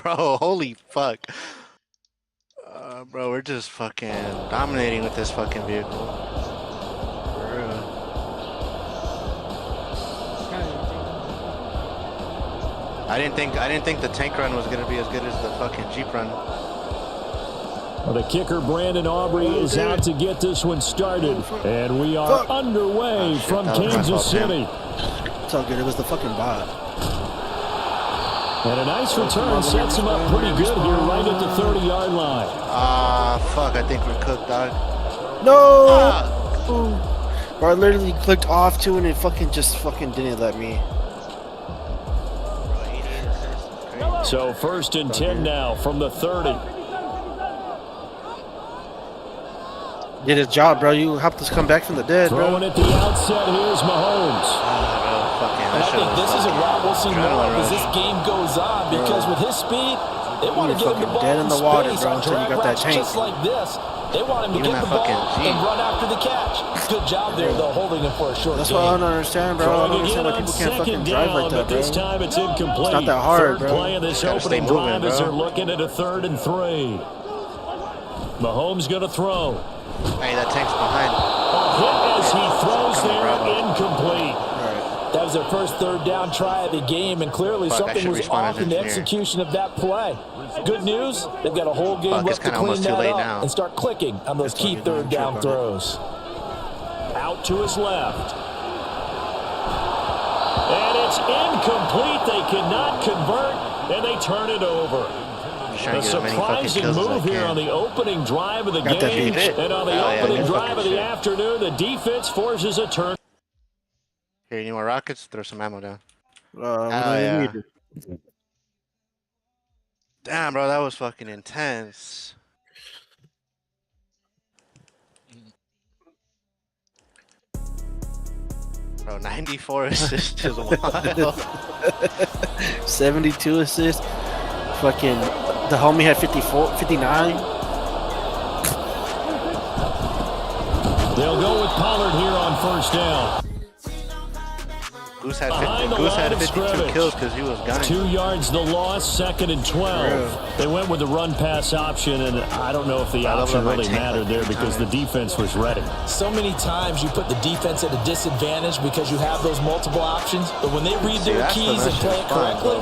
Bro, holy fuck. Bro, we're just fucking dominating with this fucking vehicle. For real. I didn't think the tank run was gonna be as good as the fucking Jeep run. Well, the kicker, Brandon Aubrey, is out to get this one started. And we are underway from Kansas City. It's all good. It was the fucking bot. And a nice return sets him up pretty good here right at the 30-yard line. Fuck. I think we're cooked, dog. No! Bro, I literally clicked off to and it just didn't let me. So 1st and 10 now from the 30. Did his job, bro. You helped us come back from the dead, bro. Throwing at the outset, here's Mahomes. And I think this is a route we'll see more of as this game goes on, because with his speed, they want to get him the ball dead in the water, space bro, on until you drag got that routes tank. just like this. They want him to get the ball and run after the catch. Good job there, though, holding him for a short That's game. what I don't understand, bro. I don't understand why people can't fucking drive like that, bro. This time it's incomplete. It's not that hard, Third bro. play of this opening drive as they're looking at a 3rd and 3. Mahomes going to throw. Hey, that tank's behind. A hit as he throws there, incomplete. That was their first 3rd down try of the game, and clearly something was off in the execution of that play. Good news, they've got a whole game left to clean that up and start clicking on those key 3rd down throws. Out to his left. And it's incomplete. They cannot convert, and they turn it over. A surprising move here on the opening drive of the game, and on the opening drive of the afternoon, the defense forces a turn. Here, you need more rockets? Throw some ammo down. Damn, bro, that was fucking intense. Bro, 94 assists is wild. 72 assists. Fucking, the homie had 59. They'll go with Pollard here on 1st down. Goose had 52 kills because he was gunning. 2 yards the loss, 2nd and 12. They went with the run-pass option, and I don't know if the option really mattered there because the defense was ready. So many times you put the defense at a disadvantage because you have those multiple options, but when they read their keys and play it correctly,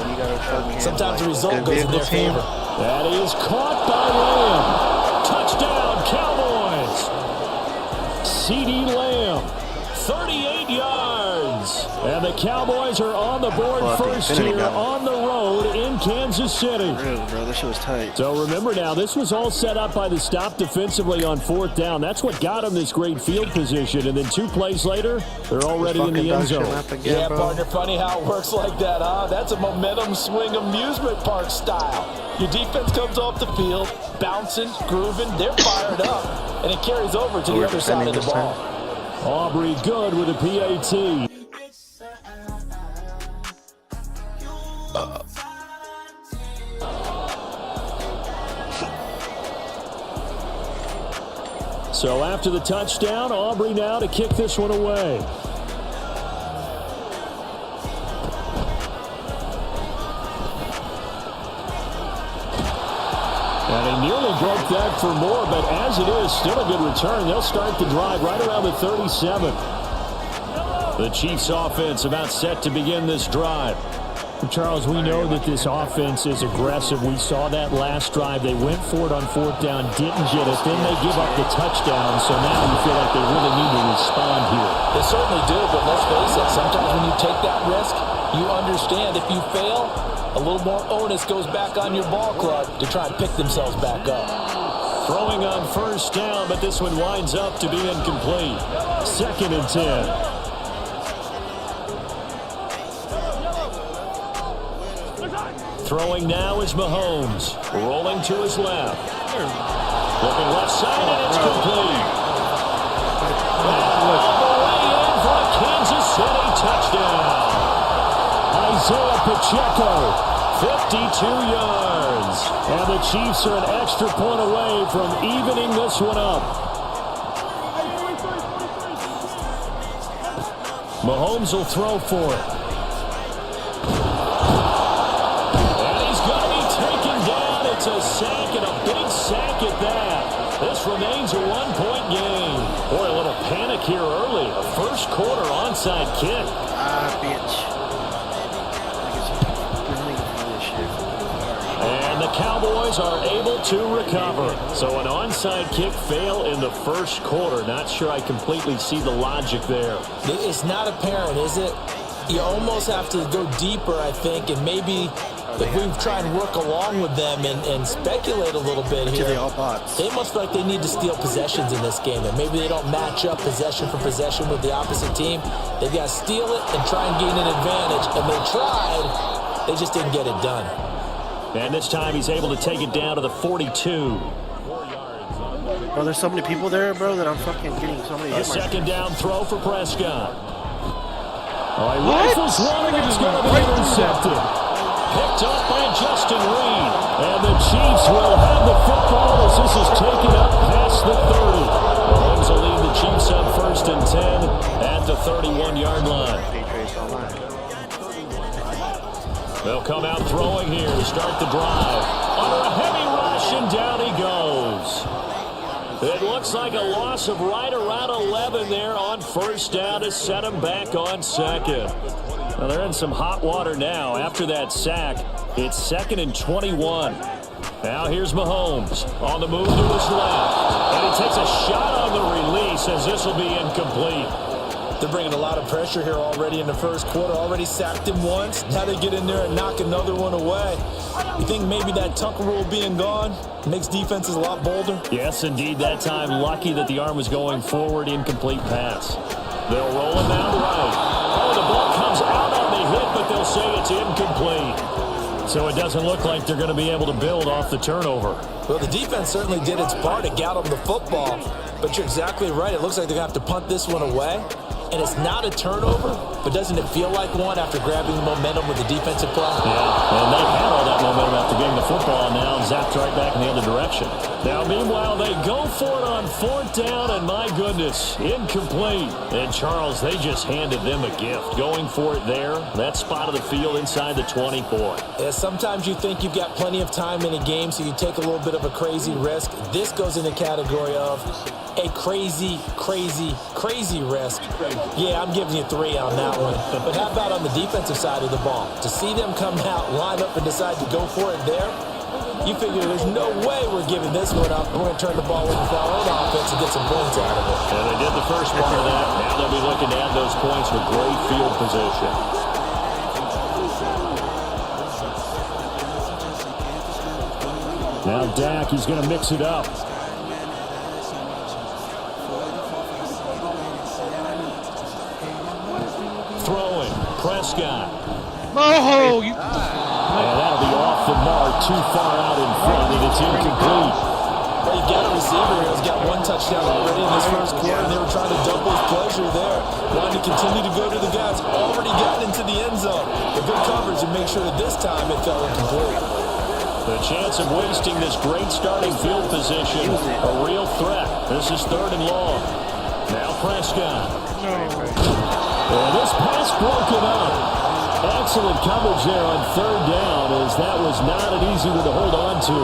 sometimes the result goes in their favor. That is caught by Lamb. Touchdown, Cowboys. CeeDee Lamb, 38 yards. And the Cowboys are on the board first here on the road in Kansas City. Bro, this shit was tight. So remember now, this was all set up by the stop defensively on 4th down. That's what got them this great field position. And then 2 plays later, they're already in the end zone. Yeah, partner, funny how it works like that, huh? That's a momentum swing amusement park style. Your defense comes off the field, bouncing, grooving, they're fired up, and it carries over to the other side of the ball. Aubrey good with a PAT. So after the touchdown, Aubrey now to kick this one away. And he nearly broke that for more, but as it is, still a good return. They'll start the drive right around the 37. The Chiefs offense about set to begin this drive. Charles, we know that this offense is aggressive. We saw that last drive. They went for it on 4th down, didn't get it. Then they give up the touchdown, so now you feel like they really need to respond here. They certainly do, but let's face it, sometimes when you take that risk, you understand if you fail, a little more onus goes back on your ball club to try and pick themselves back up. Throwing on 1st down, but this one winds up to be incomplete. 2nd and 10. Throwing now is Mahomes. Rolling to his left. Looking left side, and it's complete. All the way in for a Kansas City touchdown. Isaiah Pacheco, 52 yards. And the Chiefs are an extra point away from evening this one up. Mahomes will throw for it. And he's going to be here early. A first quarter onside kick. Bitch. And the Cowboys are able to recover. So an onside kick fail in the first quarter. Not sure I completely see the logic there. It's not apparent, is it? You almost have to go deeper, I think, and maybe if we try and work along with them and speculate a little bit here, They all bots. they must feel like they need to steal possessions in this game, and maybe they don't match up possession for possession with the opposite team. They've got to steal it and try and gain an advantage, and they tried. They just didn't get it done. And this time he's able to take it down to the 42. Bro, there's so many people there, bro, that I'm fucking getting so many A hit marks. second down throw for Prescott. Oh, he rifles one, and it's going to be intercepted. Picked up by Justin Reed. And the Chiefs will have the football as this is taken up past the 30. Mahomes will lead the Chiefs up 1st and 10 at the 31-yard line. Patriots online. They'll come out throwing here to start the drive. Under a heavy rush, and down he goes. It looks like a loss of right around 11 there on first down to set him back on second. Well, they're in some hot water now. After that sack, it's 2nd and 21. Now here's Mahomes on the move to his left. And he takes a shot on the release as this will be incomplete. They're bringing a lot of pressure here already in the first quarter. Already sacked him once. Now they get in there and knock another one away. You think maybe that Tucker rule being gone makes defenses a lot bolder? Yes, indeed. That time, lucky that the arm was going forward. Incomplete pass. They'll roll him out right. Oh, the ball comes out on the hit, but they'll say it's incomplete. So it doesn't look like they're going to be able to build off the turnover. Well, the defense certainly did its part to get them the football. But you're exactly right. It looks like they're going to have to punt this one away. And it's not a turnover, but doesn't it feel like one after grabbing the momentum with the defensive play? Yeah, and they had all that momentum after getting the football and now zapped right back in the other direction. Now, meanwhile, they go for it on 4th down, and my goodness, incomplete. And, Charles, they just handed them a gift. Going for it there, that spot of the field inside the 24. Yeah, sometimes you think you've got plenty of time in a game, so you take a little bit of a crazy risk. This goes in the category of a crazy, crazy, crazy risk. Yeah, I'm giving you 3 on that one. But how about on the defensive side of the ball? To see them come out, line up, and decide to go for it there, you figure there's no way we're giving this one up. We're going to turn the ball over for our own offense and get some points out of it. And they did the first part of that. Now they'll be looking to add those points with great field position. Now Dak, he's going to mix it up. Throwing, Prescott. Oh, you... And that'll be off the mark, too far out in front, and it's incomplete. Well, you got a receiver here who's got 1 touchdown already in this first quarter, and they were trying to double his pleasure there. Wanted to continue to go to the guys. Already gotten into the end zone. The good coverage and make sure that this time it fell incomplete. The chance of wasting this great starting field position, a real threat. This is 3rd and long. Now Prescott. And this pass broken up. Excellent coverage there on 3rd down, as that was not an easy one to hold on to.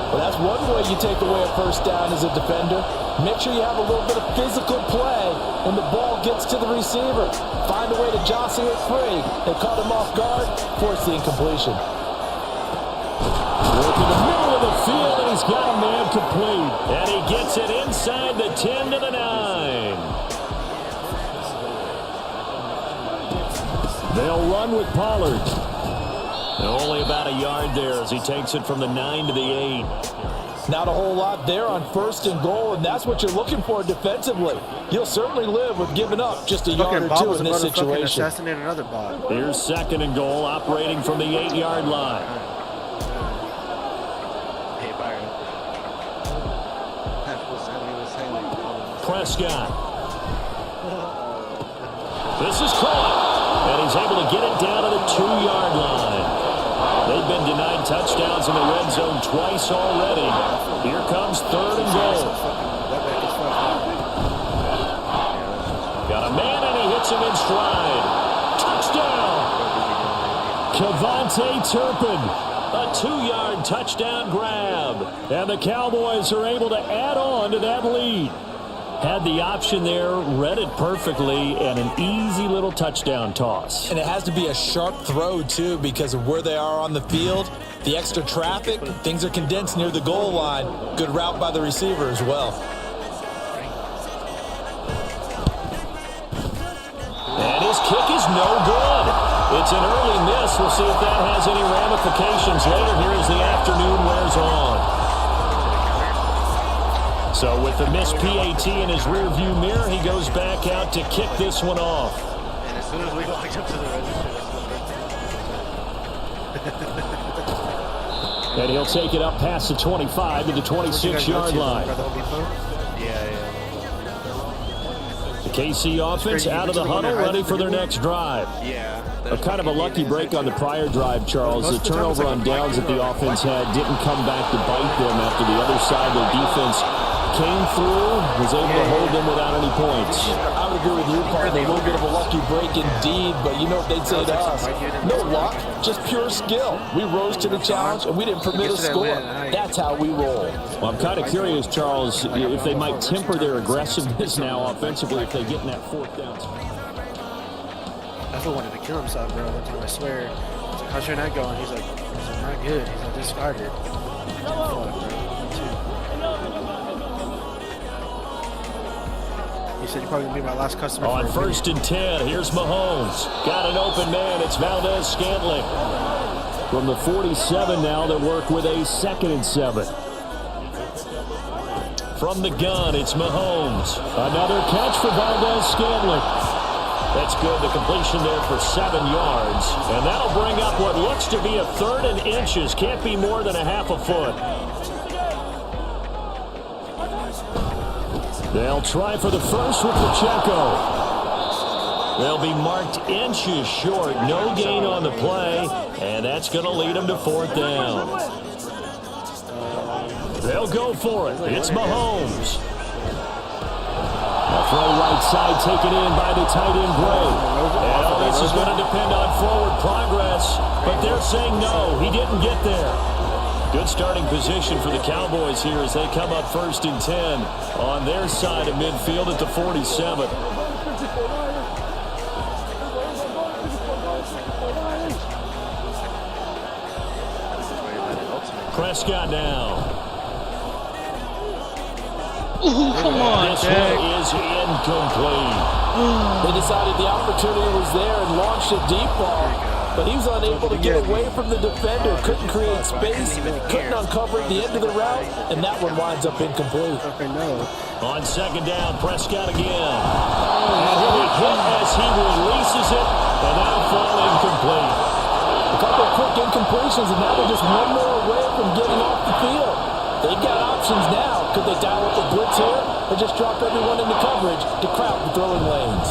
Well, that's one way you take away a first down as a defender. Make sure you have a little bit of physical play when the ball gets to the receiver. Find a way to jostle it free. They caught him off guard, force the incompletion. Working the middle of the field, and he's got a man complete. And he gets it inside the 10 to the 9. They'll run with Pollard. Only about a yard there as he takes it from the 9 to the 8. Not a whole lot there on 1st and goal, and that's what you're looking for defensively. You'll certainly live with giving up just a yard or two in this situation. Assassinate another bot. Here's 2nd and goal, operating from the 8-yard line. Hey, Byron. Prescott. This is caught. And he's able to get it down to the 2-yard line. They've been denied touchdowns in the red zone twice already. Here comes 3rd and goal. Got a man, and he hits him in stride. Touchdown! Kevontae Turpin. A 2-yard touchdown grab. And the Cowboys are able to add on to that lead. Had the option there, read it perfectly, and an easy little touchdown toss. And it has to be a sharp throw, too, because of where they are on the field. The extra traffic, things are condensed near the goal line. Good route by the receiver as well. And his kick is no good. It's an early miss. We'll see if that has any ramifications later here as the afternoon wears on. So with the missed PAT in his rearview mirror, he goes back out to kick this one off. And as soon as we walked up to the register, And he'll take it up past the 25 to the 26-yard line. The KC offense out of the huddle, ready for their next drive. A kind of a lucky break on the prior drive, Charles. The turnover on downs that the offense had didn't come back to bite them after the other side. Their defense came through, was able to hold them without any points. I would agree with you, Parker. A little bit of a lucky break indeed, but you know what they'd say to us? No luck, just pure skill. We rose to the challenge, and we didn't permit a score. That's how we roll. Well, I'm kind of curious, Charles, if they might temper their aggressiveness now offensively if they get in that fourth down. That's what wanted to kill himself, bro. One time, I swear. I was like, how's your night going? He's like, not good. He's like, discarded. He said, you're probably going to be my last customer. On first and 10, here's Mahomes. Got an open man. It's Valdez-Scantling. From the 47 now, they work with a 2nd and 7. From the gun, it's Mahomes. Another catch for Valdez-Scantling. That's good. The completion there for 7 yards. And that'll bring up what looks to be a 3rd and inches. Can't be more than a half a foot. They'll try for the first with Pacheco. They'll be marked inches short. No gain on the play. And that's going to lead them to 4th down. They'll go for it. It's Mahomes. A throw right side taken in by the tight end Gray. And this is going to depend on forward progress. But they're saying no, he didn't get there. Good starting position for the Cowboys here as they come up 1st and 10 on their side of midfield at the 47. Prescott now. Ooh, come on, this one is incomplete. They decided the opportunity was there and launched a deep ball, but he was unable to get away from the defender, couldn't create space, couldn't uncover at the end of the route, and that one winds up incomplete. On 2nd down, Prescott again. And he'll be hit as he releases it, and that'll fall incomplete. A couple of quick incompletions, and now they're just one more away from getting off the field. They've got options now. Could they dial up a blitz here or just drop everyone into coverage to crowd the throwing lanes?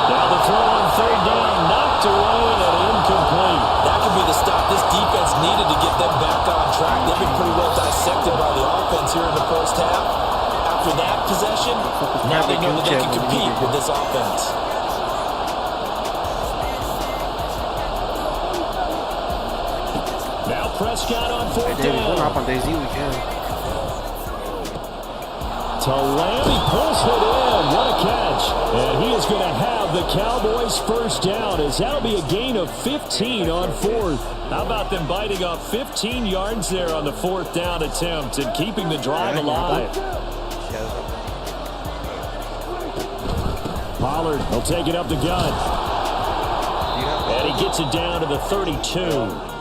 Now the throw on 3rd down, knocked away and incomplete. That could be the stop this defense needed to get them back on track. They've been pretty well dissected by the offense here in the first half. After that possession, now they know that they can compete with this offense. Prescott on 4th down. Talami pulls it in. What a catch. And he is going to have the Cowboys' 1st down as that'll be a gain of 15 on 4th. How about them biting off 15 yards there on the 4th down attempt and keeping the drive alive? Pollard will take it up the gut. And he gets it down to the 32.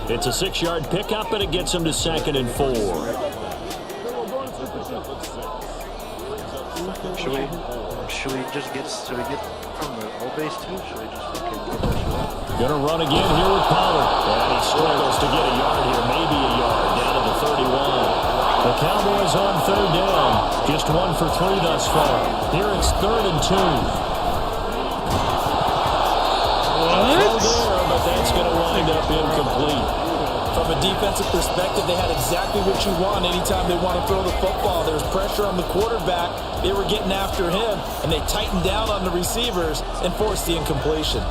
It's a 6-yard pickup, and it gets him to 2nd and 4. Should we get from the whole base too? Should we just Gonna run again here with Pollard. And he struggles to get a yard here, maybe a yard, down to the 31. The Cowboys on 3rd down. Just 1 for 3 thus far. Here it's 3rd and 2. But that's going to wind up incomplete. From a defensive perspective, they had exactly what you want anytime they want to throw the football. There was pressure on the quarterback. They were getting after him, and they tightened down on the receivers and forced the incompletion.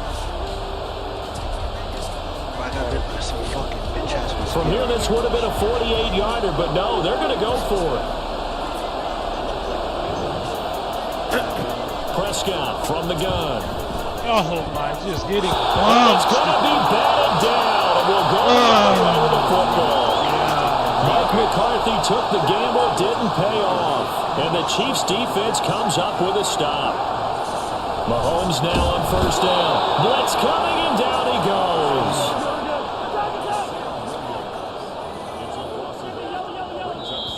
some fucking bitch ass. From here, this would have been a 48-yarder, but no, they're going to go for it. Prescott from the gun. Oh my, just getting It's going to be batted down, and we'll go away with the football. Mike McCarthy took the gamble, didn't pay off, and the Chiefs defense comes up with a stop. Mahomes now on first down. Blitz coming, and down he goes.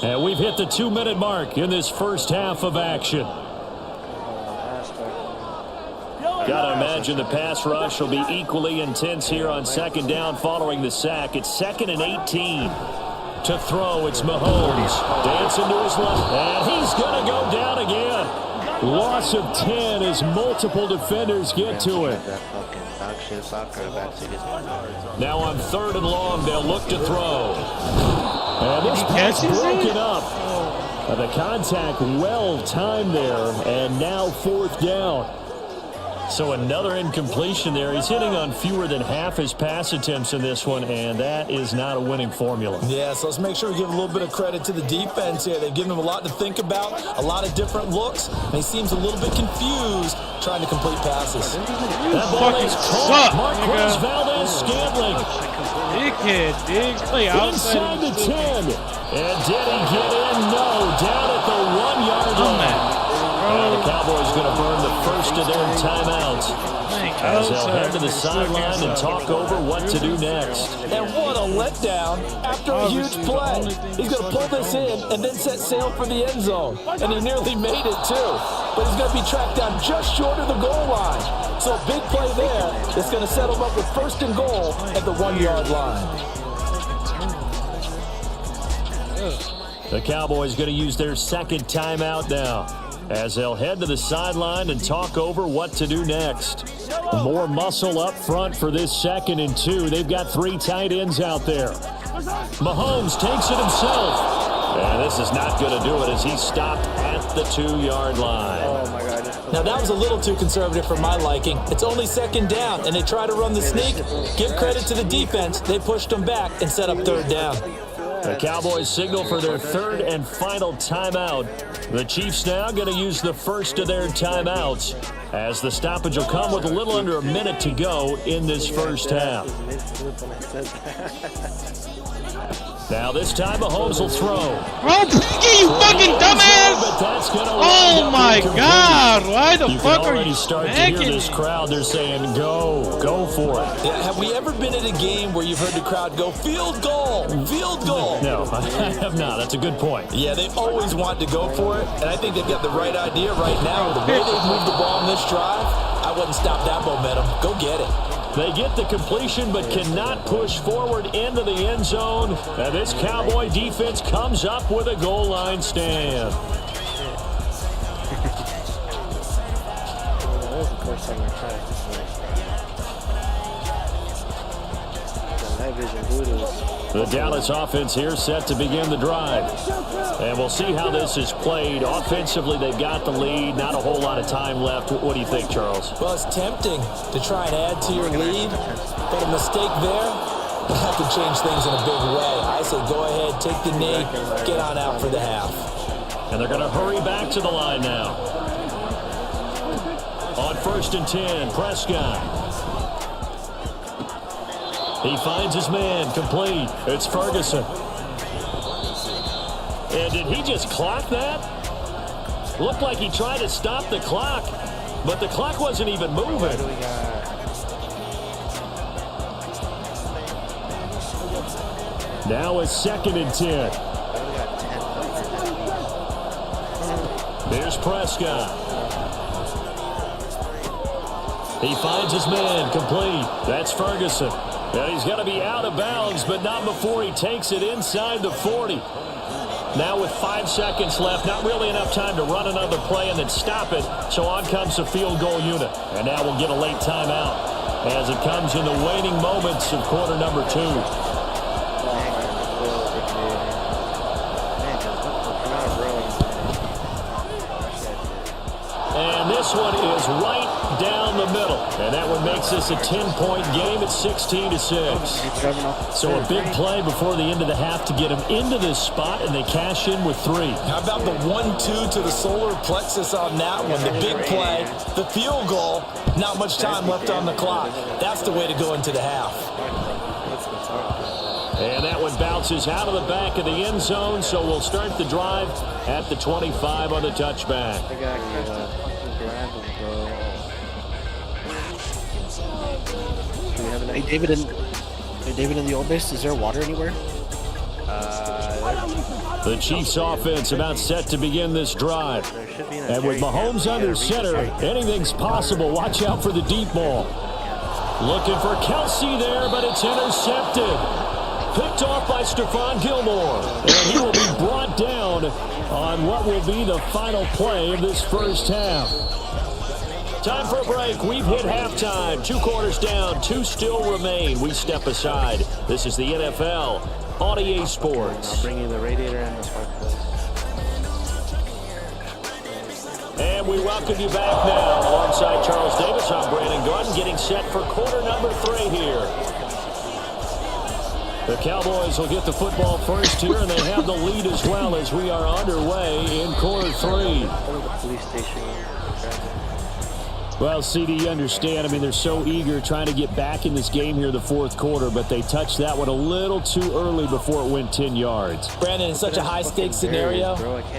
And we've hit the 2-minute mark in this first half of action. Got to imagine the pass rush will be equally intense here on second down following the sack. It's 2nd and 18. To throw, it's Mahomes. Dancing to his left, and he's going to go down again. Loss of 10 as multiple defenders get to it. Now on 3rd and long, they'll look to throw. And this pass broken up. The contact well timed there, and now 4th down. So another incompletion there. He's hitting on fewer than half his pass attempts in this one, and that is not a winning formula. Yeah, so let's make sure we give a little bit of credit to the defense here. They've given him a lot to think about, a lot of different looks, and he seems a little bit confused trying to complete passes. That ball is caught. Marquez Valdez-Scantling. Big kid, big play inside the 10. And did he get in? No, down at the 1-yard line. And the Cowboys going to burn the first of their timeouts as they'll head to the sideline and talk over what to do next. And what a letdown after a huge play. He's going to pull this in and then set sail for the end zone. And he nearly made it too. But he's going to be tracked down just short of the goal line. So a big play there is going to set him up with 1st and goal at the 1-yard line. The Cowboys going to use their 2nd timeout now, as they'll head to the sideline and talk over what to do next. More muscle up front for this 2nd and 2. They've got 3 tight ends out there. Mahomes takes it himself. And this is not going to do it as he's stopped at the 2-yard line. Oh my God. Now that was a little too conservative for my liking. It's only 2nd down, and they try to run the sneak. Give credit to the defense. They pushed them back and set up 3rd down. The Cowboys signal for their 3rd and final timeout. The Chiefs now going to use the first of their timeouts, as the stoppage will come with a little under a minute to go in this first half. Now this time Mahomes will throw. Bro, Pinky, you fucking dumbass! Oh my God! Why the fuck are you start to hear this crowd? They're saying, go for it. Yeah, have we ever been at a game where you've heard the crowd go, field goal, field goal? No, I have not. That's a good point. Yeah, they always want to go for it, and I think they've got the right idea right now. The way they've moved the ball in this drive, I wouldn't stop that momentum. Go get it. They get the completion but cannot push forward into the end zone. And this Cowboy defense comes up with a goal line stand. The Dallas offense here set to begin the drive. And we'll see how this is played. Offensively, they've got the lead. Not a whole lot of time left. What do you think, Charles? Well, it's tempting to try and add to your lead. But a mistake there, that can change things in a big way. I say go ahead, take the knee, get on out for the half. And they're going to hurry back to the line now. On 1st and 10, Prescott. He finds his man, complete. It's Ferguson. And did he just clock that? Looked like he tried to stop the clock, but the clock wasn't even moving. Now it's 2nd and 10. There's Prescott. He finds his man, complete. That's Ferguson. And he's going to be out of bounds, but not before he takes it inside the 40. Now with 5 seconds left, not really enough time to run another play and then stop it. So on comes the field goal unit. And now we'll get a late timeout as it comes in the waning moments of quarter number 2. And this one is right down the middle. And that one makes this a 10-point game at 16-6. So a big play before the end of the half to get them into this spot, and they cash in with 3. How about the 1-2 to the solar plexus on that one? The big play, the field goal, not much time left on the clock. That's the way to go into the half. And that one bounces out of the back of the end zone, so we'll start the drive at the 25 on the touchback. Hey, David, in the old base, is there water anywhere? The Chiefs offense about set to begin this drive. And with Mahomes under center, anything's possible. Watch out for the deep ball. Looking for Kelsey there, but it's intercepted. Picked off by Stephon Gilmore. And he will be brought down on what will be the final play of this first half. Time for a break. We've hit halftime. 2 quarters down, 2 still remain. We step aside. This is the NFL on EA Sports. I'll bring you the radiator and the spark plug. And we welcome you back now. Alongside Charles Davis, I'm Brandon Gunn, getting set for quarter number 3 here. The Cowboys will get the football first here, and they have the lead as well as we are underway in quarter 3. Police station. Well, CD, you understand. I mean, they're so eager trying to get back in this game here in the fourth quarter, but they touched that one a little too early before it went 10 yards. Brandon, in such a high-stakes scenario,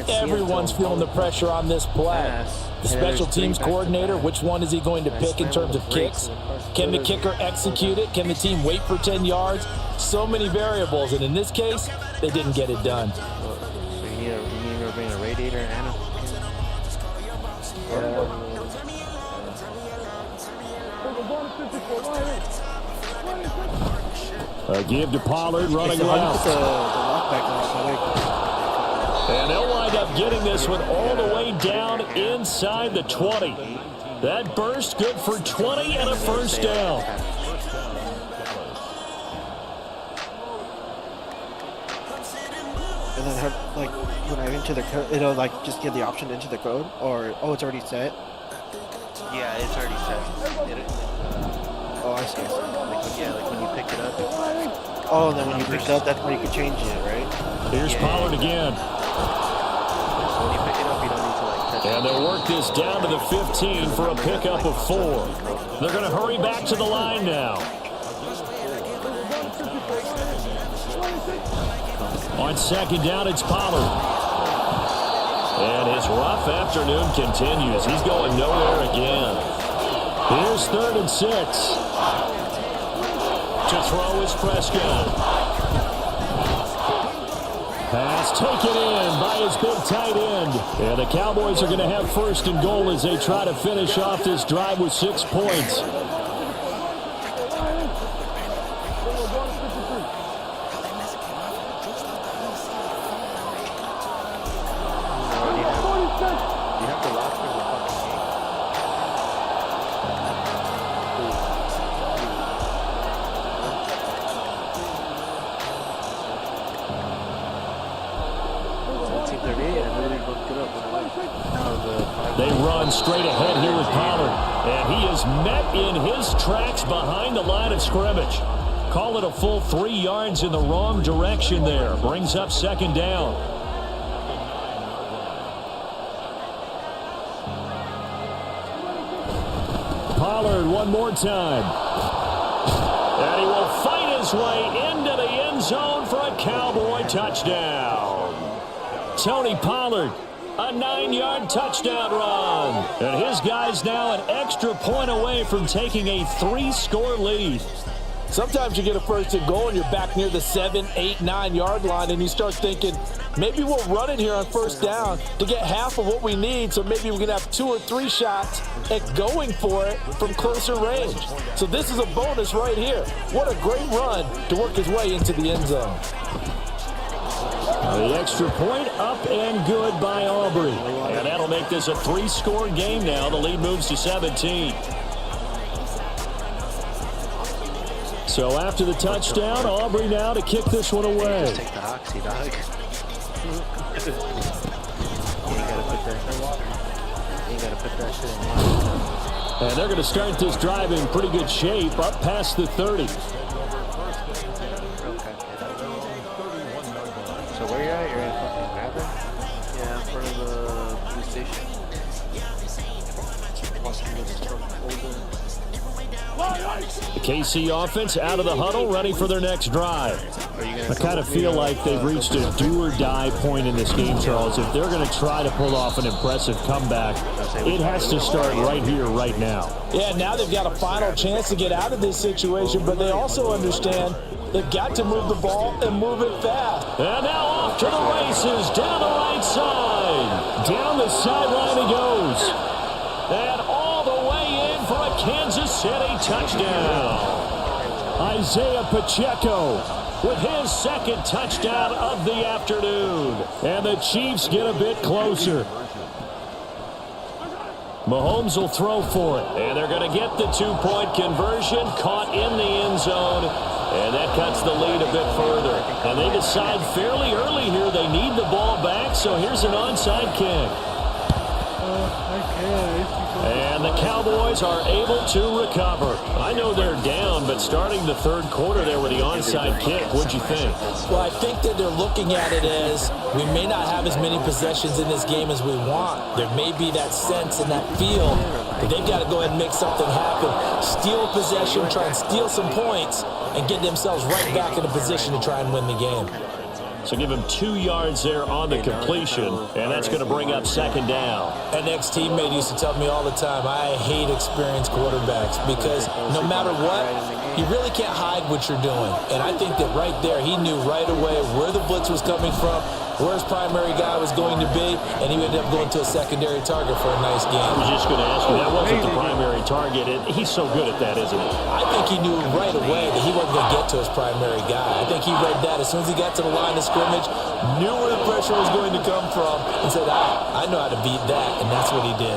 everyone's feeling the pressure on this play. The special teams coordinator, which one is he going to pick in terms of kicks? Can the kicker execute it? Can the team wait for 10 yards? So many variables, and in this case, they didn't get it done. So you need to bring a radiator and A give to Pollard running left. And they'll wind up getting this one all the way down inside the 20. That burst good for 20 and a first down. And then have, like, when I enter the code, it'll, like, just give the option into the code? Or, oh, it's already set? yeah, it's already set. Oh, I see. Like when you pick it up. Oh, and then when you pick it up, that's when you can change it, right? Here's Pollard again. So when you pick it up, you don't need to like touch it. And they'll work this down to the 15 for a pickup of 4. They're going to hurry back to the line now. On second down, it's Pollard. And his rough afternoon continues. He's going nowhere again. Here's 3rd and 6. To throw is Prescott. Pass taken in by his big tight end. And the Cowboys are going to have 1st and goal as they try to finish off this drive with 6 points. You have to lock for the fucking game. They run straight ahead here with Pollard. And he is met in his tracks behind the line of scrimmage. Call it a full 3 yards in the wrong direction there. Brings up 2nd down. Pollard one more time. And he will fight his way into the end zone for a Cowboy touchdown. Tony Pollard, a 9-yard touchdown run. And his guys now an extra point away from taking a 3-score lead. Sometimes you get a 1st and goal and you're back near the 7, 8, 9-yard line and you start thinking, maybe we'll run it here on 1st down to get half of what we need, so maybe we can have 2 or 3 shots at going for it from closer range. So this is a bonus right here. What a great run to work his way into the end zone. The extra point up and good by Aubrey. And that'll make this a 3-score game now. The lead moves to 17. So after the touchdown, Aubrey now to kick this one away. Just take the oxy, dog. You ain't gotta put that shit in water. And they're going to start this drive in pretty good shape, up past the 30. Okay. So where you at? You're in fucking Mather? Yeah, in front of the police station. The KC offense out of the huddle, ready for their next drive. I kind of feel like they've reached a do-or-die point in this game, Charles. If they're going to try to pull off an impressive comeback, it has to start right here, right now. Yeah, now they've got a final chance to get out of this situation, but they also understand they've got to move the ball and move it fast. And now off to the races, down the right side. Down the sideline he goes. And all the way in for a Kansas City touchdown. Isaiah Pacheco with his second touchdown of the afternoon. And the Chiefs get a bit closer. Mahomes will throw for it. And they're going to get the two-point conversion, caught in the end zone. And that cuts the lead a bit further. And they decide fairly early here they need the ball back, so here's an onside kick. And the Cowboys are able to recover. I know they're down, but starting the third quarter there with the onside kick, what'd you think? Well, I think that they're looking at it as we may not have as many possessions in this game as we want. There may be that sense and that feel that they've got to go ahead and make something happen. Steal possession, try and steal some points, and get themselves right back in a position to try and win the game. So give him 2 yards there on the completion, and that's going to bring up second down. An ex-teammate used to tell me all the time, I hate experienced quarterbacks because no matter what, you really can't hide what you're doing. And I think that right there, he knew right away where the blitz was coming from, where his primary guy was going to be, and he ended up going to a secondary target for a nice game. I was just going to ask you, that wasn't the primary target, and he's so good at that, isn't he? I think he knew right away that he wasn't going to get to his primary guy. I think he read that as soon as he got to the line of scrimmage, knew where the pressure was going to come from, and said, I know how to beat that, and that's what he did.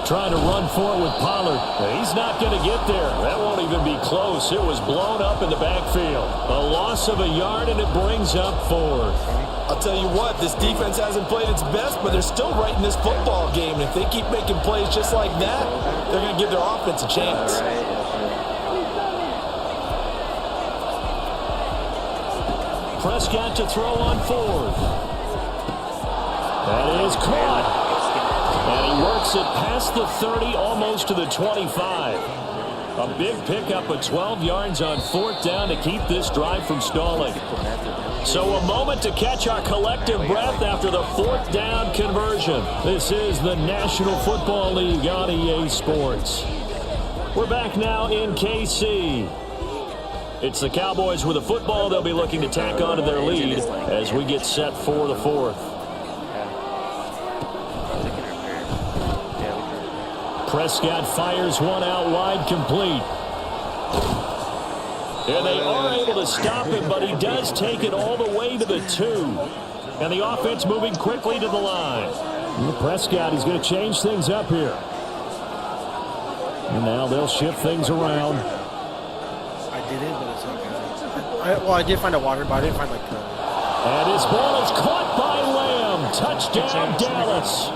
Trying to run for it with Pollard. He's not going to get there. That won't even be close. It was blown up in the backfield. A loss of a yard, and it brings up 4. I'll tell you what, this defense hasn't played its best, but they're still right in this football game. And if they keep making plays just like that, they're going to give their offense a chance. Prescott to throw on 4th. That is caught. And he works it past the 30, almost to the 25. A big pickup of 12 yards on 4th down to keep this drive from stalling. So a moment to catch our collective breath after the 4th down conversion. This is the National Football League on EA Sports. We're back now in KC. It's the Cowboys with the football. They'll be looking to tack onto their lead as we get set for the 4th. Prescott fires one out wide, complete. And they are able to stop him, but he does take it all the way to the 2. And the offense moving quickly to the line. And Prescott, he's going to change things up here. And now they'll shift things around. I did it, but it's okay. Well, I did find a water, but I didn't find like the... And his ball is caught by Lamb. Touchdown, Dallas.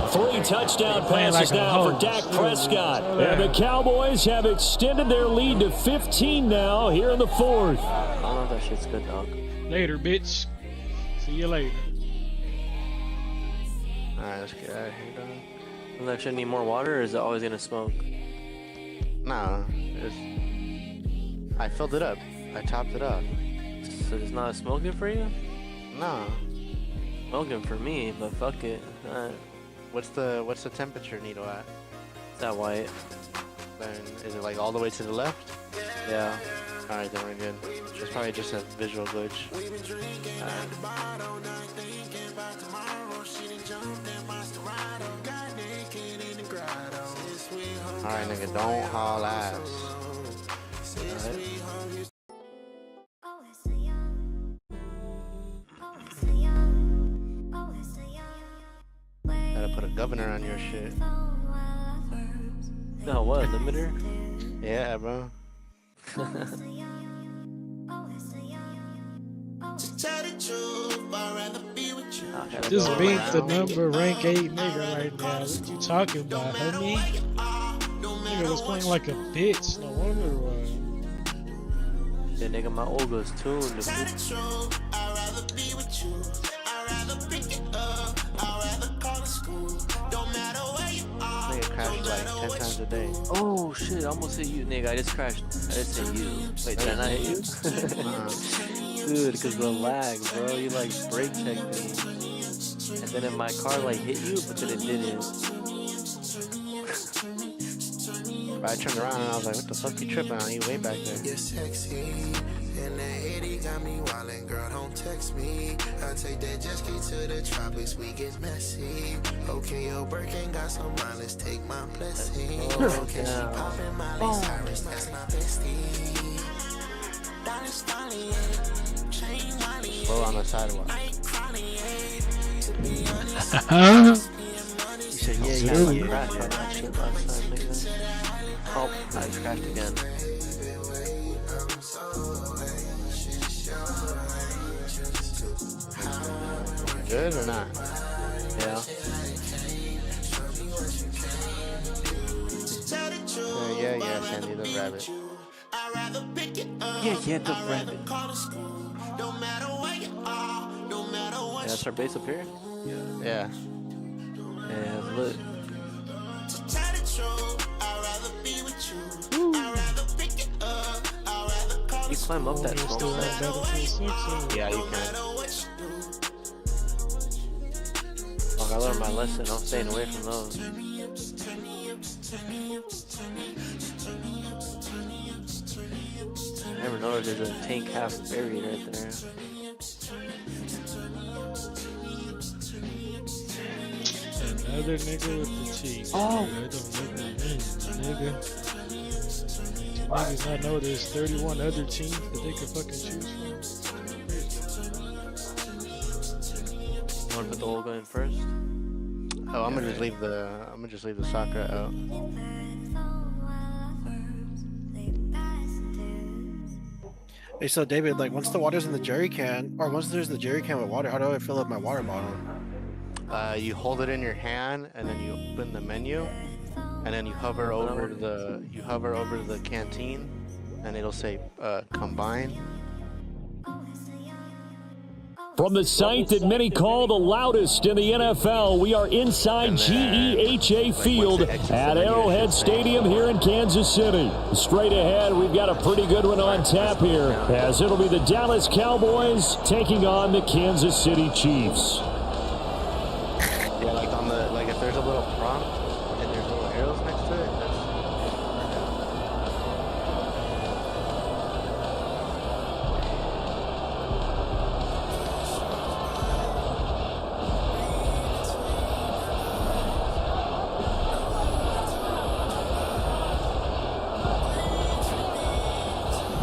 3 touchdown passes now for Dak Prescott. And the Cowboys have extended their lead to 15 now here in the 4th. I don't know if that shit's good, dog. Later, bitch. See you later. Alright, let's get out of here, dog. Does that shit need more water, or is it always gonna smoke? Nah, I filled it up. I topped it up. So it's not smoking for you? Nah. Smoking for me, but fuck it. What's the temperature needle at? Is that white? Then is it like all the way to the left? Yeah. Alright, then we're good. It's probably just a visual glitch. Alright, nigga, don't haul ass. Alright. Gotta put a governor on your shit. No, what? Limiter? Yeah, bro. This beat the number rank 8 nigga right now. What you talking about, homie? Nigga was playing like a bitch. No wonder why. Yeah, nigga, my Olga's tuned. Nigga crashed like 10 times a day. Oh shit, I almost hit you, nigga. I just crashed. I just hit you. Wait, did I not hit you? Dude, because the lag, bro. You like brake checked me. And then my car like hit you, but then it didn't. But I turned around and I was like, what the fuck you tripping on? You way back there. You're sexy, and that Eddie got me wildin', girl, don't text me. I take that jet ski to the tropics, we get messy. Okay, your Birkin got some mileage, take my blessing. Okay, she poppin' Miley Cyrus, that's my bestie. Slow on the sidewalk. You said, yeah, you got like crashed on that shit last time, nigga. Oh, I just crashed again. Good or not? Yeah. Yeah, Sandy the rabbit. Yeah, the rabbit. Yeah, that's our base up here? Yeah. Yeah, look. You climb up that Still small on Battlefield 6. Yeah, you can. Fuck, I learned my lesson. I'm staying away from those. I never noticed there's a tank half buried right there. Another nigga with the cheese. Oh. That don't make no sense, nigga. Niggas not know there's 31 other teams that they could fucking choose from. Want to put the Olga in first? Oh, I'm gonna just leave the soccer out. Hey, so David, like once the water's in the jerry can, or once there's the jerry can with water, how do I fill up my water bottle? You hold it in your hand, and then you open the menu, and then you hover over the canteen, and it'll say combine. From the site that many call the loudest in the NFL, we are inside GEHA Field at Arrowhead Stadium here in Kansas City. Straight ahead, we've got a pretty good one on tap here, as it'll be the Dallas Cowboys taking on the Kansas City Chiefs. Yeah, like if there's a little prompt and there's little arrows next to it, that's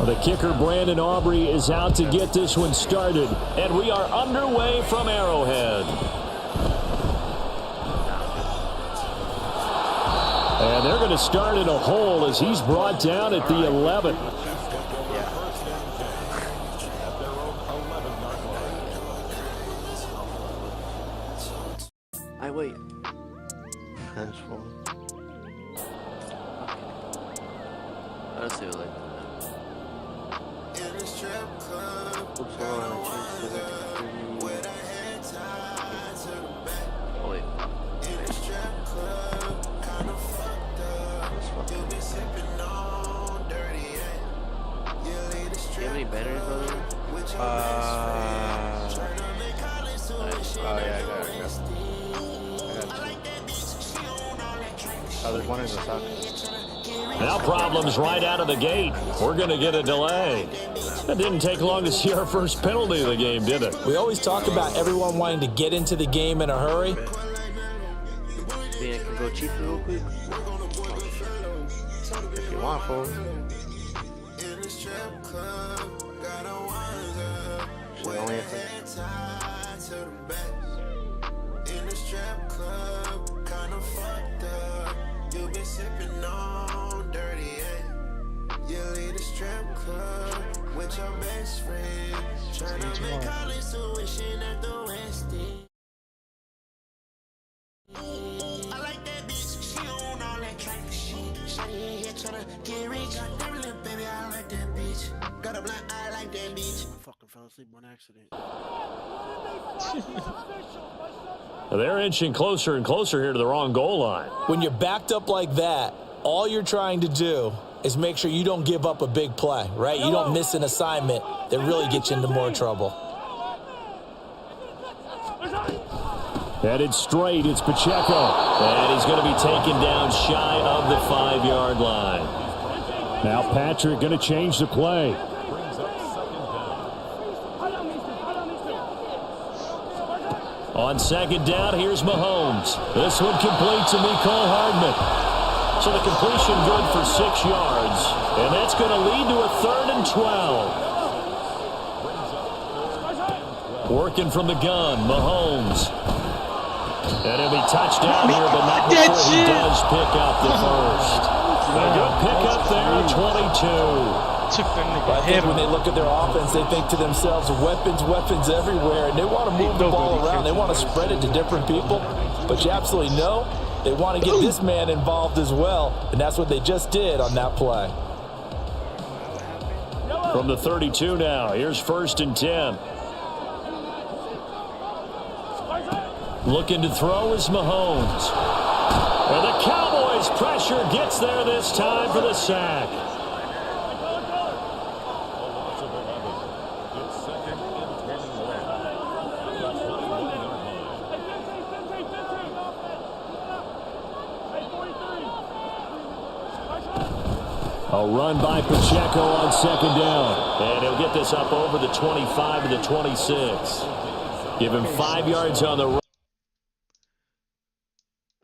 The kicker, Brandon Aubrey, is out to get this one started, and we are underway from Arrowhead. And they're going to start in a hole as he's brought down at the 11. I wait. that's full. Let's do it like that. Oops, hold on, I changed to like 30. Oh wait. Do you have any batteries, brother? Oh yeah, I got it. Oh, there's one in the soccer. Now problems right out of the gate. We're going to get a delay. It didn't take long to see our first penalty of the game, did it? We always talk about everyone wanting to get into the game in a hurry. Think I can go cheap real quick? If you want, fool. Should only have You been sipping on dirty, you lead the strip club with your best friend. Tryna make all this tuition at the West End. I like that bitch, she on all that kind of shit. Shawty in here tryna get rich. Damn little baby, I like that bitch. Got a blind eye like that bitch. I fucking fell asleep on accident. They're inching closer and closer here to the wrong goal line. When you're backed up like that, all you're trying to do is make sure you don't give up a big play, right? You don't miss an assignment that really gets you into more trouble. Headed straight, it's Pacheco. And he's going to be taken down shy of the 5-yard line. Now Patrick going to change the play. On second down, here's Mahomes. This one complete to Mecole Hardman. So the completion good for 6 yards. And that's going to lead to a 3rd and 12. Working from the gun, Mahomes. And he'll be touched down here, but not before he does pick up the first. A good pickup there, 22. I think when they look at their offense, they think to themselves, weapons everywhere, and they want to move the ball around. They want to spread it to different people, but you absolutely know they want to get this man involved as well, and that's what they just did on that play. From the 32 now, here's 1st and 10. Looking to throw is Mahomes. And the Cowboys' pressure gets there this time for the sack. A run by Pacheco on 2nd down. And he'll get this up over the 25 to the 26. Give him 5 yards on the run.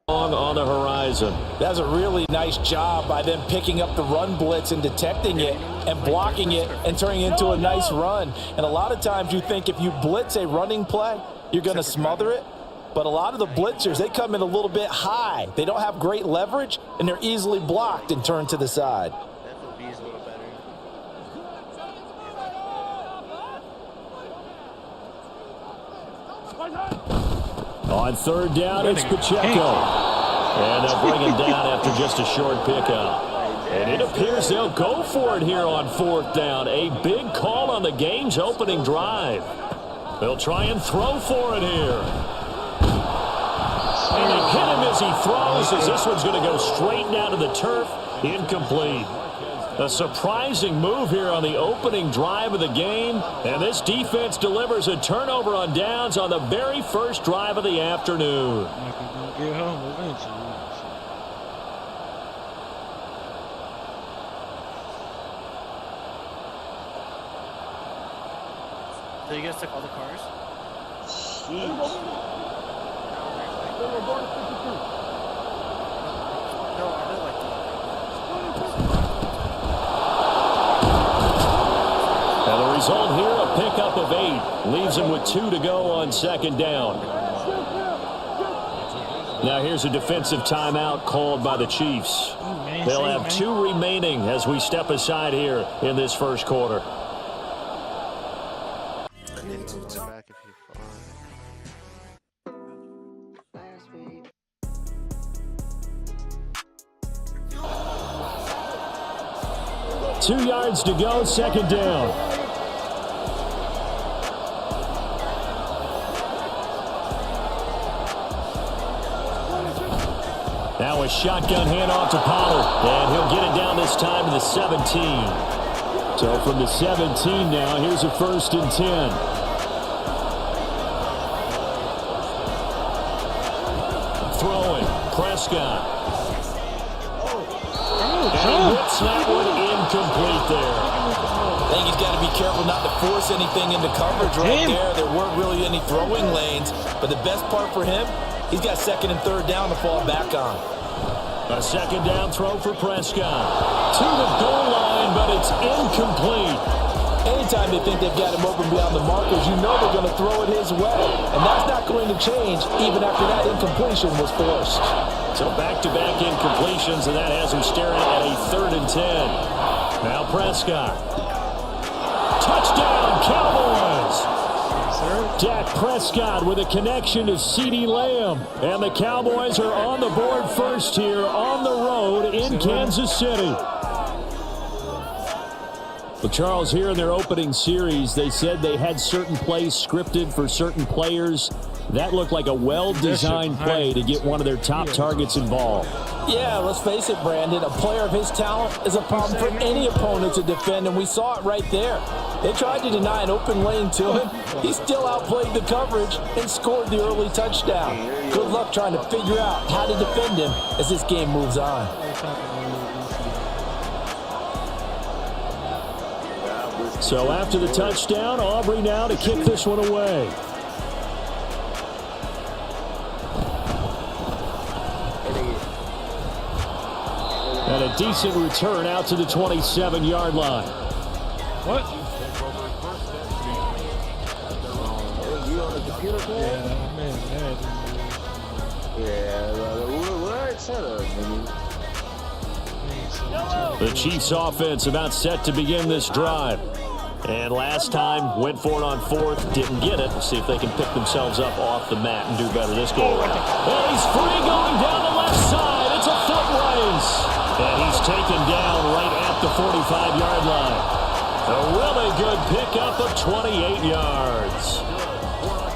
On the horizon. That's a really nice job by them picking up the run blitz and detecting it and blocking it and turning it into a nice run. And a lot of times you think if you blitz a running play, you're going to smother it. But a lot of the blitzers, they come in a little bit high. They don't have great leverage, and they're easily blocked and turned to the side. FOB is a little better. On 3rd down, it's Pacheco. And they'll bring him down after just a short pickup. And it appears they'll go for it here on 4th down. A big call on the game's opening drive. They'll try and throw for it here. And they hit him as he throws, as this one's going to go straight down to the turf. Incomplete. A surprising move here on the opening drive of the game. And this defense delivers a turnover on downs on the very first drive of the afternoon. Get home eventually. So you guys took all the cars? No, I don't like that. And the result here, a pickup of 8. Leaves him with 2 to go on 2nd down. Now here's a defensive timeout called by the Chiefs. They'll have 2 remaining as we step aside here in this first quarter. Back if you fall. 2 yards to go, 2nd down. Now a shotgun handoff to Pollard, and he'll get it down this time to the 17. So from the 17 now, here's a 1st and 10. Throwing, Prescott. And whips that one incomplete there. I think he's got to be careful not to force anything into coverage right there. There weren't really any throwing lanes, but the best part for him, he's got 2nd and 3rd down to fall back on. A 2nd down throw for Prescott. To the goal line, but it's incomplete. Anytime they think they've got him open beyond the markers, you know they're going to throw it his way. And that's not going to change even after that incompletion was forced. So back-to-back incompletions, and that has him staring at a 3rd and 10. Now Prescott. Touchdown, Cowboys! Dak Prescott with a connection to CeeDee Lamb. And the Cowboys are on the board first here on the road in Kansas City. Well, Charles, here in their opening series, they said they had certain plays scripted for certain players. That looked like a well-designed play to get one of their top targets involved. Yeah, let's face it, Brandon. A player of his talent is a problem for any opponent to defend, and we saw it right there. They tried to deny an open lane to him. He still outplayed the coverage and scored the early touchdown. Good luck trying to figure out how to defend him as this game moves on. So after the touchdown, Aubrey now to kick this one away. And a decent return out to the 27-yard line. What? The Chiefs offense about set to begin this drive. And last time, went for it on fourth, didn't get it. We'll see if they can pick themselves up off the mat and do better this go around. And he's free going down the left side. It's a foot race. And he's taken down right at the 45-yard line. A really good pickup of 28 yards.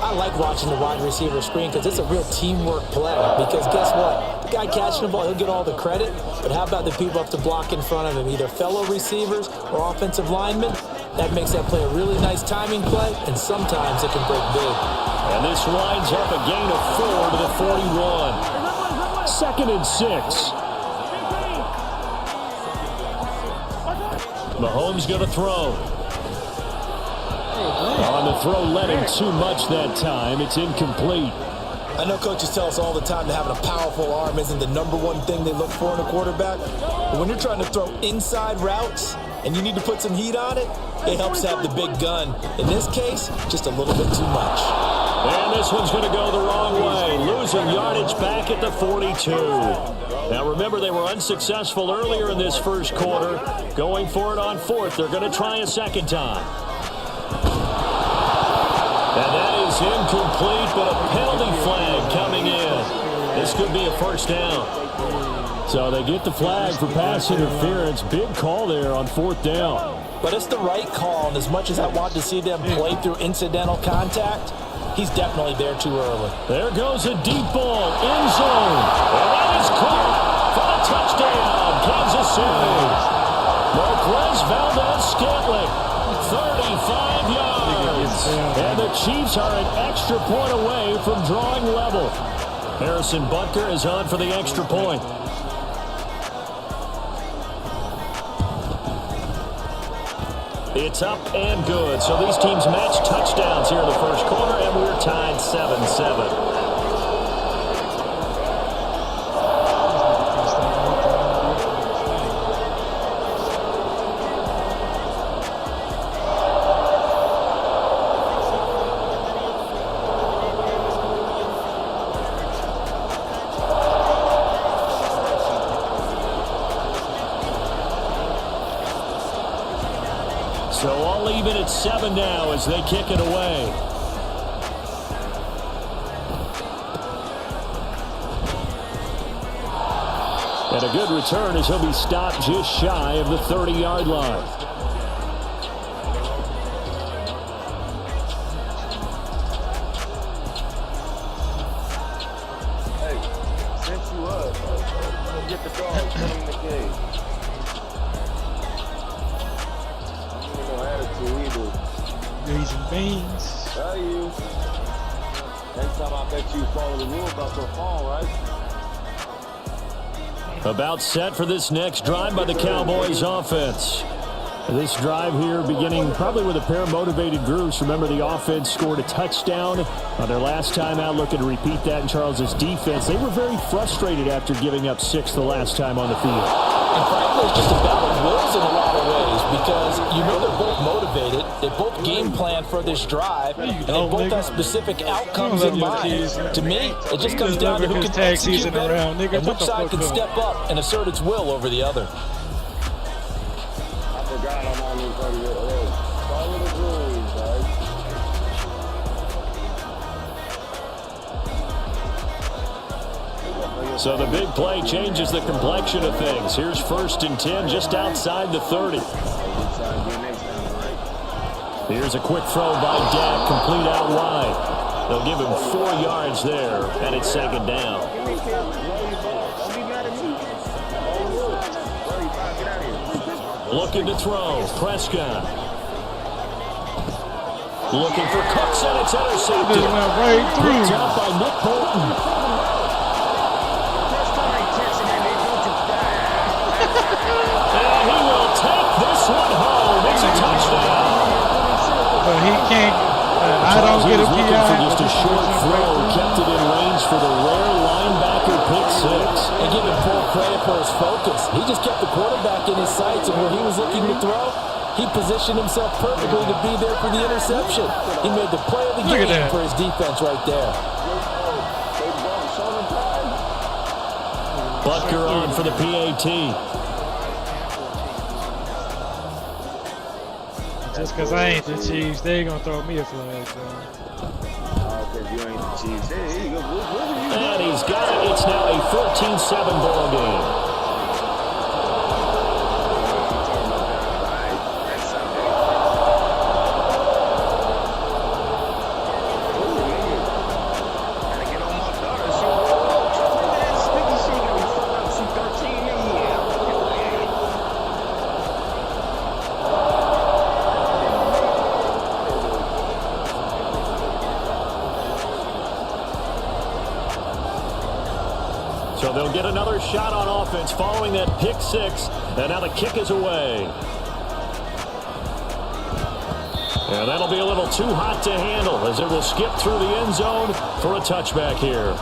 I like watching the wide receiver screen because it's a real teamwork play. Because guess what? The guy catching the ball, he'll get all the credit. But how about the people up to block in front of him, either fellow receivers or offensive linemen? That makes that play a really nice timing play, and sometimes it can break big. And this winds up a gain of 4 to the 41. 2nd and 6. Mahomes going to throw. On the throw, letting too much that time. It's incomplete. I know coaches tell us all the time that having a powerful arm isn't the #1 thing they look for in a quarterback. But when you're trying to throw inside routes and you need to put some heat on it, it helps to have the big gun. In this case, just a little bit too much. And this one's going to go the wrong way. Losing yardage back at the 42. Now remember, they were unsuccessful earlier in this first quarter. Going for it on fourth. They're going to try a second time. And that is incomplete, but a penalty flag coming in. This could be a first down. So they get the flag for pass interference. Big call there on 4th down. But it's the right call, and as much as I want to see them play through incidental contact, he's definitely there too early. There goes a deep ball, end zone. And that is caught for a touchdown, Kansas City. Marquez Valdez-Scantling, 35 yards. And the Chiefs are an extra point away from drawing level. Harrison Butker is on for the extra point. It's up and good. So these teams match touchdowns here in the first quarter, and we're tied 7-7. So all even at 7 now as they kick it away. And a good return as he'll be stopped just shy of the 30-yard line. Hey, since you up, get the dog, put him in the cage. Greens and beans. Tell you. Next time I bet you follow the rule about your phone, right? About set for this next drive by the Cowboys offense. This drive here beginning probably with a pair of motivated groups. Remember, the offense scored a touchdown on their last time out, looking to repeat that in Charles's defense. They were very frustrated after giving up 6 the last time on the field. And frankly, it's just a battle of wills in a lot of ways because you know they're both motivated. They both game plan for this drive, and they both have specific outcomes in mind. To me, it just comes down to who can execute better and which side can step up and assert its will over the other. forgot I'm only 30 years old. Follow the rules, guys. So the big play changes the complexion of things. Here's 1st and 10 just outside the 30. Here's a quick throw by Dak, complete out wide. They'll give him 4 yards there, and it's 2nd down. Looking to throw, Prescott. Looking for Cooks, and it's intercepted. Just went right through. Picked up by Nick Bolton. And he will take this one home. It's a touchdown. But he can't. I don't get a looking PI. for just a short throw, kept it in range for the rare linebacker pick 6. And give him full credit for his focus. He just kept the quarterback in his sights, and where he was looking to throw, he positioned himself perfectly to be there for the interception. He made the play of the game for his defense right there. Butker on for the PAT. Just because I ain't the Chiefs, they gonna throw me a flag, bro. And he's got it. It's now a 14-7 ball game. So they'll get another shot on offense following that pick 6. And now the kick is away. And that'll be a little too hot to handle as it will skip through the end zone for a touchback here.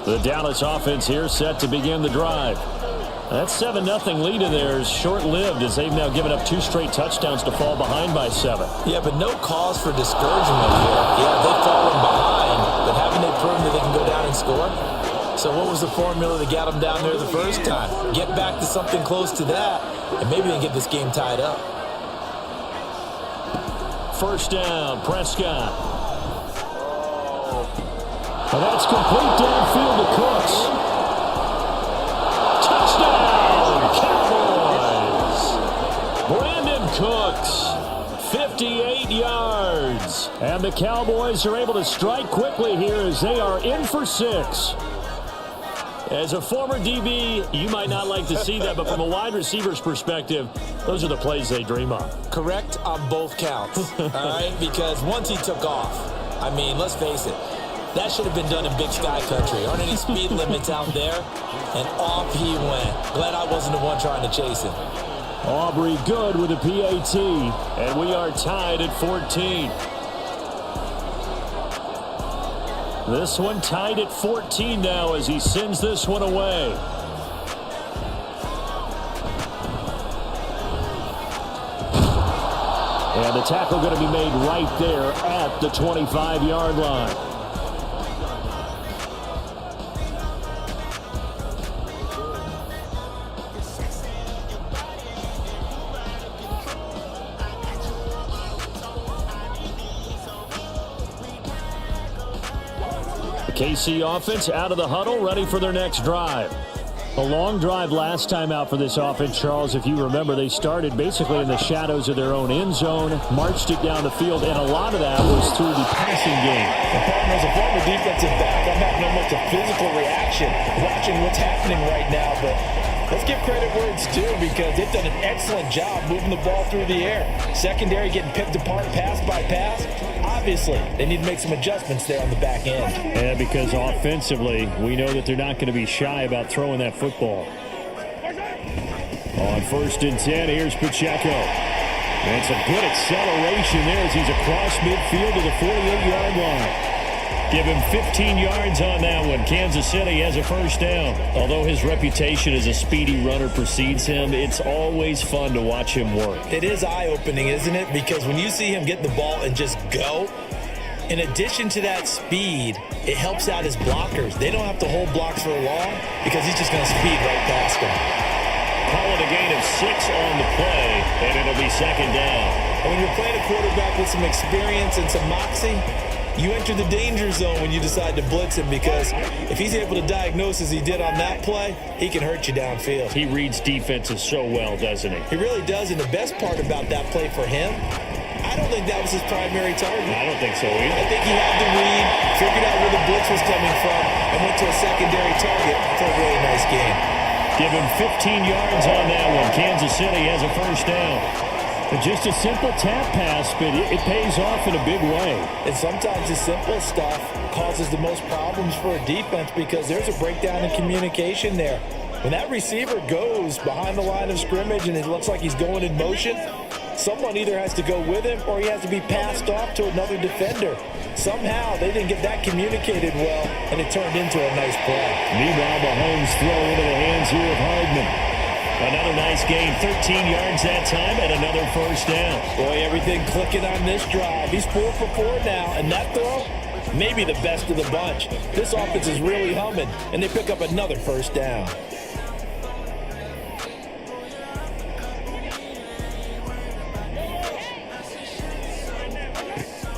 The Dallas offense here set to begin the drive. That 7-0 lead of theirs short-lived as they've now given up 2 straight touchdowns to fall behind by 7. Yeah, but no cause for discouragement here. Yeah, they've fallen behind, but haven't they proven that they can go down and score? So what was the formula that got them down there the first time? Get back to something close to that, and maybe they get this game tied up. 1st down, Prescott. And that's complete downfield to Cooks. Touchdown, Cowboys! Brandon Cooks, 58 yards. And the Cowboys are able to strike quickly here as they are in for 6. As a former DB, you might not like to see that, but from a wide receiver's perspective, those are the plays they dream of. Correct on both counts, all right? Because once he took off, I mean, let's face it, that should have been done in Big Sky Country. Aren't any speed limits out there? And off he went. Glad I wasn't the one trying to chase him. Aubrey good with a PAT, and we are tied at 14. This one tied at 14 now as he sends this one away. And the tackle going to be made right there at the 25-yard line. KC offense out of the huddle, ready for their next drive. A long drive last time out for this offense, Charles. If you remember, they started basically in the shadows of their own end zone, marched it down the field, and a lot of that was through the passing game. As a former defensive back, I'm having almost a physical reaction watching what's happening right now, but let's give credit where it's due because they've done an excellent job moving the ball through the air. Secondary getting picked apart pass by pass. Obviously, they need to make some adjustments there on the back end. Yeah, because offensively, we know that they're not going to be shy about throwing that football. On 1st and 10, here's Pacheco. And it's a good acceleration there as he's across midfield to the 48-yard line. Give him 15 yards on that one. Kansas City has a first down. Although his reputation as a speedy runner precedes him, it's always fun to watch him work. It is eye-opening, isn't it? Because when you see him get the ball and just go, in addition to that speed, it helps out his blockers. They don't have to hold blocks for long because he's just going to speed right past them. Call it a gain of 6 on the play, and it'll be second down. And when you're playing a quarterback with some experience and some moxie, you enter the danger zone when you decide to blitz him, because if he's able to diagnose as he did on that play, he can hurt you downfield. He reads defenses so well, doesn't he? He really does, and the best part about that play for him, I don't think that was his primary target. I don't think so either. I think he had the read, figured out where the blitz was coming from, and went to a secondary target for a really nice game. Give him 15 yards on that one. Kansas City has a first down. Just a simple tap pass, but it pays off in a big way. And sometimes the simple stuff causes the most problems for a defense because there's a breakdown in communication there. When that receiver goes behind the line of scrimmage and it looks like he's going in motion, someone either has to go with him or he has to be passed off to another defender. Somehow they didn't get that communicated well, and it turned into a nice play. Meanwhile, Mahomes throw into the hands here of Hardman. Another nice gain, 13 yards that time, and another first down. Boy, everything clicking on this drive. He's 4 for 4 now, and that throw, maybe the best of the bunch. This offense is really humming, and they pick up another first down.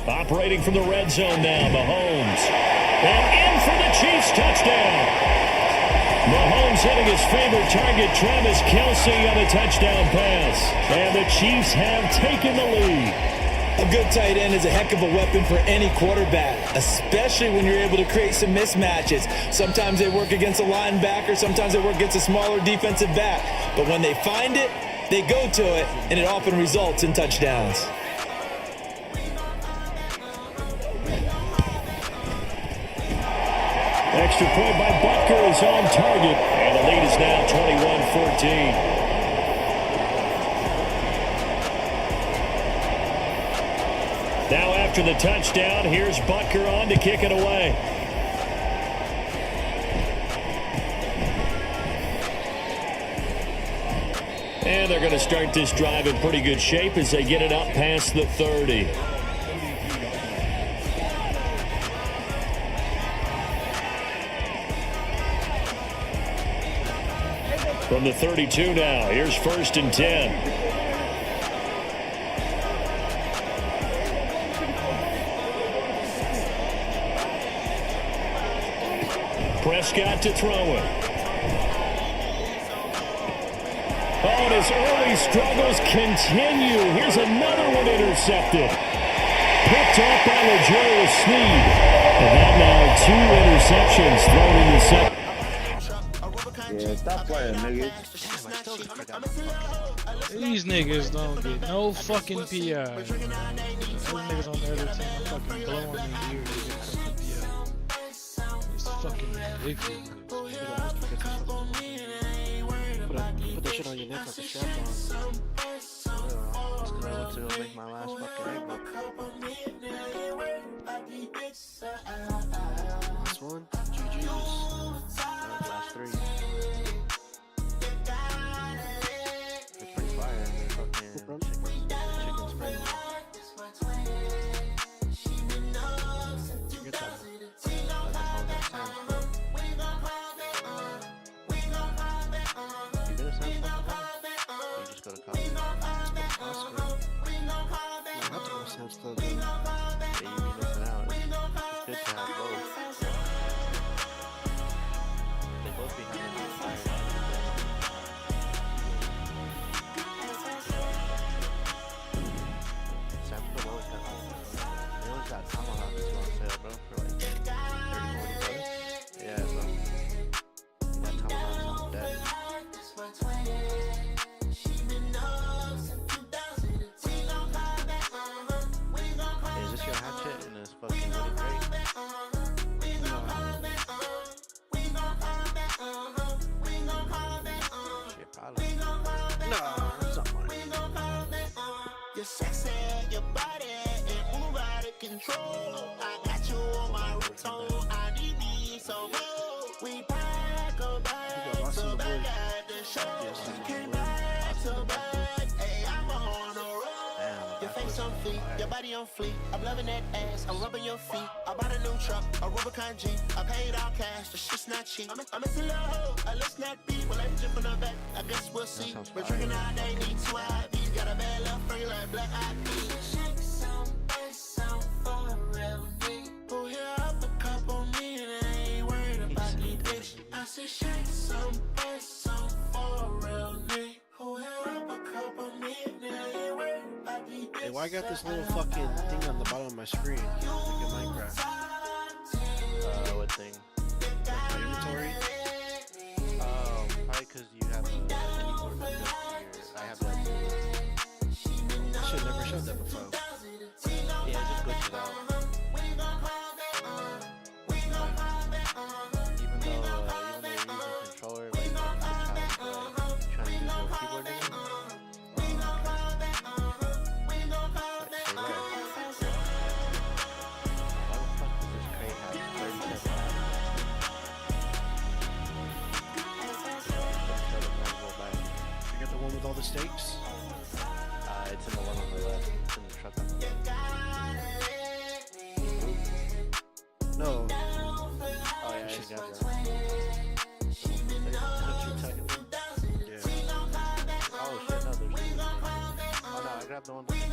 Operating from the red zone now, Mahomes. And in for the Chiefs touchdown. Mahomes hitting his favorite target, Travis Kelce, on a touchdown pass. And the Chiefs have taken the lead. A good tight end is a heck of a weapon for any quarterback, especially when you're able to create some mismatches. Sometimes they work against a linebacker, sometimes they work against a smaller defensive back. But when they find it, they go to it, and it often results in touchdowns. Extra point by Butker is on target, and the lead is now 21-14. Now after the touchdown, here's Butker on to kick it away. And they're going to start this drive in pretty good shape as they get it up past the 30. From the 32 now, here's 1st and 10. Prescott to throw it. Oh, and his early struggles continue. Here's another one intercepted. Picked off by L'Jarius Sneed. And that now 2 interceptions thrown in the second. Yeah, stop playing, nigga. These niggas don't get no fucking PI. Those niggas on the other team are fucking blowing their ears to get fucking PI. It's fucking ridiculous. Put that shit on your neck like a strap on. Just 'cause I went to make my last fucking egg book. Last one, GG's. Last 3. It's pretty fire. And fucking chicken spring. Good time. You been to Sam's Club? Or you just go to Costco? Not to go to Sam's Club. Yeah, you be missing out. It's good to have both. They both be having good fire. Sam's Club always got they always got tomahawks on sale, bro, for like 30-40 bucks. Yeah, bro. You got tomahawks on deck. Hey, is this your hatchet in this fucking woody crate? Your face on fleek, your body on fleek. I'm loving that ass, I'm rubbing your feet. I bought a new truck, a Rubicon G. I paid all cash, the shit's not cheap. I'm a little hoe, let's not be. Well, I jump in the back, I guess we'll see. We're drinking all day, need 2 IVs. Got a bad love for you like black eyed peas. Shake some, bass some for a real nigga. Pull here up a cup on me and I ain't worried about these bitches. I said shake some, bass some for a real nigga. Pull here up a cup on me and I ain't worried about these bitches. Hey, why I got this little fucking thing on the bottom of my screen? Like in Minecraft. What thing? My inventory. Probably because you have a keyboard hooked up to your. I have that. I should never showed that before. Yeah, just glitches out. Even though you're using a controller, like you trying to use your keyboard again. With all the steaks? It's in the one on the left. It's in the truck on the left. No. Oh yeah, I should grab that. Yeah. Oh shit, no, there's two. Oh no, I grabbed the one with the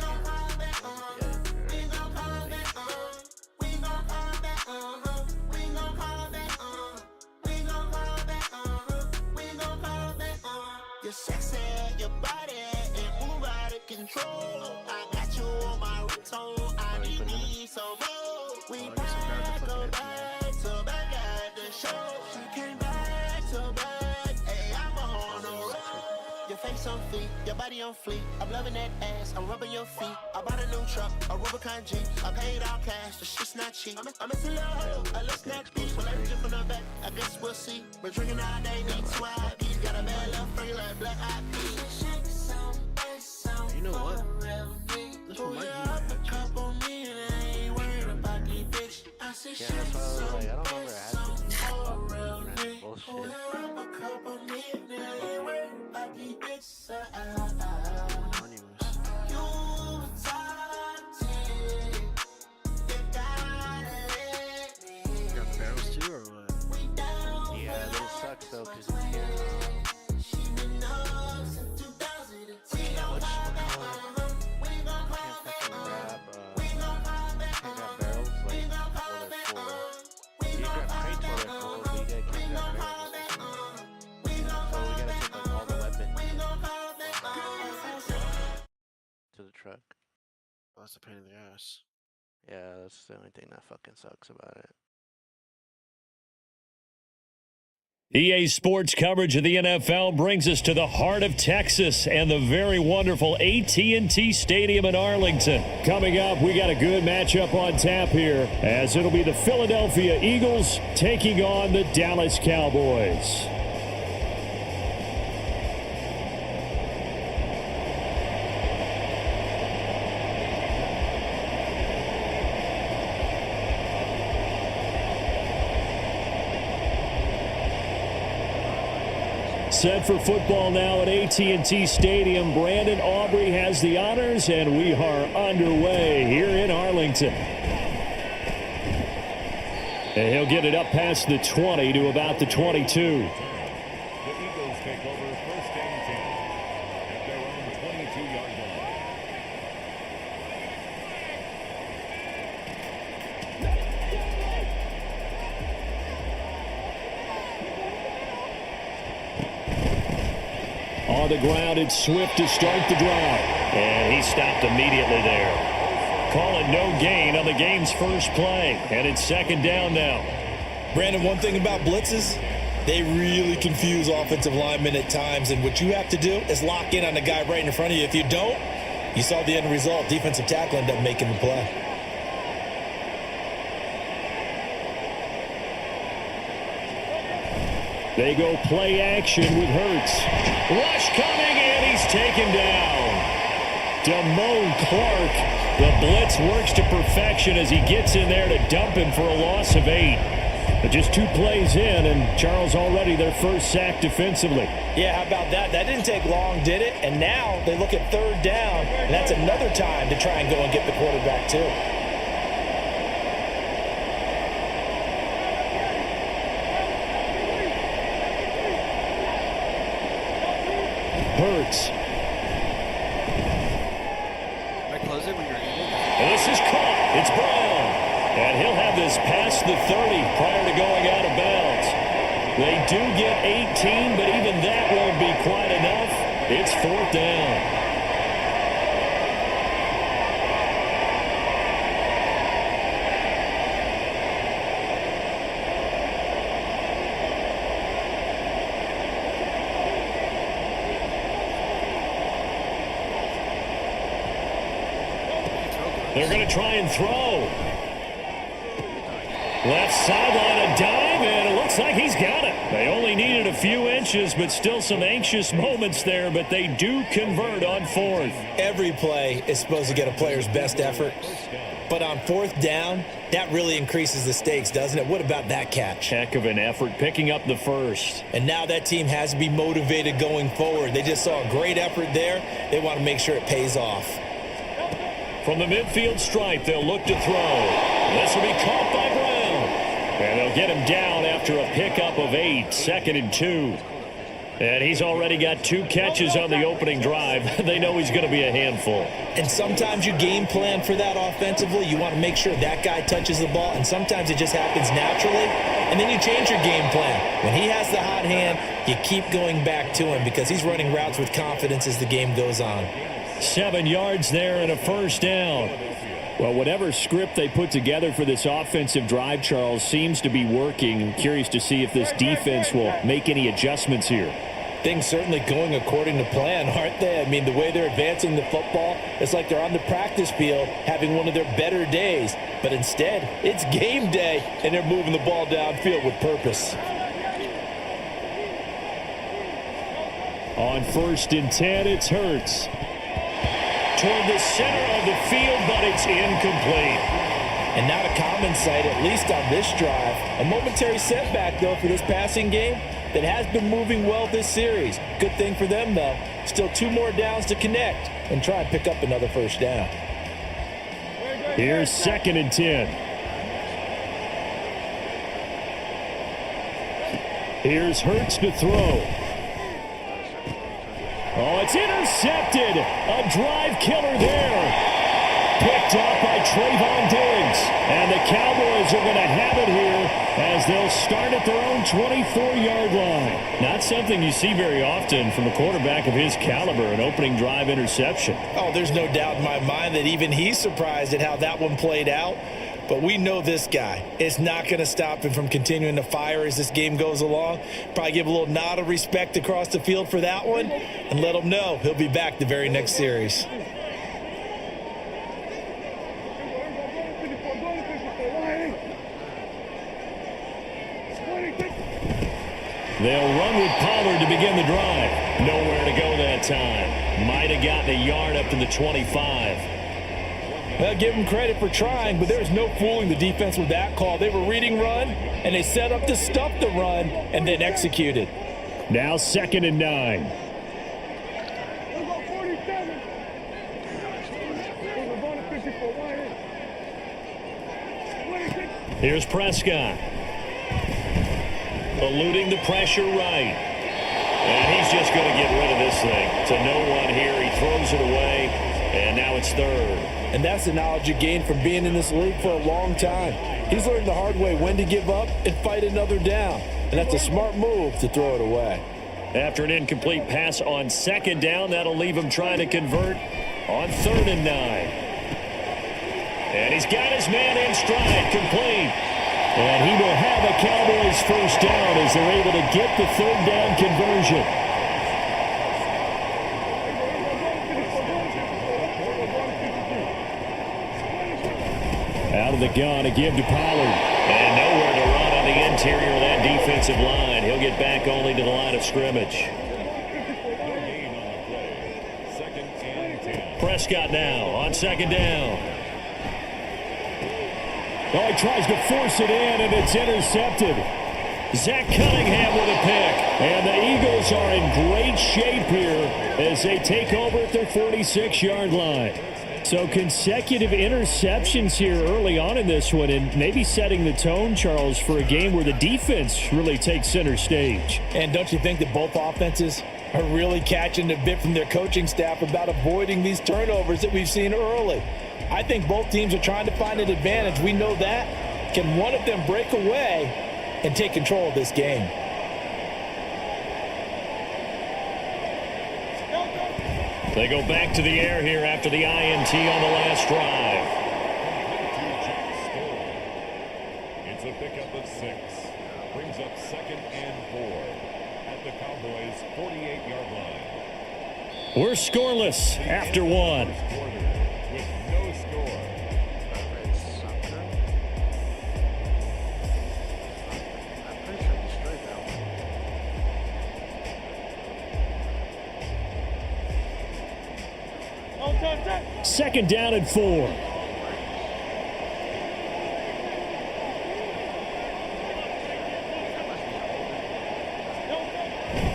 You're sexy, your body, and move out of control. I got you on my ringtone, I need some more. We back to back at the show. She came back to back, hey, I'm on the road. Your face on fleek, your body on fleek. I'm loving that ass, I'm rubbing your feet. I bought a new truck, a Rubicon G. I paid all cash, the shit's not cheap. I'm a little hoe, let's not be. Well, I jump in the back, I guess we'll see. We're drinking all day, need 2 IVs. Got a bad love for you like black eyed peas. You know what? This one might be Yeah, that's why I was like, I don't remember asking you. Bullshit. You got barrels too, or what? Yeah, this sucks though, because you can't. To the truck. Oh, that's a pain in the ass. Yeah, that's the only thing that fucking sucks about it. EA Sports coverage of the NFL brings us to the heart of Texas and the very wonderful AT&T Stadium in Arlington. Coming up, we got a good matchup on tap here, as it'll be the Philadelphia Eagles taking on the Dallas Cowboys. Set for football now at AT&T Stadium. Brandon Aubrey has the honors, and we are underway here in Arlington. And he'll get it up past the 20 to about the 22. The Eagles take over first and 10 at their own 22-yard line. On the ground, it's Swift to start the drive. And he stopped immediately there. Call it no gain on the game's first play. And it's second down now. Brandon, one thing about blitzes, they really confuse offensive linemen at times. And what you have to do is lock in on the guy right in front of you. If you don't, you saw the end result. Defensive tackle ended up making the play. They go play action with Hurts. Rush coming, and he's taken down. Damone Clark. The blitz works to perfection as he gets in there to dump him for a loss of 8. But just 2 plays in, and Charles already their first sack defensively. Yeah, how about that? That didn't take long, did it? And now they look at 3rd down, and that's another time to try and go and get the quarterback too. Hurts. I close it when you're in. This is caught. It's Brown. And he'll have this past the 30 prior to going out of bounds. They do get 18, but even that won't be quite enough. It's 4th down. They're going to try and throw. Left sideline, a dive, and it looks like he's got it. They only needed a few inches, but still some anxious moments there, but they do convert on 4th. Every play is supposed to get a player's best effort, but on 4th down, that really increases the stakes, doesn't it? What about that catch? Heck of an effort, picking up the first. And now that team has to be motivated going forward. They just saw a great effort there. They want to make sure it pays off. From the midfield stripe, they'll look to throw. This will be caught by Brown. And they'll get him down after a pickup of 8, 2nd and 2. And he's already got 2 catches on the opening drive. They know he's going to be a handful. And sometimes you game plan for that offensively. You want to make sure that guy touches the ball, and sometimes it just happens naturally. And then you change your game plan. When he has the hot hand, you keep going back to him because he's running routes with confidence as the game goes on. 7 yards there and a first down. Well, whatever script they put together for this offensive drive, Charles, seems to be working. I'm curious to see if this defense will make any adjustments here. Things certainly going according to plan, aren't they? I mean, the way they're advancing the football, it's like they're on the practice field having one of their better days. But instead, it's game day, and they're moving the ball downfield with purpose. On 1st and 10, it's Hurts. Toward the center of the field, but it's incomplete. And not a common sight, at least on this drive. A momentary setback, though, for this passing game that has been moving well this series. Good thing for them, though. Still 2 more downs to connect and try and pick up another first down. Here's 2nd and 10. Here's Hurts to throw. Oh, it's intercepted. A drive killer there. Picked up by Trayvon Diggs. And the Cowboys are going to have it here as they'll start at their own 24-yard line. Not something you see very often from a quarterback of his caliber, an opening drive interception. Oh, there's no doubt in my mind that even he's surprised at how that one played out. But we know this guy is not going to stop him from continuing to fire as this game goes along. Probably give a little nod of respect across the field for that one and let him know he'll be back the very next series. They'll run with Pollard to begin the drive. Nowhere to go that time. Might have gotten a yard up to the 25. Well, give them credit for trying, but there's no fooling the defense with that call. They were reading run, and they set up to stuff the run and then executed. Now 2nd and 9. Here's Prescott. Eluding the pressure right. And he's just going to get rid of this thing. To no one here. He throws it away, and now it's 3rd. And that's the knowledge you gain from being in this league for a long time. He's learned the hard way when to give up and fight another down. And that's a smart move to throw it away. After an incomplete pass on 2nd down, that'll leave him trying to convert on 3rd and 9. And he's got his man in stride, complete. And he will have a Cowboys first down as they're able to get the 3rd down conversion. Out of the gun, a give to Pollard. And nowhere to run on the interior of that defensive line. He'll get back only to the line of scrimmage. Prescott now on 2nd down. Oh, he tries to force it in, and it's intercepted. Zach Cunningham with a pick. And the Eagles are in great shape here as they take over at their 46-yard line. So consecutive interceptions here early on in this one, and maybe setting the tone, Charles, for a game where the defense really takes center stage. And don't you think that both offenses are really catching the bit from their coaching staff about avoiding these turnovers that we've seen early? I think both teams are trying to find an advantage. We know that. Can one of them break away and take control of this game? They go back to the air here after the INT on the last drive. It's a pickup of 6. Brings up 2nd and 4 at the Cowboys' 48-yard line. We're scoreless after one. With no score. I'm pretty sure he destroyed that one. 2nd down and 4.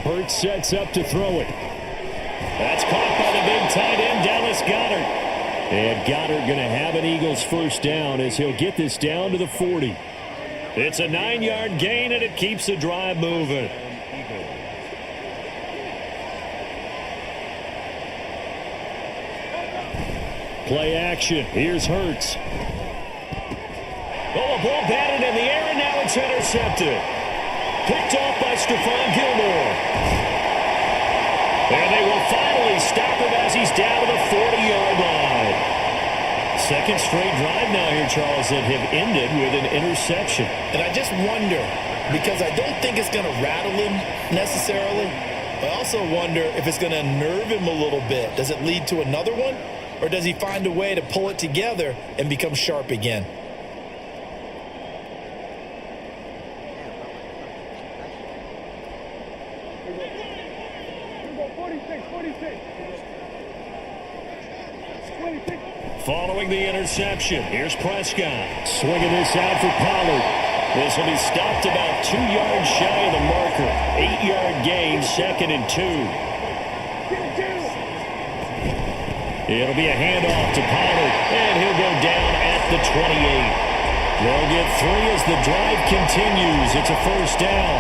Hurts sets up to throw it. That's caught by the big tight end, Dallas Goedert. And Goedert going to have an Eagles first down as he'll get this down to the 40. It's a 9-yard gain, and it keeps the drive moving. Play action. Here's Hurts. Oh, a ball batted in the air, and now it's intercepted. Picked off by Stephon Gilmore. And they will finally stop him as he's down to the 40-yard line. Second straight drive now here, Charles, that have ended with an interception. And I just wonder, because I don't think it's going to rattle him necessarily. I also wonder if it's going to nerve him a little bit. Does it lead to another one? Or does he find a way to pull it together and become sharp again? Following the interception, here's Prescott. Swinging this out for Pollard. This will be stopped about 2 yards shy of the marker. 8-yard gain, 2nd and 2. It'll be a handoff to Pollard, and he'll go down at the 28. They'll get 3 as the drive continues. It's a first down.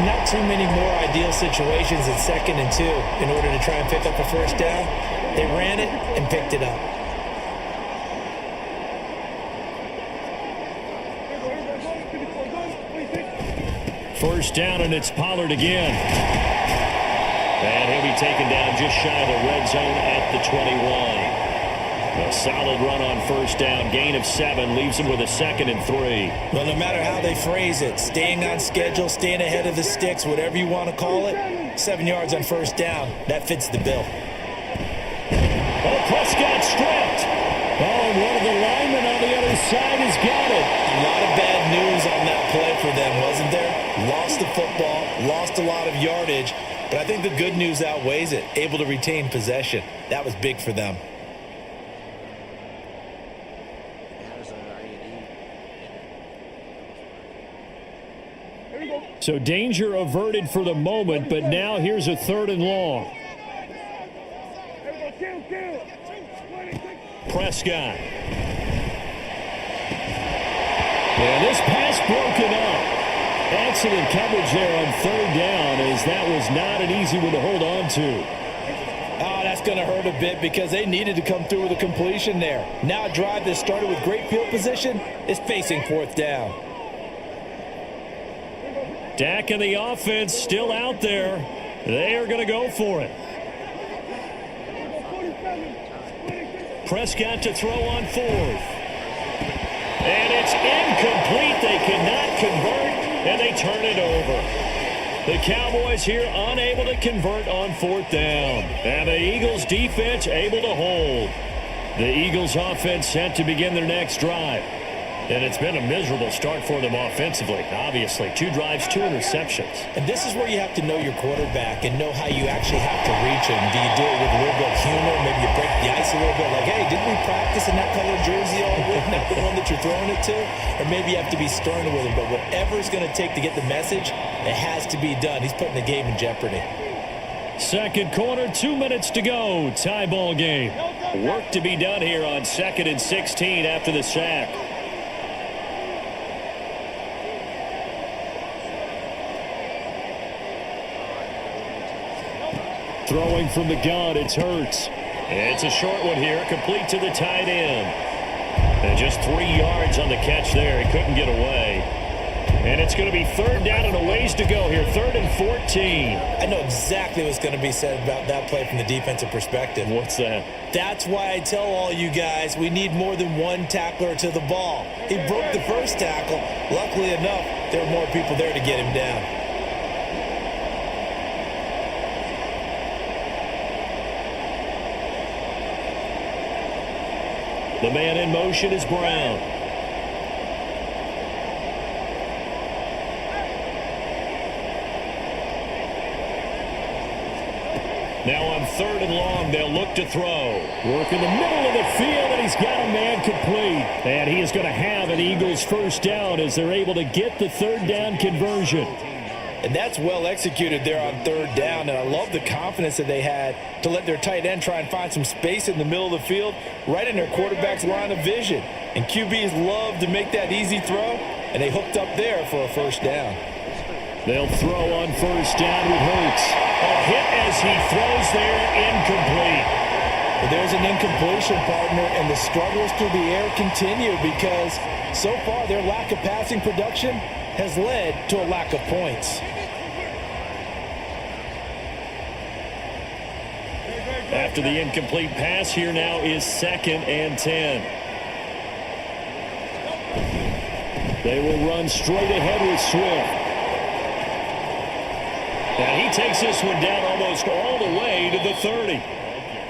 Not too many more ideal situations in 2nd and 2 in order to try and pick up a first down. They ran it and picked it up. First down, and it's Pollard again. And he'll be taken down just shy of the red zone at the 21. A solid run on first down. Gain of 7 leaves him with a 2nd and 3. Well, no matter how they phrase it, staying on schedule, staying ahead of the sticks, whatever you want to call it, 7 yards on first down, that fits the bill. Oh, Prescott stripped. Oh, and one of the linemen on the other side has got it. A lot of bad news on that play for them, wasn't there? Lost the football, lost a lot of yardage. But I think the good news outweighs it. Able to retain possession. That was big for them. So danger averted for the moment, but now here's a 3rd and long. Prescott. And this pass broken up. Excellent coverage there on 3rd down, as that was not an easy one to hold on to. Oh, that's going to hurt a bit because they needed to come through with a completion there. Now a drive that started with great field position is facing 4th down. Dak and the offense still out there. They are going to go for it. Prescott to throw on 4th. And it's incomplete. They cannot convert, and they turn it over. The Cowboys here unable to convert on 4th down. And the Eagles defense able to hold. The Eagles offense set to begin their next drive. And it's been a miserable start for them offensively, obviously. 2 drives, 2 interceptions. And this is where you have to know your quarterback and know how you actually have to reach him. Do you do it with a little bit of humor? Maybe you break the ice a little bit, like, hey, didn't we practice in that color jersey all week, not the one that you're throwing it to? Or maybe you have to be stern with him. But whatever it's going to take to get the message, it has to be done. He's putting the game in jeopardy. Second quarter, 2 minutes to go. Tie ball game. Work to be done here on 2nd and 16 after the sack. Throwing from the gun, it's Hurts. It's a short one here, complete to the tight end. And just 3 yards on the catch there. He couldn't get away. And it's going to be 3rd down and a ways to go here. 3rd and 14. I know exactly what's going to be said about that play from the defensive perspective. What's that? That's why I tell all you guys we need more than one tackler to the ball. He broke the first tackle. Luckily enough, there were more people there to get him down. The man in motion is Brown. Now on 3rd and long, they'll look to throw. Work in the middle of the field, and he's got a man complete. And he is going to have an Eagles first down as they're able to get the 3rd down conversion. And that's well executed there on 3rd down. And I love the confidence that they had to let their tight end try and find some space in the middle of the field, right in their quarterback's line of vision. And QBs love to make that easy throw, and they hooked up there for a first down. They'll throw on 1st down with Hurts. A hit as he throws there, incomplete. But there's an incompletion, partner, and the struggles through the air continue because so far their lack of passing production has led to a lack of points. After the incomplete pass, here now is 2nd and 10. They will run straight ahead with Swift. And he takes this one down almost all the way to the 30.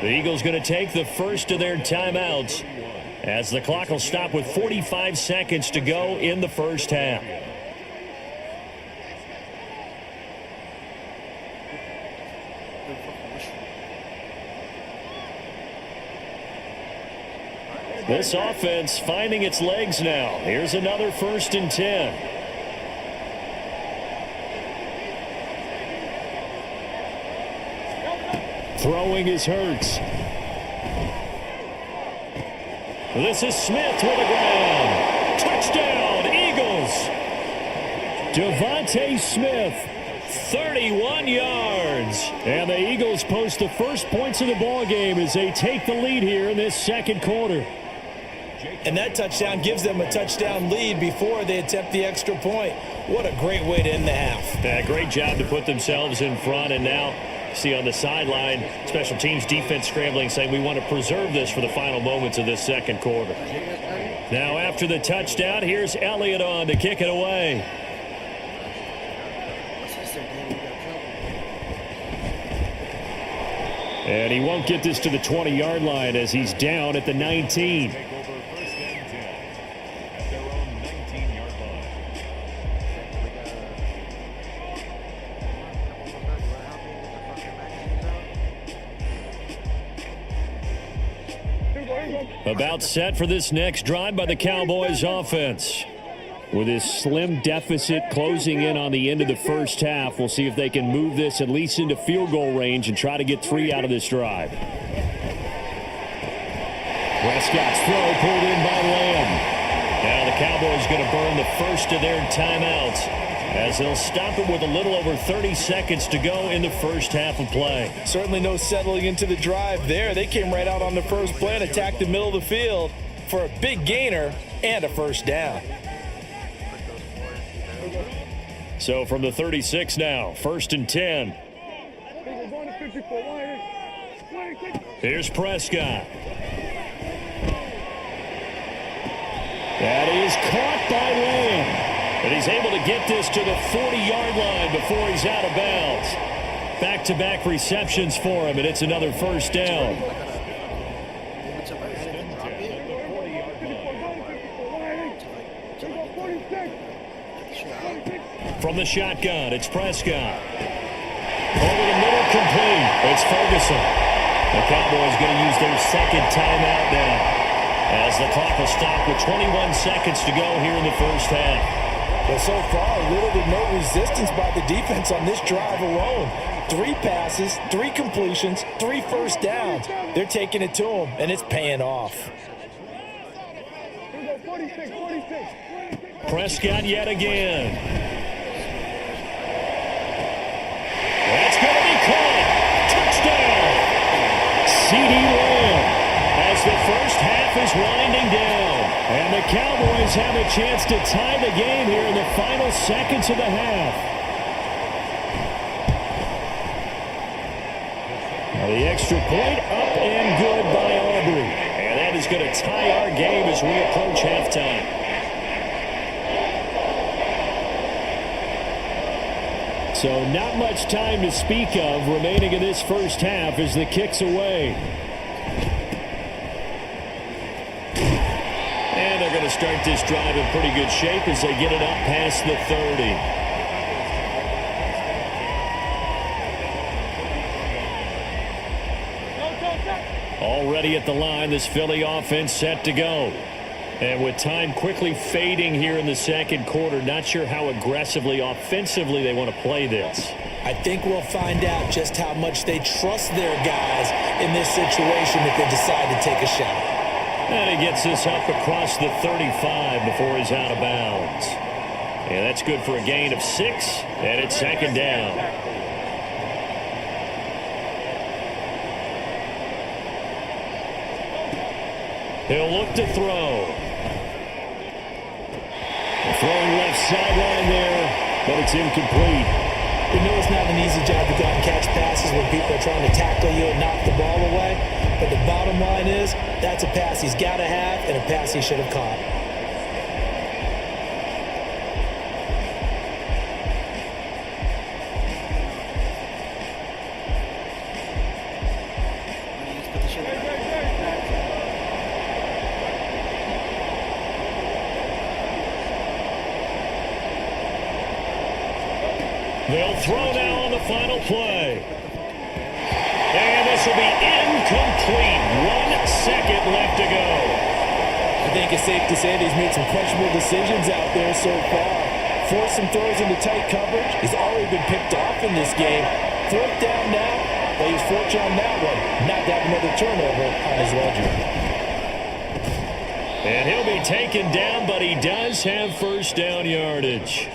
The Eagles going to take the first of their timeouts as the clock will stop with 45 seconds to go in the first half. This offense finding its legs now. Here's another 1st and 10. Throwing is Hurts. This is Smith with the ground. Touchdown, Eagles. Devontae Smith, 31 yards. And the Eagles post the first points of the ball game as they take the lead here in this second quarter. And that touchdown gives them a touchdown lead before they attempt the extra point. What a great way to end the half. Yeah, great job to put themselves in front. And now see on the sideline, special teams defense scrambling, saying we want to preserve this for the final moments of this second quarter. Now after the touchdown, here's Elliott on to kick it away. And he won't get this to the 20-yard line as he's down at the 19. About set for this next drive by the Cowboys offense. With this slim deficit closing in on the end of the first half, we'll see if they can move this at least into field goal range and try to get 3 out of this drive. Prescott's throw pulled in by Lamb. Now the Cowboys going to burn the first of their timeouts as they'll stop it with a little over 30 seconds to go in the first half of play. Certainly no settling into the drive there. They came right out on the first play and attacked the middle of the field for a big gainer and a first down. So from the 36 now, 1st and 10. Here's Prescott. That is caught by Lamb. And he's able to get this to the 40-yard line before he's out of bounds. Back-to-back receptions for him, and it's another first down. From the shotgun, it's Prescott. Over the middle, complete. It's Ferguson. The Cowboys going to use their second timeout now, as the clock will stop with 21 seconds to go here in the first half. Well, so far, little to no resistance by the defense on this drive alone. 3 passes, 3 completions, 3 first downs. They're taking it to them, and it's paying off. Prescott yet again. That's going to be caught. Touchdown. CeeDee Lamb, as the first half is winding down. And the Cowboys have a chance to tie the game here in the final seconds of the half. Now the extra point up and good by Aubrey. And that is going to tie our game as we approach halftime. So not much time to speak of remaining in this first half as the kick's away. And they're going to start this drive in pretty good shape as they get it up past the 30. Already at the line, this Philly offense set to go. And with time quickly fading here in the second quarter, not sure how aggressively, offensively they want to play this. I think we'll find out just how much they trust their guys in this situation if they decide to take a shot. And he gets this up across the 35 before he's out of bounds. And that's good for a gain of 6, and it's second down. He'll look to throw. Throwing left sideline there, but it's incomplete. We know it's not an easy job to go out and catch passes when people are trying to tackle you and knock the ball away. But the bottom line is, that's a pass he's got to have and a pass he should have caught. They'll throw now on the final play. And this will be incomplete. 1 second left to go. I think it's safe to say that he's made some questionable decisions out there so far. Forced some throws into tight coverage. He's already been picked off in this game. 4th down now. Well, he's fortunate on that one. Not to have another turnover on his ledger. And he'll be taken down, but he does have first down yardage.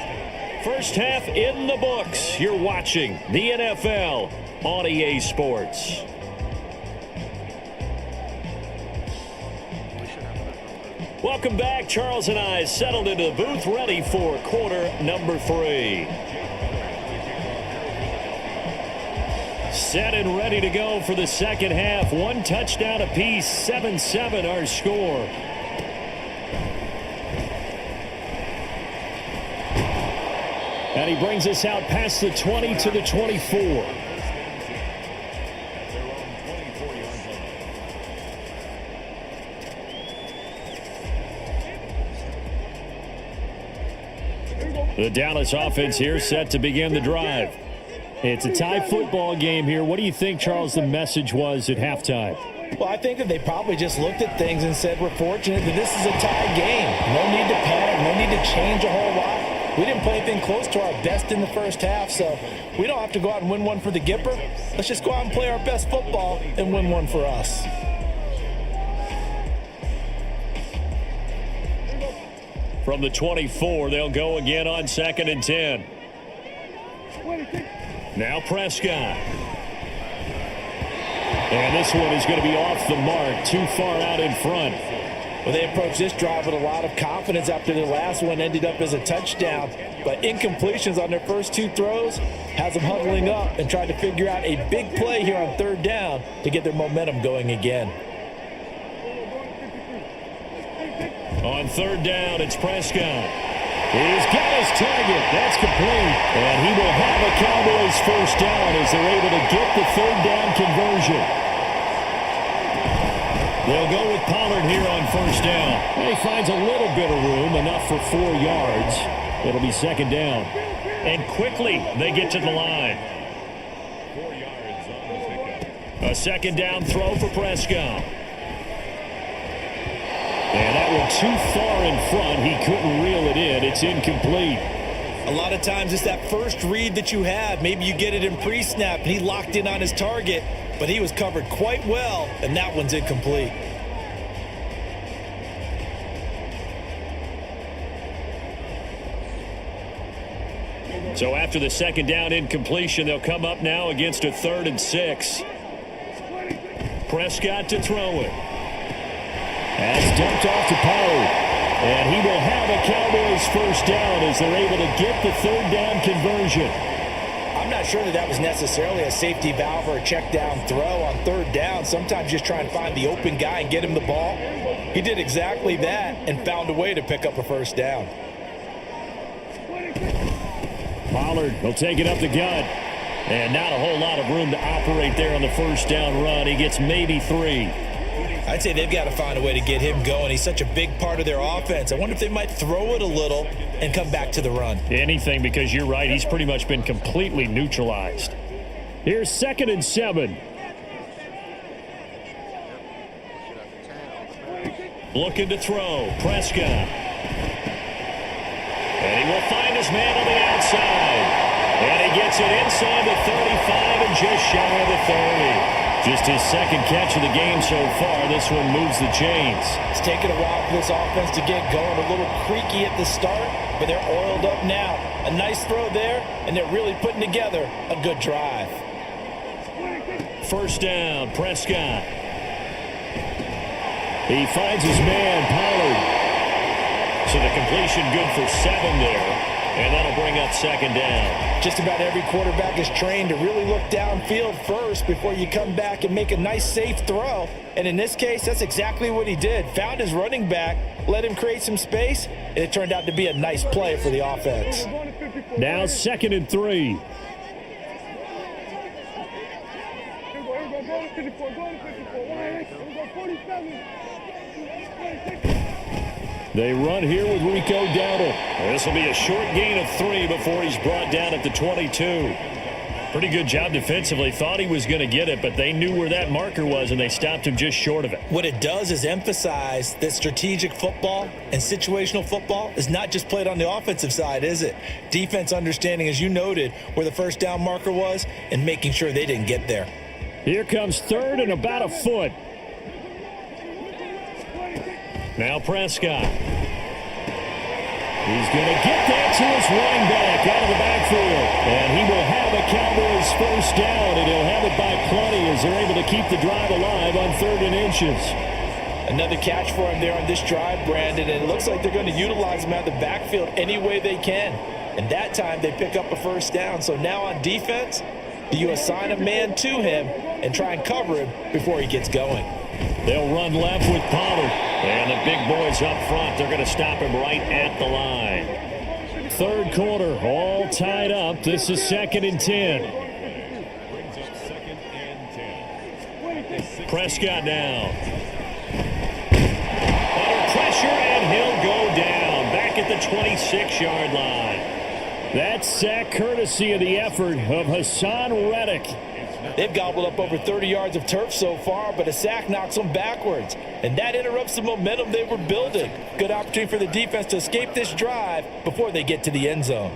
First half in the books. You're watching the NFL on EA Sports. Welcome back. Charles and I settled into the booth, ready for quarter number 3. Set and ready to go for the second half. 1 touchdown apiece, 7-7 our score. And he brings us out past the 20 to the 24. The Dallas offense here set to begin the drive. It's a tie football game here. What do you think, Charles, the message was at halftime? Well, I think that they probably just looked at things and said, we're fortunate that this is a tie game. No need to panic. No need to change a whole lot. We didn't play anything close to our best in the first half, so we don't have to go out and win one for the Gipper. Let's just go out and play our best football and win one for us. From the 24, they'll go again on 2nd and 10. Now Prescott. And this one is going to be off the mark, too far out in front. Well, they approached this drive with a lot of confidence after their last one ended up as a touchdown. But incompletions on their first 2 throws has them huddling up and trying to figure out a big play here on 3rd down to get their momentum going again. On 3rd down, it's Prescott. He's got his target. That's complete. And he will have a Cowboys first down as they're able to get the 3rd down conversion. They'll go with Pollard here on first down. And he finds a little bit of room, enough for 4 yards. It'll be second down. And quickly they get to the line. 4 yards on the pickup. A second down throw for Prescott. And that one too far in front. He couldn't reel it in. It's incomplete. A lot of times it's that first read that you have. Maybe you get it in pre-snap and he locked in on his target, but he was covered quite well, and that one's incomplete. So after the second down incompletion, they'll come up now against a 3rd and 6. Prescott to throw it. That's dumped off to Pollard. And he will have a Cowboys first down as they're able to get the 3rd down conversion. I'm not sure that was necessarily a safety valve or a check down throw on 3rd down. Sometimes just try and find the open guy and get him the ball. He did exactly that and found a way to pick up a first down. Pollard will take it up the gut. And not a whole lot of room to operate there on the first down run. He gets maybe 3. I'd say they've got to find a way to get him going. He's such a big part of their offense. I wonder if they might throw it a little and come back to the run. Anything, because you're right. He's pretty much been completely neutralized. Here's 2nd and 7. Looking to throw. Prescott. And he will find his man on the outside. And he gets it inside the 35 and just shy of the 30. Just his second catch of the game so far. This one moves the chains. It's taken a while for this offense to get going. A little creaky at the start, but they're oiled up now. A nice throw there, and they're really putting together a good drive. First down, Prescott. He finds his man, Pollard. So the completion good for 7 there. And that'll bring up second down. Just about every quarterback is trained to really look downfield first before you come back and make a nice, safe throw. And in this case, that's exactly what he did. Found his running back, let him create some space, and it turned out to be a nice play for the offense. Now 2nd and 3. They run here with Rico Dowdle. This will be a short gain of 3 before he's brought down at the 22. Pretty good job defensively. Thought he was going to get it, but they knew where that marker was, and they stopped him just short of it. What it does is emphasize that strategic football and situational football is not just played on the offensive side, is it? Defense understanding, as you noted, where the first down marker was and making sure they didn't get there. Here comes 3rd and about a foot. Now Prescott. He's going to get that to his running back out of the backfield. And he will have a Cowboys first down, and he'll have it by plenty as they're able to keep the drive alive on 3rd and inches. Another catch for him there on this drive, Brandon, and it looks like they're going to utilize him out of the backfield any way they can. And that time they pick up a first down. So now on defense, you assign a man to him and try and cover him before he gets going. They'll run left with Pollard. And the big boys up front, they're going to stop him right at the line. 3rd quarter, all tied up. This is 2nd and 10. Brings up 2nd and 10. Prescott now. Under pressure, and he'll go down. Back at the 26-yard line. That sack courtesy of the effort of Hassan Reddick. They've gobbled up over 30 yards of turf so far, but a sack knocks them backwards. And that interrupts the momentum they were building. Good opportunity for the defense to escape this drive before they get to the end zone.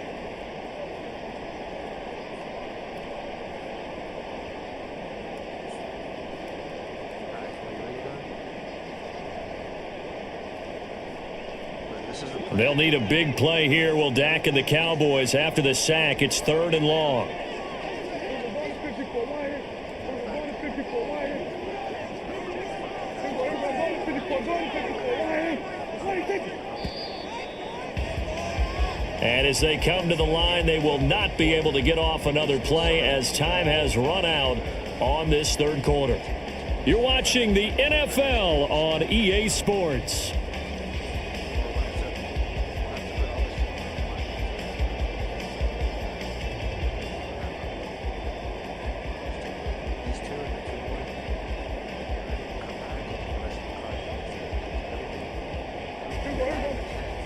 They'll need a big play here, will Dak and the Cowboys. After the sack, it's 3rd and long. And as they come to the line, they will not be able to get off another play as time has run out on this 3rd quarter. You're watching the NFL on EA Sports.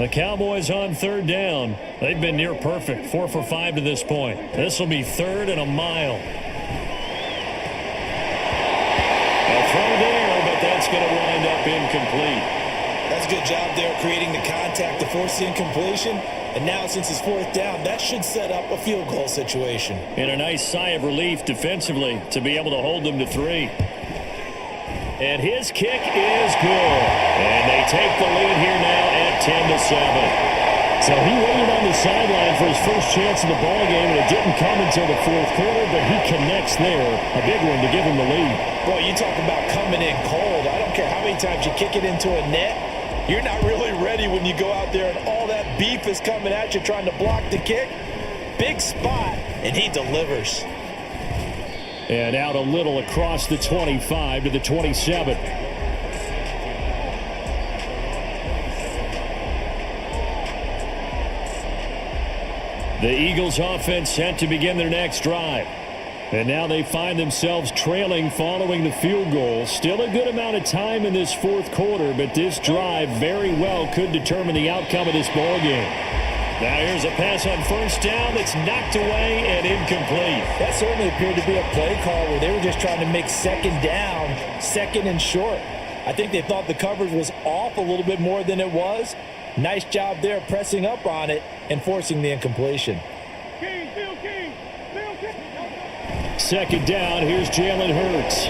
The Cowboys on third down. They've been near perfect, 4 for 5 to this point. This will be 3rd and a mile. A throw there, but that's going to wind up incomplete. That's a good job there creating the contact to force the incompletion. And now since it's 4th down, that should set up a field goal situation. And a nice sigh of relief defensively to be able to hold them to 3. And his kick is good. And they take the lead here now at 10-7. So he waited on the sideline for his first chance in the ball game, and it didn't come until the 4th quarter, but he connects there. A big one to give him the lead. Boy, you talk about coming in cold. I don't care how many times you kick it into a net. You're not really ready when you go out there and all that beef is coming at you trying to block the kick. Big spot, and he delivers. And out a little across the 25 to the 27. The Eagles offense set to begin their next drive. And now they find themselves trailing following the field goal. Still a good amount of time in this 4th quarter, but this drive very well could determine the outcome of this ball game. Now here's a pass on 1st down that's knocked away and incomplete. That certainly appeared to be a play call where they were just trying to make 2nd down, 2nd and short. I think they thought the coverage was off a little bit more than it was. Nice job there pressing up on it and forcing the incompletion. 2nd down, here's Jalen Hurts.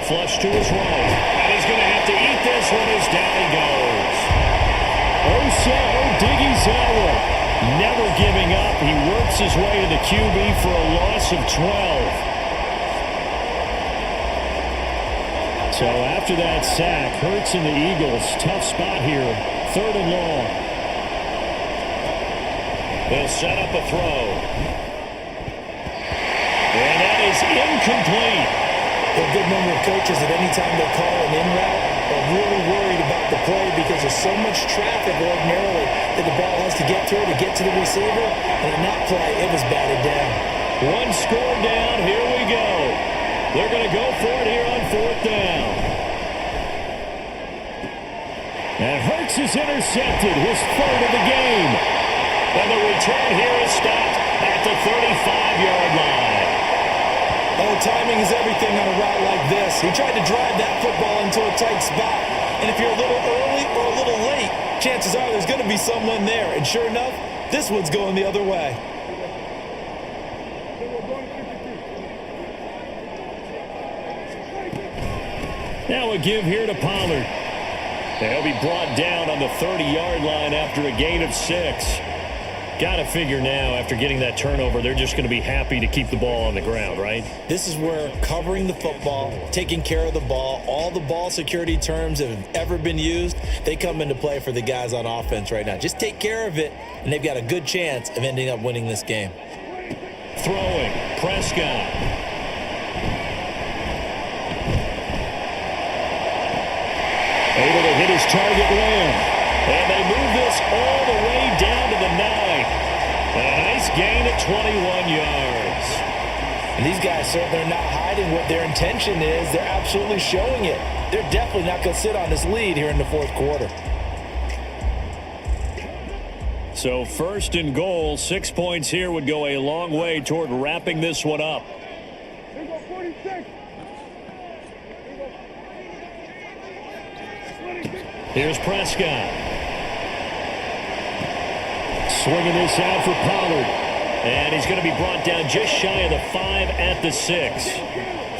Flush to his right. And he's going to have to eat this one as down he goes. Odighizuwa never giving up. He works his way to the QB for a loss of 12. So after that sack, Hurts and the Eagles, tough spot here. 3rd and long. They'll set up a throw. And that is incomplete. A good number of coaches at any time they call an in route are really worried about the play because there's so much traffic ordinarily that the ball has to get through to get to the receiver. And in that play, it was batted down. 1 score down. Here we go. They're going to go for it here on 4th down. And Hurts is intercepted, his 3rd of the game. And the return here is stopped at the 35-yard line. Oh, timing is everything on a route like this. He tried to drive that football into a tight spot. And if you're a little early or a little late, chances are there's going to be someone there. And sure enough, this one's going the other way. Now a give here to Pollard. He'll be brought down on the 30-yard line after a gain of 6. Got to figure now, after getting that turnover, they're just going to be happy to keep the ball on the ground, right? This is where covering the football, taking care of the ball, all the ball security terms that have ever been used, they come into play for the guys on offense right now. Just take care of it, and they've got a good chance of ending up winning this game. Throwing, Prescott. Able to hit his target Lamb. And they move this all the way down to the 9. A nice gain of 21 yards. And these guys certainly are not hiding what their intention is. They're absolutely showing it. They're definitely not going to sit on this lead here in the 4th quarter. So 1st and goal, 6 points here would go a long way toward wrapping this one up. Here's Prescott. Swinging this out for Pollard. And he's going to be brought down just shy of the 5 at the 6.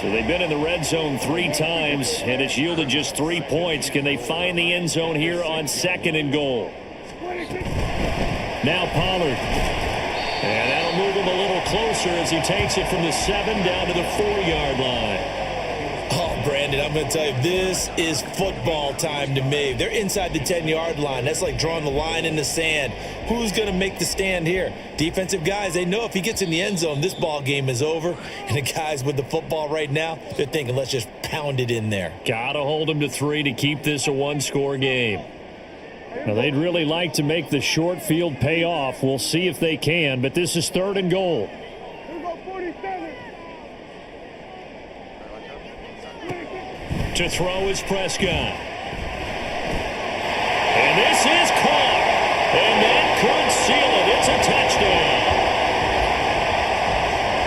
So they've been in the red zone 3 times, and it's yielded just 3 points. Can they find the end zone here on 2nd and goal? Now Pollard. And that'll move him a little closer as he takes it from the 7 down to the 4-yard line. Oh, Brandon, I'm going to tell you, this is football time to me. They're inside the 10-yard line. That's like drawing the line in the sand. Who's going to make the stand here? Defensive guys, they know if he gets in the end zone, this ball game is over. And the guys with the football right now, they're thinking, let's just pound it in there. Got to hold him to 3 to keep this a 1-score game. Now, they'd really like to make the short field pay off. We'll see if they can, but this is 3rd and goal. To throw is Prescott. And this is caught. And that could seal it. It's a touchdown.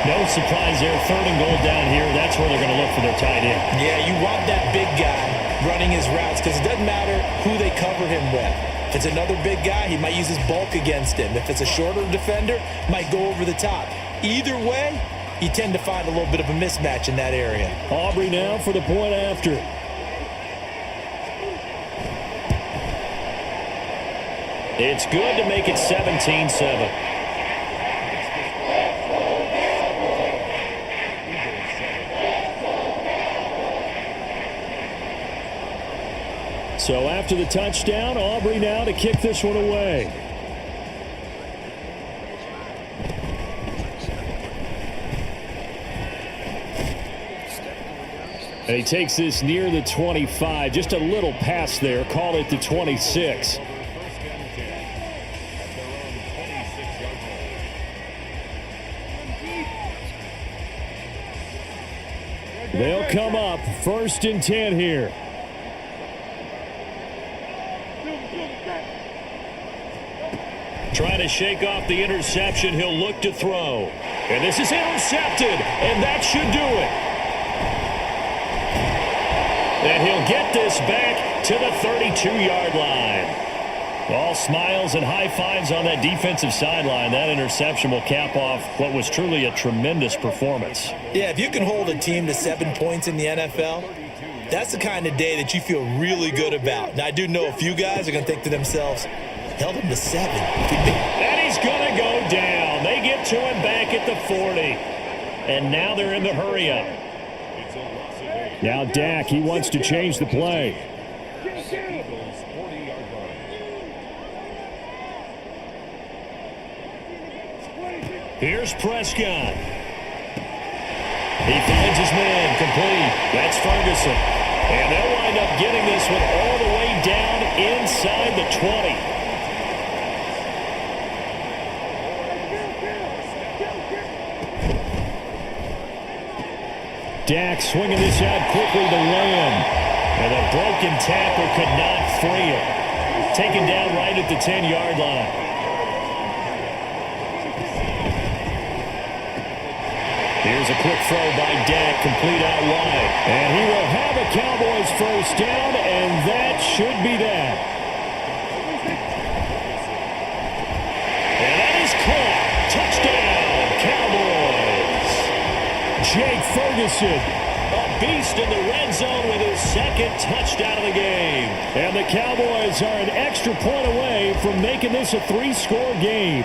No surprise there. 3rd and goal down here. That's where they're going to look for their tight end. Yeah, you want that big guy running his routes because it doesn't matter who they cover him with. If it's another big guy, he might use his bulk against him. If it's a shorter defender, might go over the top. Either way, you tend to find a little bit of a mismatch in that area. Aubrey now for the point after. It's good to make it 17-7. So after the touchdown, Aubrey now to kick this one away. And he takes this near the 25. Just a little pass there. Call it the 26. They'll come up 1st and 10 here. Trying to shake off the interception. He'll look to throw. And this is intercepted. And that should do it. And he'll get this back to the 32-yard line. All smiles and high fives on that defensive sideline. That interception will cap off what was truly a tremendous performance. Yeah, if you can hold a team to 7 points in the NFL, that's the kind of day that you feel really good about. Now, I do know a few guys are going to think to themselves, held him to 7. And he's going to go down. They get to him back at the 40. And now they're in the hurry-up. Now Dak, he wants to change the play. Here's Prescott. He finds his man, complete. That's Ferguson. And they'll wind up getting this one all the way down inside the 20. Dak swinging this out quickly to Lamb. And a broken tackle could not free it. Taken down right at the 10-yard line. Here's a quick throw by Dak, complete out wide. And he will have a Cowboys first down, and that should be that. And that is caught. Touchdown, Cowboys. Jake Ferguson, a beast in the red zone with his 2nd touchdown of the game. And the Cowboys are an extra point away from making this a 3-score game.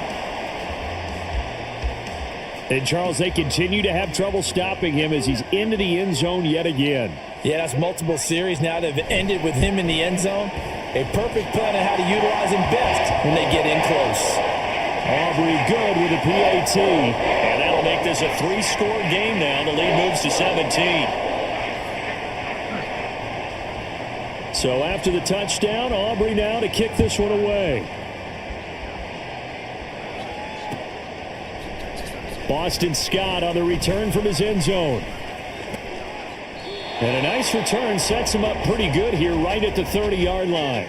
And, Charles, they continue to have trouble stopping him as he's into the end zone yet again. Yeah, that's multiple series now that have ended with him in the end zone. A perfect plan on how to utilize him best when they get in close. Aubrey good with a PAT. And that'll make this a 3-score game now. The lead moves to 17. So after the touchdown, Aubrey now to kick this one away. Boston Scott on the return from his end zone. And a nice return sets him up pretty good here right at the 30-yard line.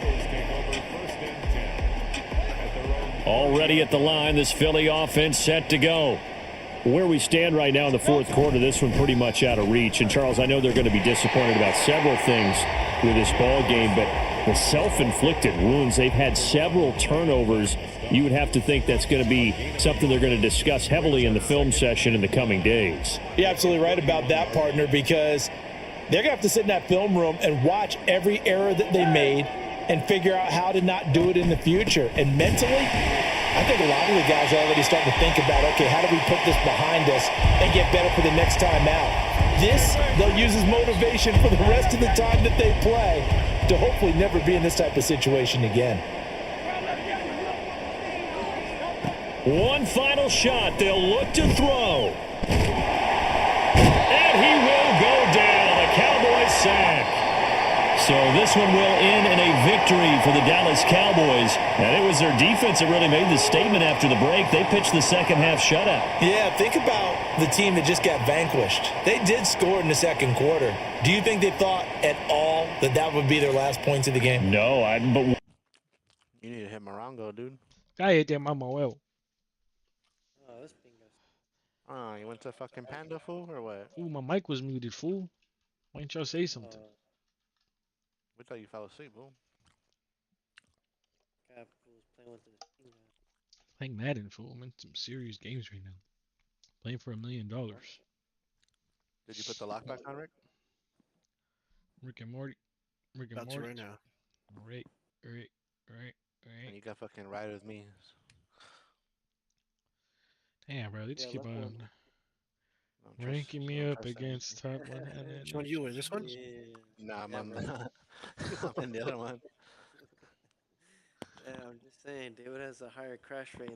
Already at the line, this Philly offense set to go. Where we stand right now in the 4th quarter, this one pretty much out of reach. And, Charles, I know they're going to be disappointed about several things with this ball game, but the self-inflicted wounds, they've had several turnovers. You would have to think that's going to be something they're going to discuss heavily in the film session in the coming days. You're absolutely right about that, partner, because they're going to have to sit in that film room and watch every error that they made and figure out how to not do it in the future. And mentally, I think a lot of the guys are already starting to think about, okay, how do we put this behind us and get better for the next time out? This, they'll use as motivation for the rest of the time that they play to hopefully never be in this type of situation again. One final shot. They'll look to throw. And he will go down. A Cowboys sack. So this one will end in a victory for the Dallas Cowboys. And it was their defense that really made the statement after the break. They pitched the second half shutout. Yeah, think about the team that just got vanquished. They did score in the 2nd quarter. Do you think they thought at all that that would be their last points of the game? No, but You need to hit hit Morongo, dude. Cállate, mamá huevo. Oh, this pingas. Oh, you went to fucking Panda, fool, or what? Ooh, my mic was muted, fool. Why didn't y'all say something? We thought you fell asleep, fool. Cap was playing with his pinga. Playing Madden, fool. I'm in some serious games right now. Playing for $1 million. Did you put the lock back on, Rick? Rick and Morty. Rick and About to Morty. right now. Right. And you got fucking ride with me. Damn, bro. They just keep on Don't trust- ranking me don't up trust against top 100. Which one you in? This one? Yeah. Nah, I'm Yeah, on bro. I'm in the other one. Yeah, I'm just saying, David has a higher crash rate.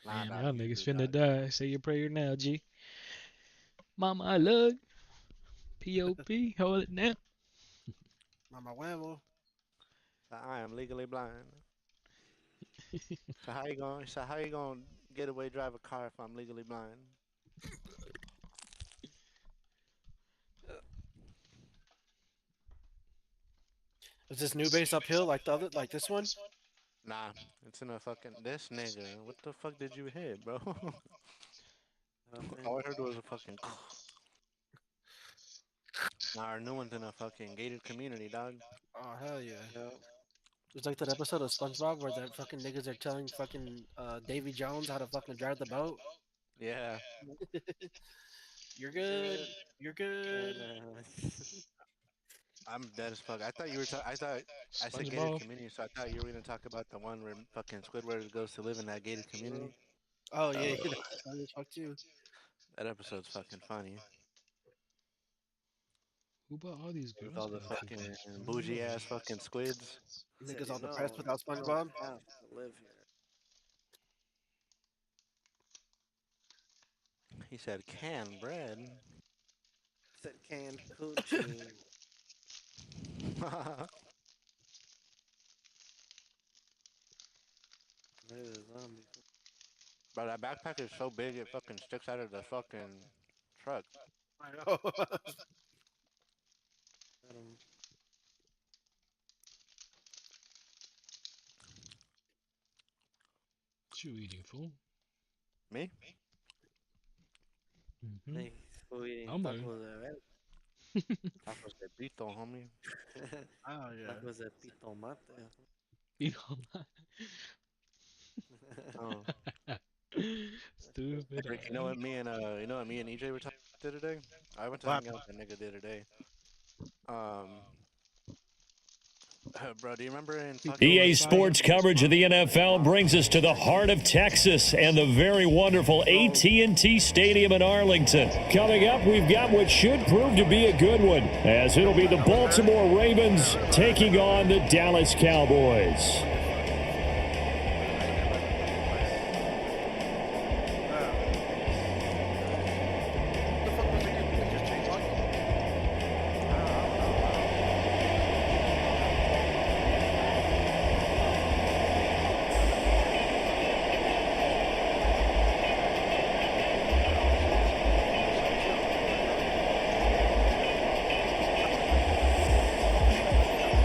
Nah, Damn, dog, y'all you niggas do, finna dog. die. Say your prayer now, G. Mama, I love. P.O.P. Hold it down. Mama huevo. So I am legally blind. So how you gonna get away drive a car if I'm legally blind? Is this new base uphill like the other, like this one? Nah, it's in a fucking this nigga. What the fuck did you hit, bro? All I heard was a fucking. Nah, our new one's in a fucking gated community, dog. Oh hell yeah. Yeah. It's like that episode of SpongeBob where that fucking niggas are telling fucking Davy Jones how to fucking drive the boat. Yeah. You're good. You're good. I'm dead as fuck. I thought you were. I said gated SpongeBob. community, so I thought you were gonna talk about the one where fucking Squidward goes to live in that gated community. Oh yeah, that's funny as fuck too. That episode's fucking funny. Who bought all these With girls? all the fucking bougie ass fucking squids. Niggas all depressed without SpongeBob. I have to live here. He said canned bread. Said canned coochie. There's a zombie. Bro, that backpack is so big it fucking sticks out of the fucking truck. I know. What you eating, fool? Me? Mm-hmm. Hey, who eating I'm tacos there, right? Tacos de pito, homie. Oh yeah. Tacos de pitomate. Eat all that. Oh. Stupid. Rick, you know what me and EJ were talking the other day? I went to What? hang out with that nigga the other day. Bro, do you remember in fucking EA Sports coverage of the NFL brings us to the heart of Texas and the very wonderful AT&T Stadium in Arlington. Coming up, we've got what should prove to be a good one, as it'll be the Baltimore Ravens taking on the Dallas Cowboys.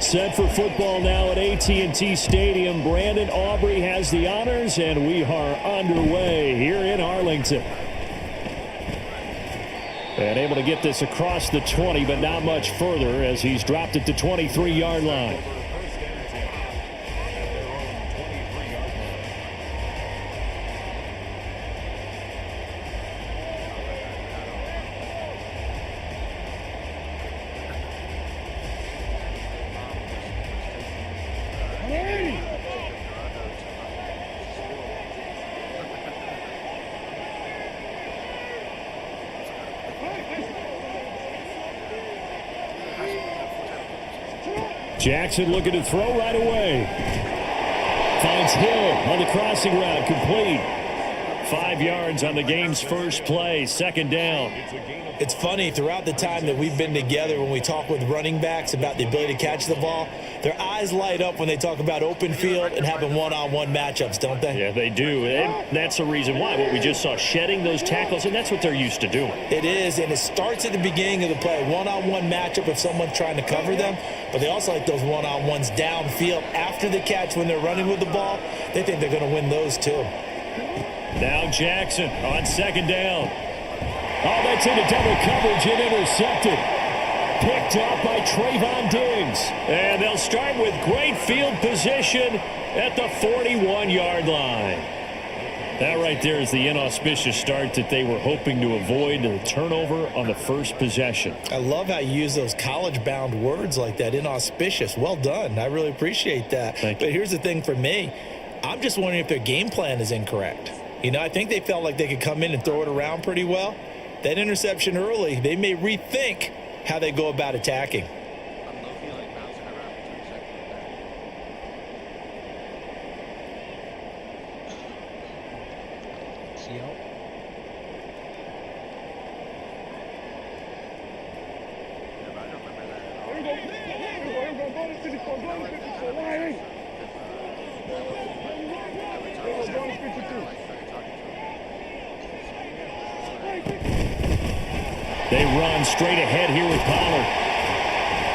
Set for football now at AT&T Stadium. Brandon Aubrey has the honors, and we are underway here in Arlington. And able to get this across the 20, but not much further as he's dropped it to 23-yard line. Jackson looking to throw right away. Finds Hill on the crossing route, complete. 5 yards on the game's first play, second down. It's funny, throughout the time that we've been together, when we talk with running backs about the ability to catch the ball, their eyes light up when they talk about open field and having one-on-one matchups, don't they? Yeah, they do. And that's the reason why. What we just saw, shedding those tackles, and that's what they're used to doing. It is, and it starts at the beginning of the play. One-on-one matchup if someone's trying to cover them, but they also like those one-on-ones downfield after the catch when they're running with the ball. They think they're going to win those too. Now Jackson on second down. Oh, that's into double coverage and intercepted. Picked up by Trayvon Diggs. And they'll start with great field position at the 41-yard line. That right there is the inauspicious start that they were hoping to avoid, the turnover on the first possession. I love how you use those college-bound words like that, inauspicious. Well done. I really appreciate that. Thank you. But here's the thing for me. I'm just wondering if their game plan is incorrect. You know, I think they felt like they could come in and throw it around pretty well. That interception early, they may rethink how they go about attacking. They run straight ahead here with Pollard.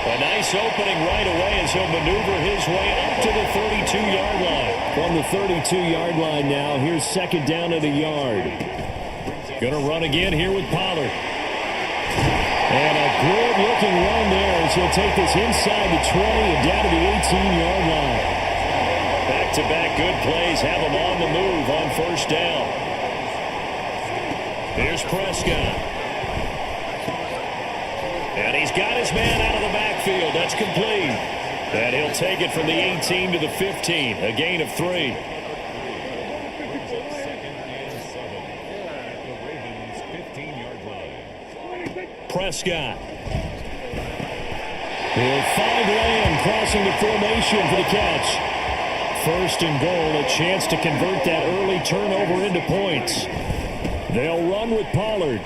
A nice opening right away as he'll maneuver his way up to the 32-yard line. From the 32-yard line now, here's second down at a yard. Going to run again here with Pollard. And a good-looking run there as he'll take this inside the 20 and down to the 18-yard line. Back-to-back good plays have him on the move on first down. Here's Prescott. And he's got his man out of the backfield. That's complete. And he'll take it from the 18 to the 15. A gain of 3. Prescott. He'll find Lamb crossing the formation for the catch. First and goal, a chance to convert that early turnover into points. They'll run with Pollard.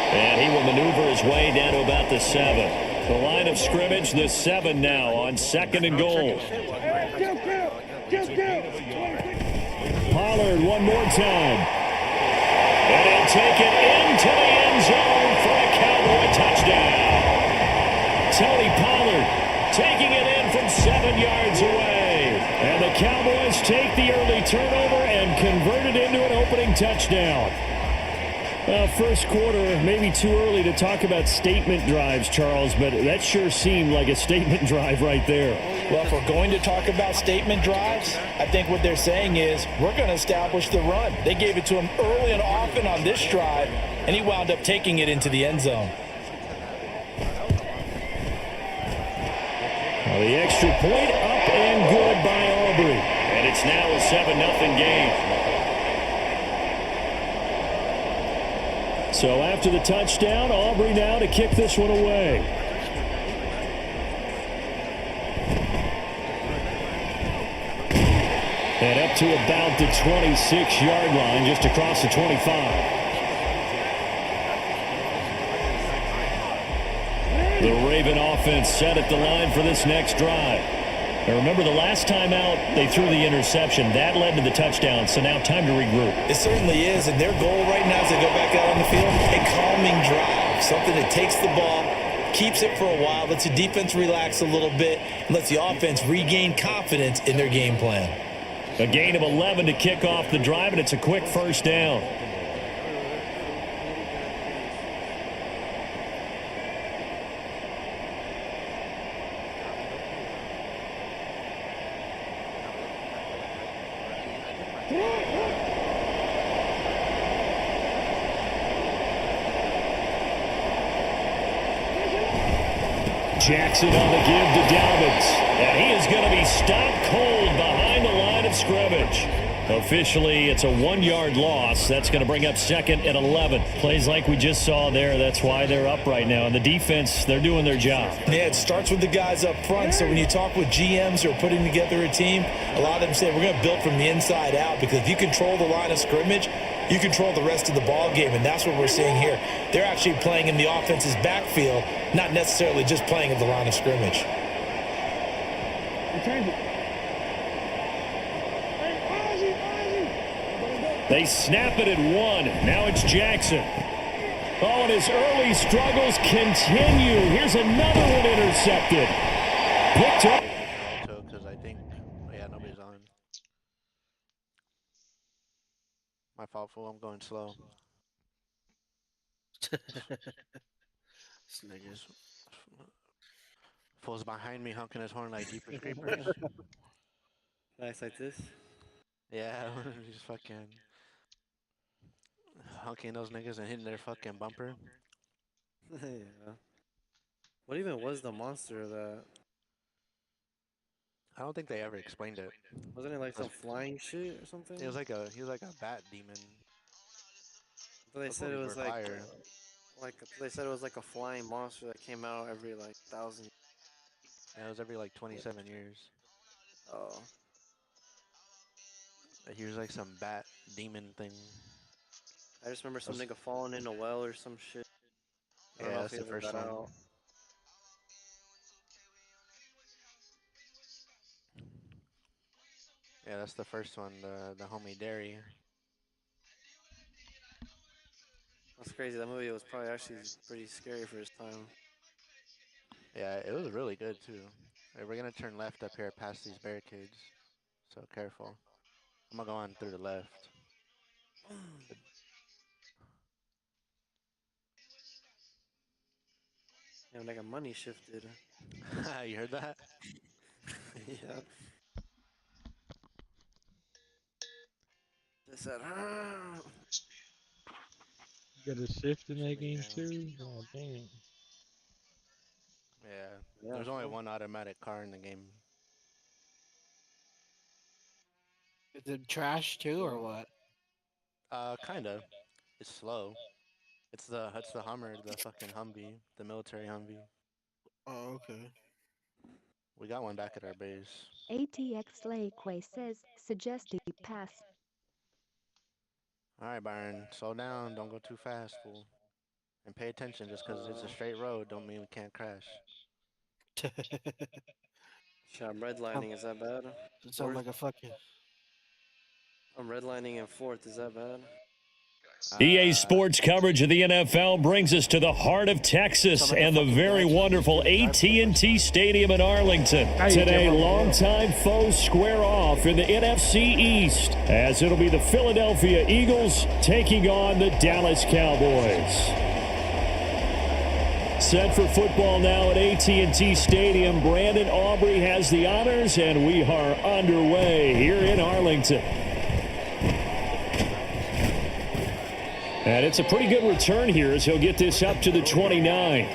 And he will maneuver his way down to about the 7. The line of scrimmage, the 7 now on second and goal. Pollard one more time. And he'll take it into the end zone for a Cowboy touchdown. Tony Pollard taking it in from 7 yards away. And the Cowboys take the early turnover and convert it into an opening touchdown. First quarter, maybe too early to talk about statement drives, Charles, but that sure seemed like a statement drive right there. Well, if we're going to talk about statement drives, I think what they're saying is we're going to establish the run. They gave it to him early and often on this drive, and he wound up taking it into the end zone. Well, the extra point up and good by Aubrey. And it's now a 7-0 game. So after the touchdown, Aubrey now to kick this one away. And up to about the 26-yard line, just across the 25. The Raven offense set at the line for this next drive. Now remember, the last time out, they threw the interception. That led to the touchdown, so now time to regroup. It certainly is, and their goal right now as they go back out on the field, a calming drive, something that takes the ball, keeps it for a while, lets the defense relax a little bit, and lets the offense regain confidence in their game plan. A gain of 11 to kick off the drive, and it's a quick first down. Jackson on the give to Dalvin. And he is going to be stopped cold behind the line of scrimmage. Officially, it's a 1-yard loss. That's going to bring up 2nd and 11. Plays like we just saw there. That's why they're up right now. And the defense, they're doing their job. Yeah, it starts with the guys up front. So when you talk with GMs who are putting together a team, a lot of them say we're going to build from the inside out, because if you control the line of scrimmage, you control the rest of the ball game, and that's what we're seeing here. They're actually playing in the offense's backfield, not necessarily just playing at the line of scrimmage. They snap it at 1. Now it's Jackson. Oh, and his early struggles continue. Here's another one intercepted. Picked up. Because I think, yeah, nobody's on. My fault, fool. I'm going slow. Sniggers. Fool's behind me honking his horn like Jeepers Creepers. Nice like this. Yeah, he's fucking honking those niggas and hitting their fucking bumper. Yeah. What even was the monster of that? I don't think they ever explained it. Wasn't it like some flying shit or something? He was like a bat demon. But they said it was they said it was like a flying monster that came out every like 1,000. Yeah, it was every like 27 years. Oh. He was like some bat demon thing. I just remember some nigga falling in a well or some shit. I don't know that's if the he ever first got one. out. Yeah, that's the first one, the homie Derry. That's crazy. That movie was probably actually pretty scary for his time. Yeah, it was really good too. Hey, we're gonna turn left up here past these barricades, so careful. I'm gonna go on through the left. Yeah, nigga, money shifted. You heard that? Yeah. They said, You got a shift in that game too? Oh, damn. Yeah, there's only one automatic car in the game. Is it trash too, or what? Kinda. It's slow. It's the Hummer, the fucking Humvee, the military Humvee. Oh, okay. We got one back at our base. ATX Lakeway says, suggested pass. Alright, Byron, slow down. Don't go too fast, fool. And pay attention, just because it's a straight road don't mean we can't crash. shit, I'm redlining. Is that bad? It sounds like a fucking... I'm redlining in 4th. Is that bad? EA Sports coverage of the NFL brings us to the heart of Texas and the very wonderful AT&T Stadium in Arlington. Today, longtime foes square off in the NFC East, as it'll be the Philadelphia Eagles taking on the Dallas Cowboys. Set for football now at AT&T Stadium. Brandon Aubrey has the honors, and we are underway here in Arlington. And it's a pretty good return here as he'll get this up to the 29.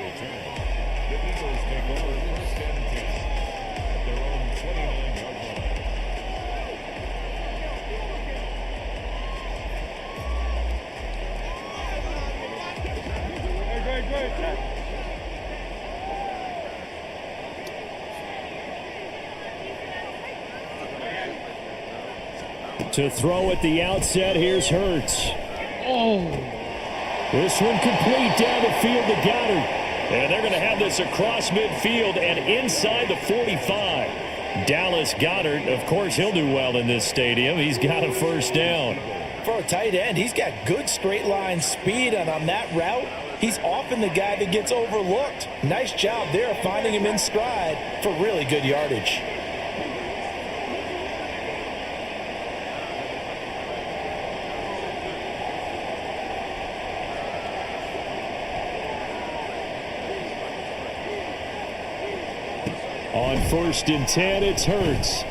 To throw at the outset, here's Hurts. Oh! This one complete down the field to Goddard. And they're going to have this across midfield and inside the 45. Dallas Goddard, of course, he'll do well in this stadium. He's got a first down. For a tight end, he's got good straight line speed, and on that route, he's often the guy that gets overlooked. Nice job there finding him in stride for really good yardage. On 1st and 10, it's Hurts.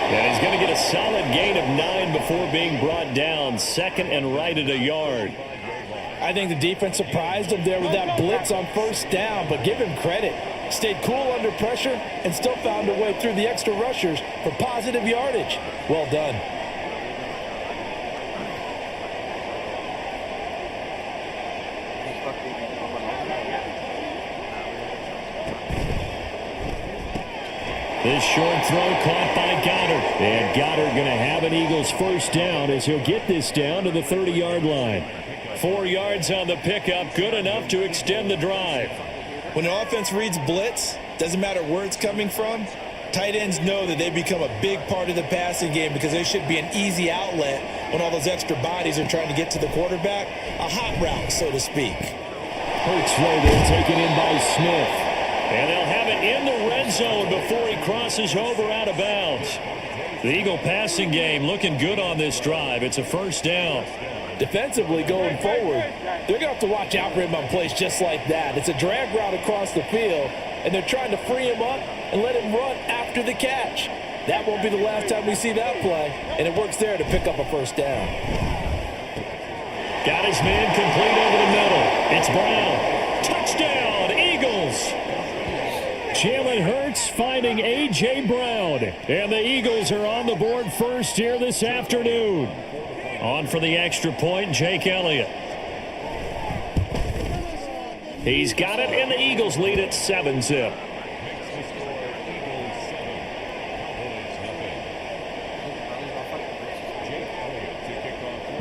And he's going to get a solid gain of 9 before being brought down. 2nd and right at a yard. I think the defense surprised him there with that blitz on 1st down, but give him credit. stayed cool under pressure, and still found a way through the extra rushers for positive yardage. Well done. This short throw caught by Goddard. And Goddard going to have an Eagles first down as he'll get this down to the 30-yard line. 4 yards on the pickup, good enough to extend the drive. When an offense reads blitz, doesn't matter where it's coming from, tight ends know that they become a big part of the passing game because they should be an easy outlet when all those extra bodies are trying to get to the quarterback. A hot route, so to speak. Hurts throw there taken in by Smith. And they'll have it in the red zone before he crosses over out of bounds. The Eagle passing game looking good on this drive. It's a first down. Defensively going forward, they're going to have to watch out for him on plays just like that. It's a drag route across the field, and they're trying to free him up and let him run after the catch. That won't be the last time we see that play, and it works there to pick up a first down. Got his man complete over the middle. It's Brown. Touchdown, Eagles. Jalen Hurts finding A.J. Brown. And the Eagles are on the board first here this afternoon. On for the extra point, Jake Elliott. He's got it, and the Eagles lead at 7-zip.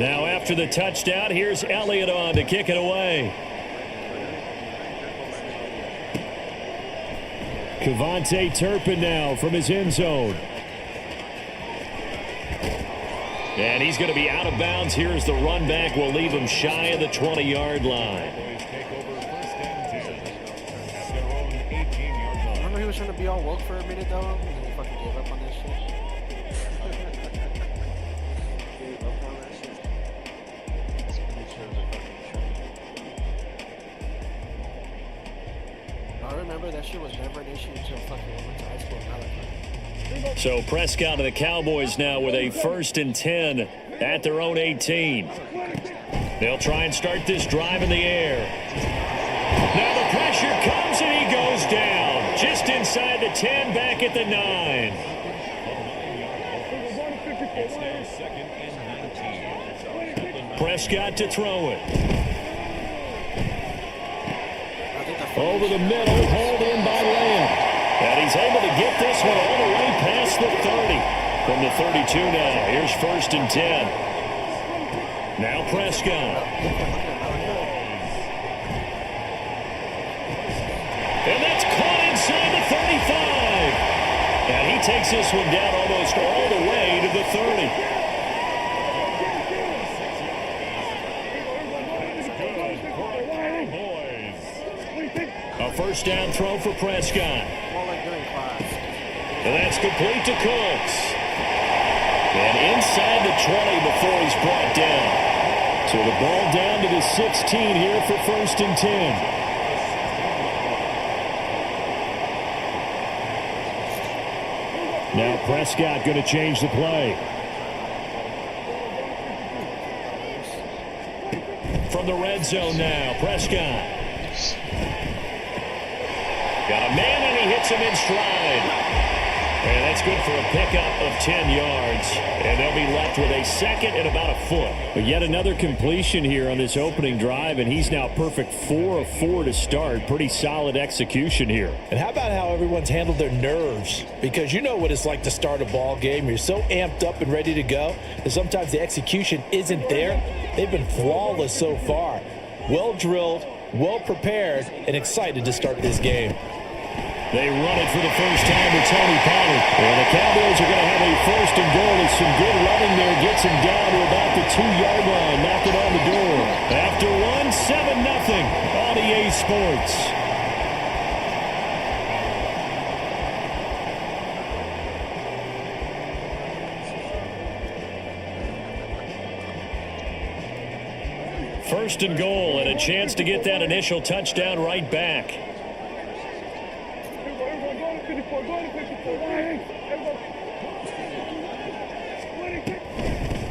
Now after the touchdown, here's Elliott on to kick it away. Kevontae Turpin now from his end zone. And he's going to be out of bounds. Here's the run back. Will leave him shy of the 20-yard line. Remember he was trying to be all woke for a minute, though? And then he fucking gave up on this shit. I remember that shit was never an issue until fucking went to high school in Malachi. So Prescott and the Cowboys now with a 1st and 10 at their own 18. They'll try and start this drive in the air. Now the pressure comes and he goes down. Just inside the 10, back at the 9. It's now 2nd and 19. Prescott to throw it. Over the middle, hauled in by Lamb. And he's able to get this one all the way past the 30. From the 32 now, here's 1st and 10. Now Prescott. And that's caught inside the 35. And he takes this one down almost all the way to the 30. A first down throw for Prescott. And that's complete to Cooks. And inside the 20 before he's brought down. So the ball down to the 16 here for 1st and 10. Now Prescott going to change the play. From the red zone now, Prescott. Got a man, and he hits him in stride. And that's good for a pickup of 10 yards. And they'll be left with a 2nd and about a foot. But yet another completion here on this opening drive, and he's now perfect 4 of 4 to start. Pretty solid execution here. And how about how everyone's handled their nerves? Because you know what it's like to start a ball game. You're so amped up and ready to go that sometimes the execution isn't there. They've been flawless so far. Well drilled, well prepared, and excited to start this game. They run it for the first time with Tony Pollard. And the Cowboys are going to have a 1st and goal. There's some good running there. Gets him down to about the 2-yard line. Knock it on the door. After 7-0 on EA Sports. First and goal and a chance to get that initial touchdown right back.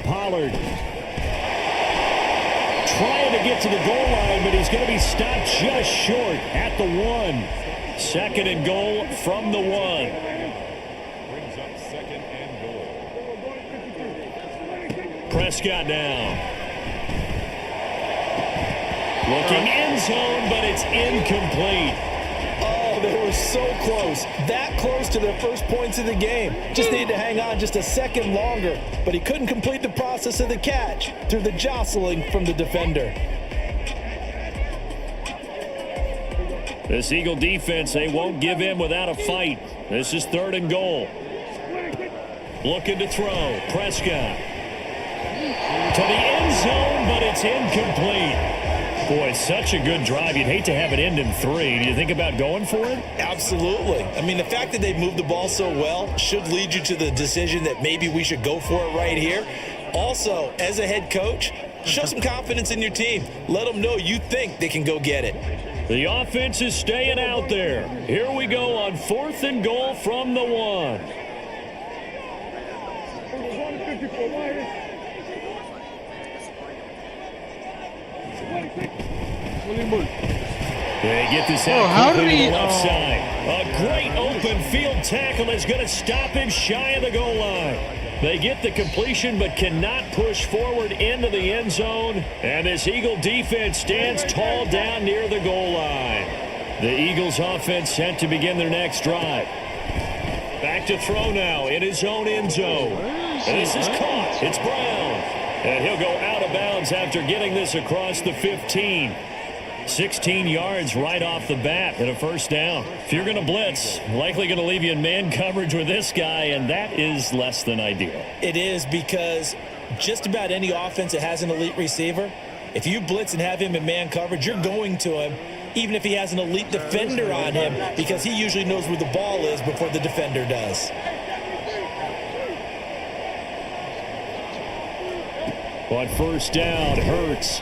Pollard trying to get to the goal line, but he's going to be stopped just short at the 1. Second and goal from the 1. Brings up second and goal. Prescott now. Looking end zone, but it's incomplete. Oh, they were so close. That close to their first points of the game. Just needed to hang on just a second longer, but he couldn't complete the process of the catch through the jostling from the defender. This Eagle defense, they won't give in without a fight. This is third and goal. Looking to throw. Prescott. To the end zone, but it's incomplete. Boy, such a good drive. You'd hate to have it end in 3. Do you think about going for it? Absolutely. I mean, the fact that they moved the ball so well should lead you to the decision that maybe we should go for it right here. Also, as a head coach, show some confidence in your team. Let them know you think they can go get it. The offense is staying out there. Here we go on 4th and goal from the 1. They get this out how quickly did to he? the left side. A great open field tackle is going to stop him shy of the goal line. They get the completion but cannot push forward into the end zone. And this Eagle defense stands tall down near the goal line. The Eagles offense set to begin their next drive. Back to throw now in his own end zone. And this is caught. It's Brown. And he'll go out of bounds after getting this across the 15. 16 yards right off the bat and a first down. If you're going to blitz, likely going to leave you in man coverage with this guy, and that is less than ideal. It is, because just about any offense that has an elite receiver, if you blitz and have him in man coverage, you're going to him, even if he has an elite defender on him, because he usually knows where the ball is before the defender does. On first down, Hurts.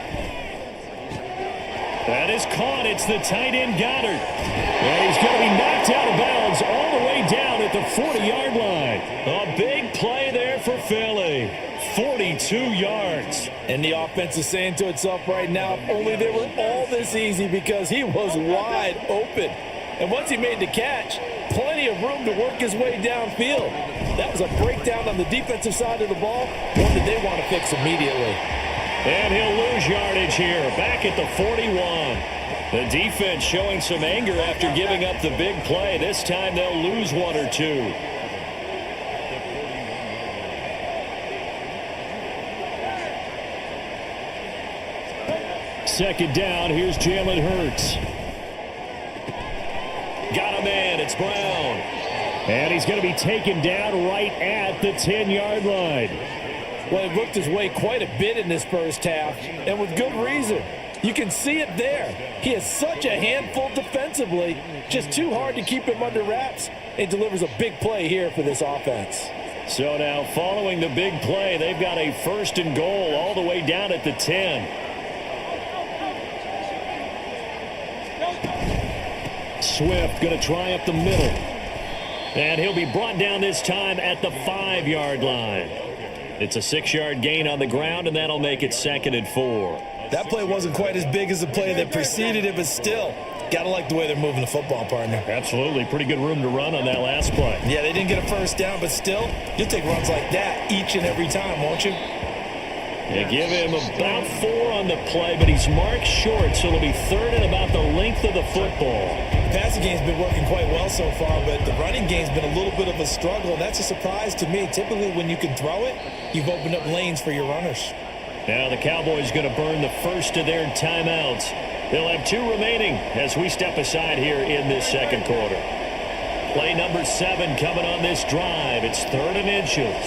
That is caught. It's the tight end Goddard. And he's going to be knocked out of bounds all the way down at the 40-yard line. A big play there for Philly. 42 yards. And the offense is saying to itself right now, if only they were all this easy, because he was wide open. And once he made the catch, plenty of room to work his way downfield. That was a breakdown on the defensive side of the ball, one that they want to fix immediately. And he'll lose yardage here, back at the 41. The defense showing some anger after giving up the big play. This time they'll lose 1 or 2. Second down, here's Jalen Hurts. Got a man, it's Brown. And he's going to be taken down right at the 10-yard line. Well, he worked his way quite a bit in this first half, and with good reason. You can see it there. He is such a handful defensively, just too hard to keep him under wraps, and delivers a big play here for this offense. So now, following the big play, they've got a first and goal all the way down at the 10. Swift going to try up the middle. And he'll be brought down this time at the 5-yard line. It's a 6-yard gain on the ground, and that'll make it 2nd and 4. That play wasn't quite as big as the play that preceded it, but still, gotta like the way they're moving the football, partner. Absolutely. Pretty good room to run on that last play. Yeah, they didn't get a first down, but still, you'll take runs like that each and every time, won't you? They give him about 4 on the play, but he's marked short, so it'll be 3rd and about the length of the football. The passing game's been working quite well so far, but the running game's been a little bit of a struggle, and that's a surprise to me. Typically, when you can throw it, you've opened up lanes for your runners. Now the Cowboys going to burn the first of their timeouts. They'll have 2 remaining as we step aside here in this second quarter. Play number 7 coming on this drive. It's 3rd and inches.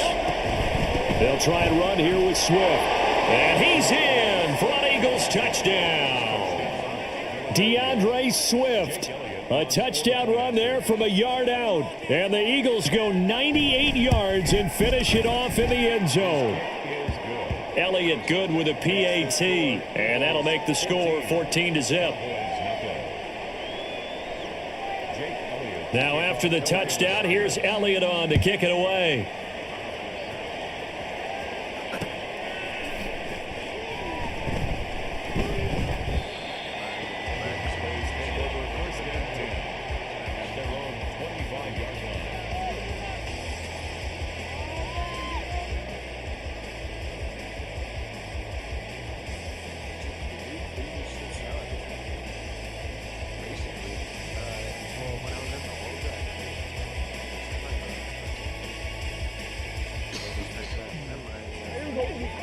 They'll try and run here with Swift. And he's in for an Eagles touchdown. DeAndre Swift. A touchdown run there from a yard out. And the Eagles go 98 yards and finish it off in the end zone. Elliott good with a PAT. And that'll make the score 14-0. Now after the touchdown, here's Elliott on to kick it away.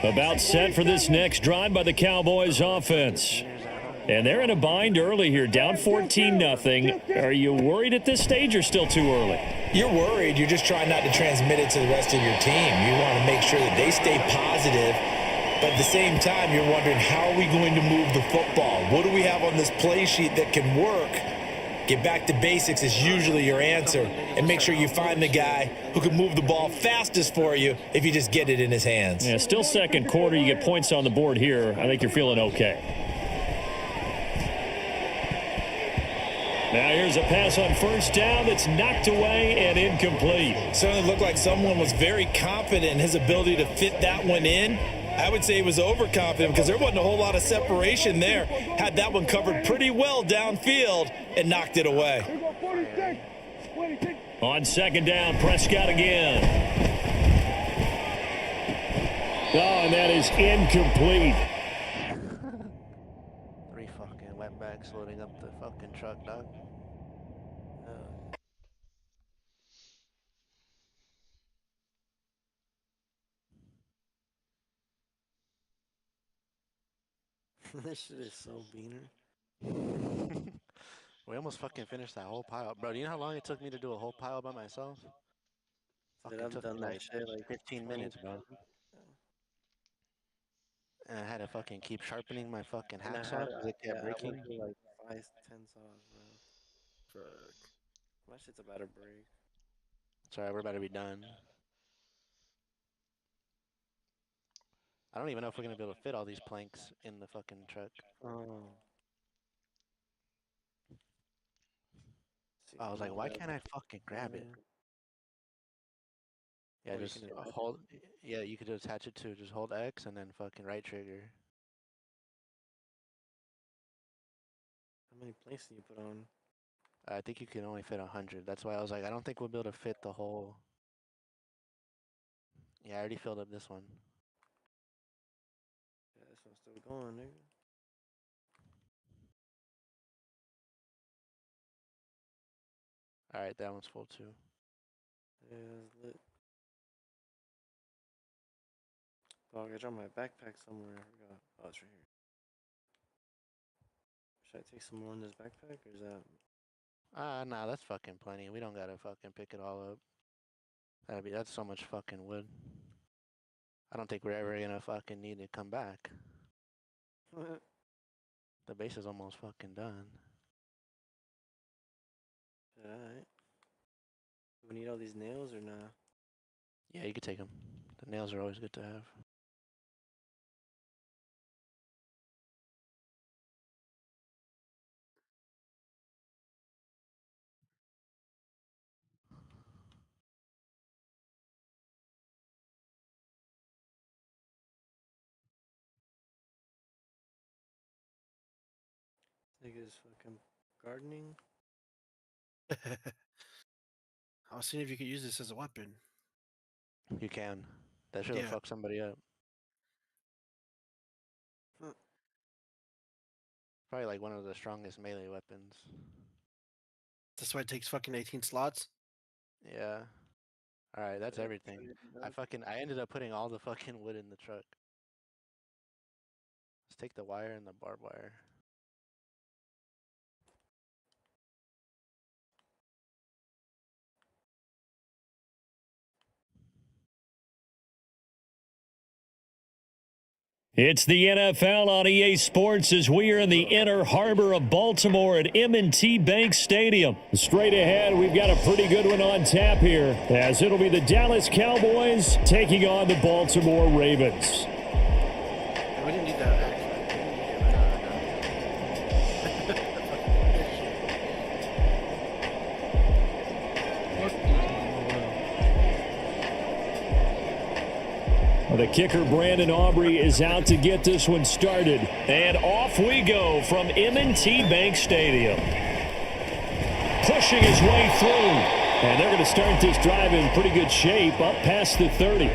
About set for this next drive by the Cowboys offense. And they're in a bind early here, down 14-0. Are you worried at this stage or still too early? You're worried. You're just trying not to transmit it to the rest of your team. You want to make sure that they stay positive. But at the same time, you're wondering, how are we going to move the football? What do we have on this play sheet that can work? Get back to basics is usually your answer. And make sure you find the guy who can move the ball fastest for you if you just get it in his hands. Yeah, still second quarter. You get points on the board here. I think you're feeling okay. Now here's a pass on first down that's knocked away and incomplete. Certainly looked like someone was very confident in his ability to fit that one in. I would say he was overconfident because there wasn't a whole lot of separation there. Had that one covered pretty well downfield and knocked it away. On second down, Prescott again. Oh, and that is incomplete. 3 fucking wetbacks loading up the fucking truck, dog. This shit is so beaner. We almost fucking finished that whole pile. Bro, do you know how long it took me to do a whole pile by myself? Dude, Fucking I've took done me that like shit like 15 minutes, bro. And I had to fucking keep sharpening my fucking And I hacksaw had, because it kept I breaking. went through like 5, 10 saws, bro. Fuck. My shit's about to break. It's alright, we're about to be done. I don't even know if we're gonna be able to fit all these planks in the fucking truck. Oh. I was like, why can't I fucking grab it? Yeah, Or you just can attach it. hold. Yeah, you could attach it to just hold X and then fucking right trigger. How many planks do you put on? I think you can only fit 100. That's why I was like, I don't think we'll be able to fit the whole. Yeah, I already filled up this one. Yeah, this one's still going, nigga. Alright, that one's full too. Yeah, it's lit. Dog, I dropped my backpack somewhere. I forgot. Oh, it's right here. Should I take some more in this backpack, or is that... Nah, that's fucking plenty. We don't gotta fucking pick it all up. That's so much fucking wood. I don't think we're ever gonna fucking need to come back. The base is almost fucking done. Alright. Do we need all these nails or nah? Yeah, you could take them. The nails are always good to have. Niggas fucking gardening. I was seeing if you could use this as a weapon. You can. That should have fucked somebody up. Huh. Probably like one of the strongest melee weapons. That's why it takes fucking 18 slots? Yeah. Alright, that's Yeah, everything. I ended up putting all the fucking wood in the truck. Let's take the wire and the barbed wire. It's the NFL on EA Sports as we are in the inner harbor of Baltimore at M&T Bank Stadium. Straight ahead, we've got a pretty good one on tap here, as it'll be the Dallas Cowboys taking on the Baltimore Ravens. We didn't need that, actually. The kicker, Brandon Aubrey, is out to get this one started. And off we go from M&T Bank Stadium. Pushing his way through. And they're going to start this drive in pretty good shape, up past the 30.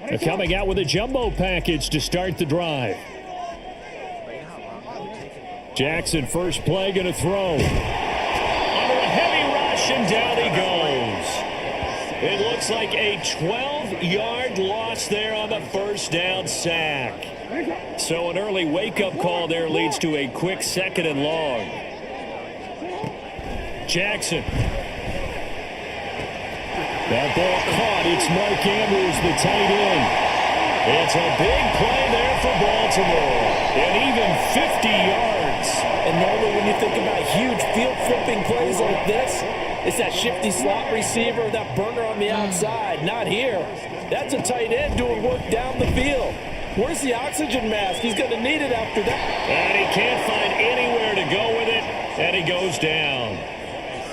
They're coming out with a jumbo package to start the drive. Jackson, first play, going to throw. Under a heavy rush, and down he goes. It looks like a 12-yard loss there on the first down sack. So an early wake-up call there leads to a quick 2nd and long. Jackson. That ball caught. It's Mark Andrews, the tight end. It's a big play there for Baltimore. And even 50 yards. And normally when you think about huge field-flipping plays like this, it's that shifty slot receiver, that burner on the outside. Not here. That's a tight end doing work down the field. Where's the oxygen mask? He's going to need it after that. And he can't find anywhere to go with it, and he goes down.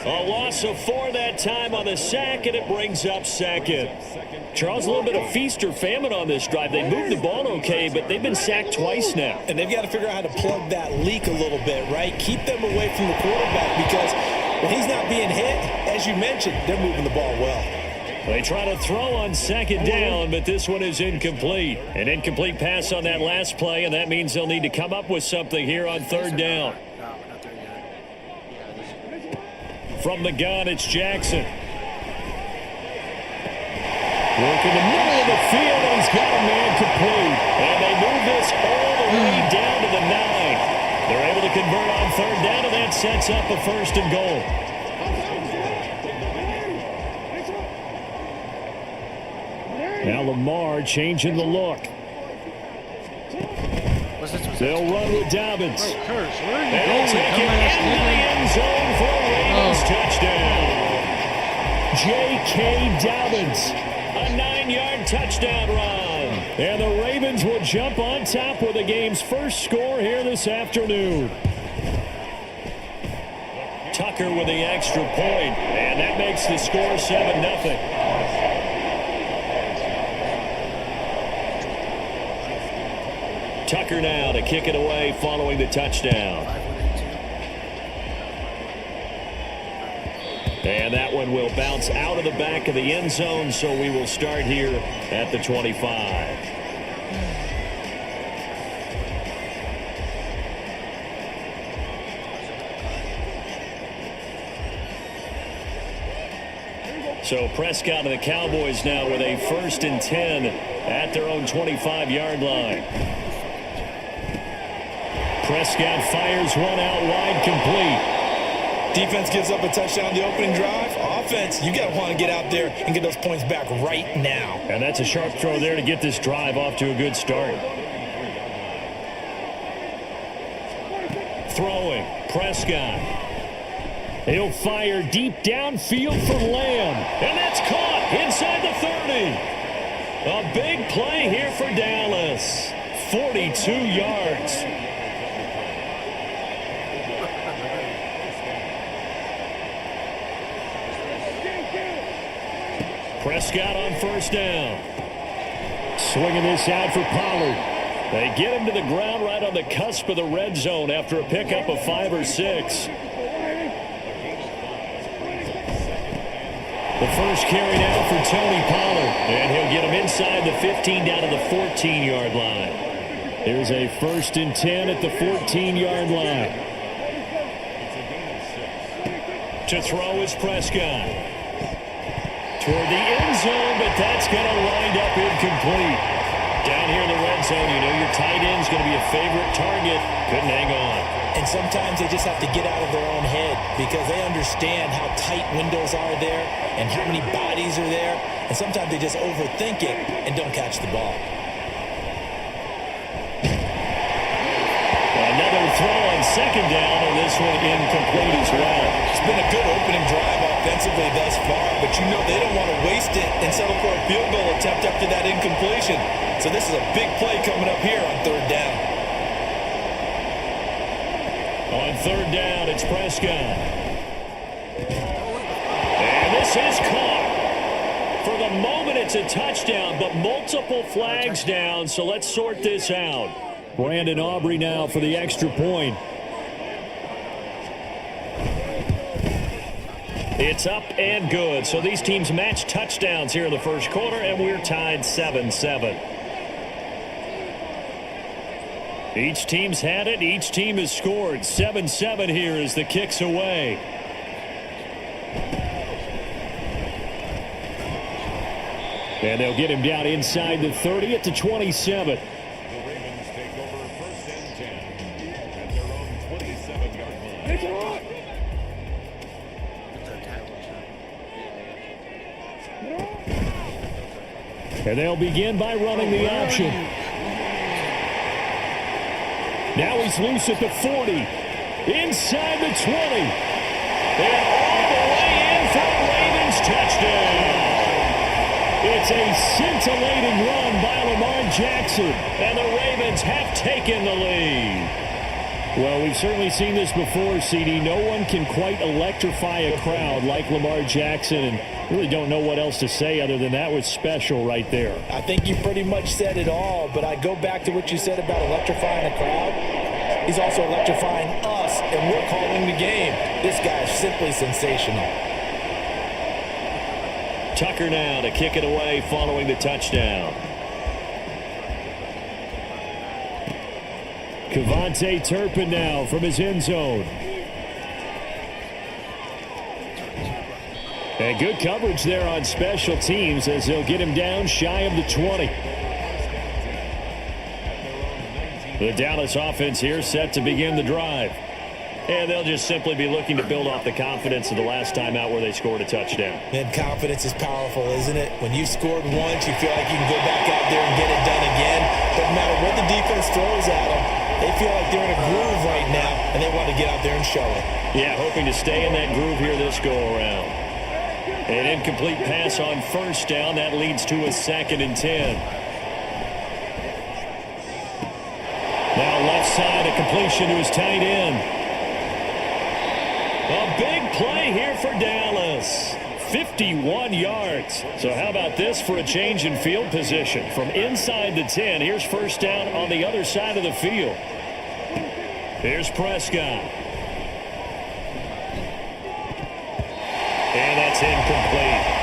A loss of 4 that time on the sack, and it brings up 2nd. Charles, a little bit of feast or famine on this drive. They moved the ball okay, but they've been sacked twice now. And they've got to figure out how to plug that leak a little bit, right? Keep them away from the quarterback because when he's not being hit, as you mentioned, they're moving the ball well. They try to throw on 2nd down, but this one is incomplete. An incomplete pass on that last play, and that means they'll need to come up with something here on 3rd down. From the gun, it's Jackson. Working the middle of the field, and he's got a man complete. And they move this all the way down to the 9. They're able to convert on 3rd down, and that sets up a 1st and goal. Now Lamar changing the look. They'll run with Dobbins. Bro, Curse, where are you And going, take it dumbass into the nigga? end zone for a Ravens touchdown. J.K. Dobbins, a 9-yard touchdown run. And the Ravens will jump on top with the game's first score here this afternoon. Tucker with the extra point, and that makes the score 7-0. Tucker now to kick it away following the touchdown. And that one will bounce out of the back of the end zone, so we will start here at the 25. So Prescott and the Cowboys now with a 1st and 10 at their own 25-yard line. Prescott fires one out wide, complete. Defense gives up a touchdown the opening drive. Offense, you got to want to get out there and get those points back right now. And that's a sharp throw there to get this drive off to a good start. Throwing, Prescott. He'll fire deep downfield for Lamb. And that's caught inside the 30. A big play here for Dallas. 42 yards. Prescott on 1st down. Swinging this out for Pollard. They get him to the ground right on the cusp of the red zone after a pickup of 5 or 6. The first carry now for Tony Pollard. And he'll get him inside the 15 down to the 14-yard line. Here's a 1st and 10 at the 14-yard line. To throw is Prescott. Toward the end zone, but that's going to wind up incomplete. Down here in the red zone, you know your tight end's going to be a favorite target. Couldn't hang on. And sometimes they just have to get out of their own head because they understand how tight windows are there and how many bodies are there. And sometimes they just overthink it and don't catch the ball. Another throw on 2nd down, and this one incomplete as well. It's been a good opening drive offensively thus far, but you know they don't want to waste it and settle for a field goal attempt after that incompletion. So this is a big play coming up here on 3rd down. On 3rd down, it's Prescott. And this is caught. For the moment, it's a touchdown, but multiple flags down, so let's sort this out. Brandon Aubrey now for the extra point. It's up and good. So these teams match touchdowns here in the first quarter, and we're tied 7-7. Each team's had it. Each team has scored. 7-7 here as the kick's away. And they'll get him down inside the 30 at the 27. The Ravens take over 1st and 10 at their own 27-yard line. And they'll begin by running the option. Now he's loose at the 40. Inside the 20. And all the way in for a Ravens touchdown. It's a scintillating run by Lamar Jackson. And the Ravens have taken the lead. Well, we've certainly seen this before, CD. No one can quite electrify a crowd like Lamar Jackson, and really don't know what else to say other than that was special right there. I think you pretty much said it all, but I go back to what you said about electrifying a crowd. He's also electrifying us, and we're calling the game. This guy's simply sensational. Tucker now to kick it away following the touchdown. Kevontae Turpin now from his end zone. And good coverage there on special teams as they'll get him down shy of the 20. The Dallas offense here set to begin the drive. And they'll just simply be looking to build off the confidence of the last time out where they scored a touchdown. And confidence is powerful, isn't it? When you've scored once, you feel like you can go back out there and get it done again. Doesn't matter what the defense throws at them. They feel like they're in a groove right now, and they want to get out there and show it. Yeah, hoping to stay in that groove here this go-around. An incomplete pass on first down. That leads to a 2nd and 10. Now left side, a completion to his tight end. A big play here for Dallas. 51 yards. So how about this for a change in field position? From inside the 10, here's first down on the other side of the field. Here's Prescott. And that's incomplete.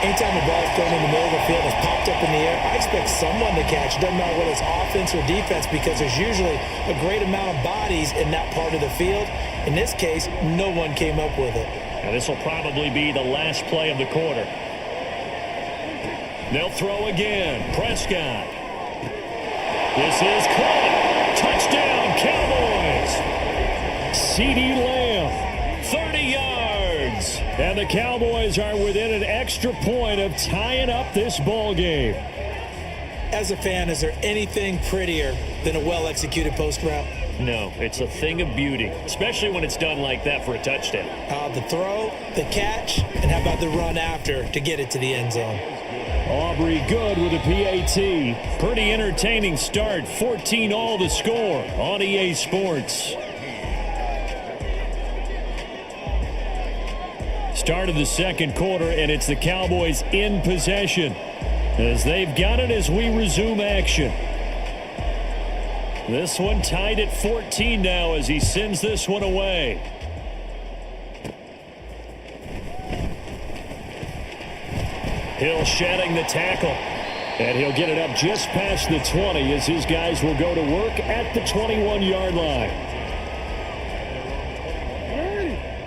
Anytime the ball's thrown in the middle of the field, it's popped up in the air, I expect someone to catch. Doesn't matter whether it's offense or defense, because there's usually a great amount of bodies in that part of the field. In this case, no one came up with it. Now this will probably be the last play of the quarter. They'll throw again. Prescott. This is caught. Touchdown, Cowboys. CeeDee Lamb, 30 yards. And the Cowboys are within an extra point of tying up this ball game. As a fan, is there anything prettier than a well-executed post route? No, it's a thing of beauty, especially when it's done like that for a touchdown. The throw, the catch, and how about the run after to get it to the end zone? Aubrey Good with a PAT. Pretty entertaining start. 14-all the score on EA Sports. Start of the second quarter, and it's the Cowboys in possession as they've got it as we resume action. This one tied at 14 now as he sends this one away. Hill shedding the tackle. And he'll get it up just past the 20 as his guys will go to work at the 21-yard line.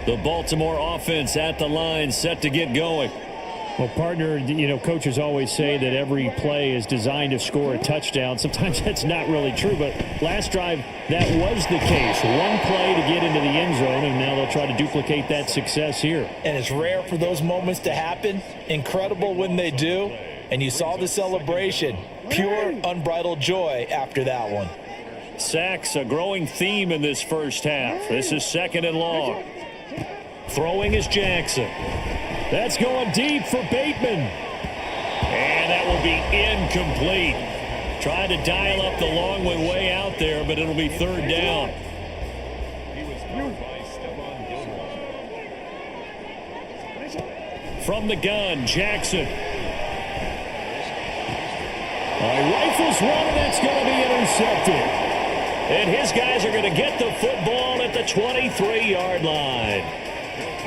The Baltimore offense at the line set to get going. Well, partner, you know, coaches always say that every play is designed to score a touchdown. Sometimes that's not really true, but last drive, that was the case. One play to get into the end zone, and now they'll try to duplicate that success here. And it's rare for those moments to happen. Incredible when they do. And you saw the celebration. Pure, unbridled joy after that one. Sacks, a growing theme in this first half. This is 2nd and long. Throwing is Jackson. That's going deep for Bateman. And that will be incomplete. Trying to dial up the long one way out there, but it'll be 3rd down. From the gun, Jackson. Rifles one, and that's going to be intercepted. And his guys are going to get the football at the 23-yard line.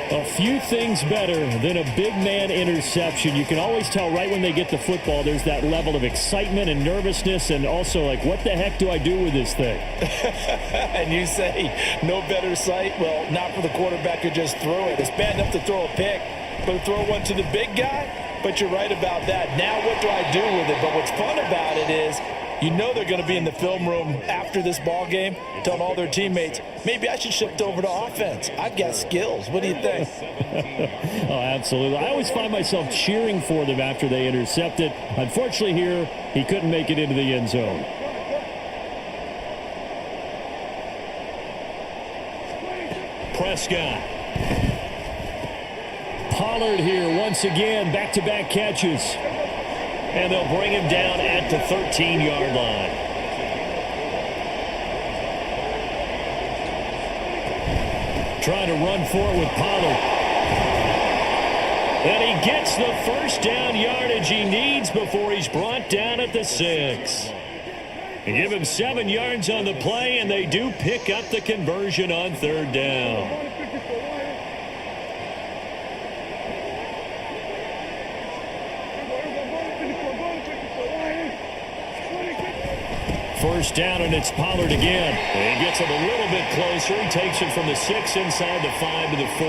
A few things better than a big man interception. You can always tell right when they get the football, there's that level of excitement and nervousness, and also like, what the heck do I do with this thing? And you say, no better sight? Well, not for the quarterback who just threw it. It's bad enough to throw a pick, but to throw one to the big guy? But you're right about that. Now what do I do with it? But what's fun about it is, you know they're going to be in the film room after this ball game, telling all their teammates, maybe I should shift over to offense. I've got skills. What do you think? Oh, absolutely. I always find myself cheering for them after they intercept it. Unfortunately here, he couldn't make it into the end zone. Prescott. Pollard here once again, back-to-back catches. And they'll bring him down at the 13-yard line. Trying to run forward with Pollard. And he gets the first down yardage he needs before he's brought down at the 6. They give him 7 yards on the play, and they do pick up the conversion on 3rd down. First down, and it's Pollard again. And he gets him a little bit closer. He takes it from the 6 inside the 5 to the 4.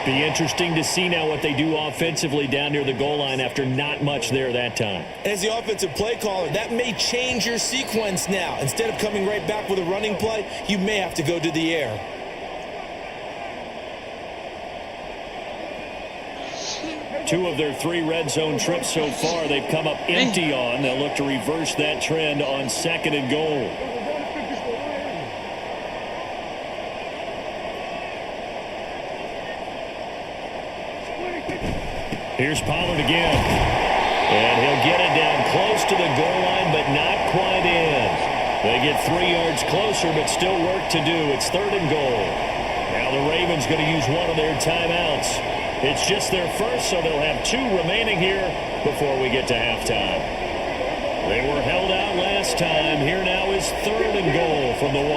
Be interesting to see now what they do offensively down near the goal line after not much there that time. As the offensive play caller, that may change your sequence now. Instead of coming right back with a running play, you may have to go to the air. Two of their 3 red zone trips so far, they've come up empty on. They'll look to reverse that trend on 2nd and goal. Here's Pollard again. And he'll get it down close to the goal line, but not quite in. They get 3 yards closer, but still work to do. It's 3rd and goal. Now the Ravens going to use one of their timeouts. It's just their first, so they'll have 2 remaining here before we get to halftime. They were held out last time. Here now is 3rd and goal from the 1.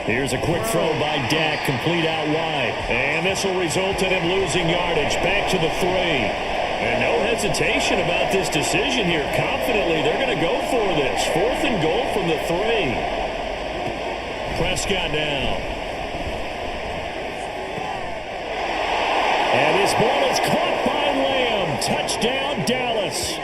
Here's a quick throw by Dak, complete out wide. And this will result in him losing yardage. Back to the 3. And no hesitation about this decision here. Confidently, they're going to go for this. 4th and goal from the 3. Prescott down. And this ball is caught by Lamb. Touchdown, Dallas.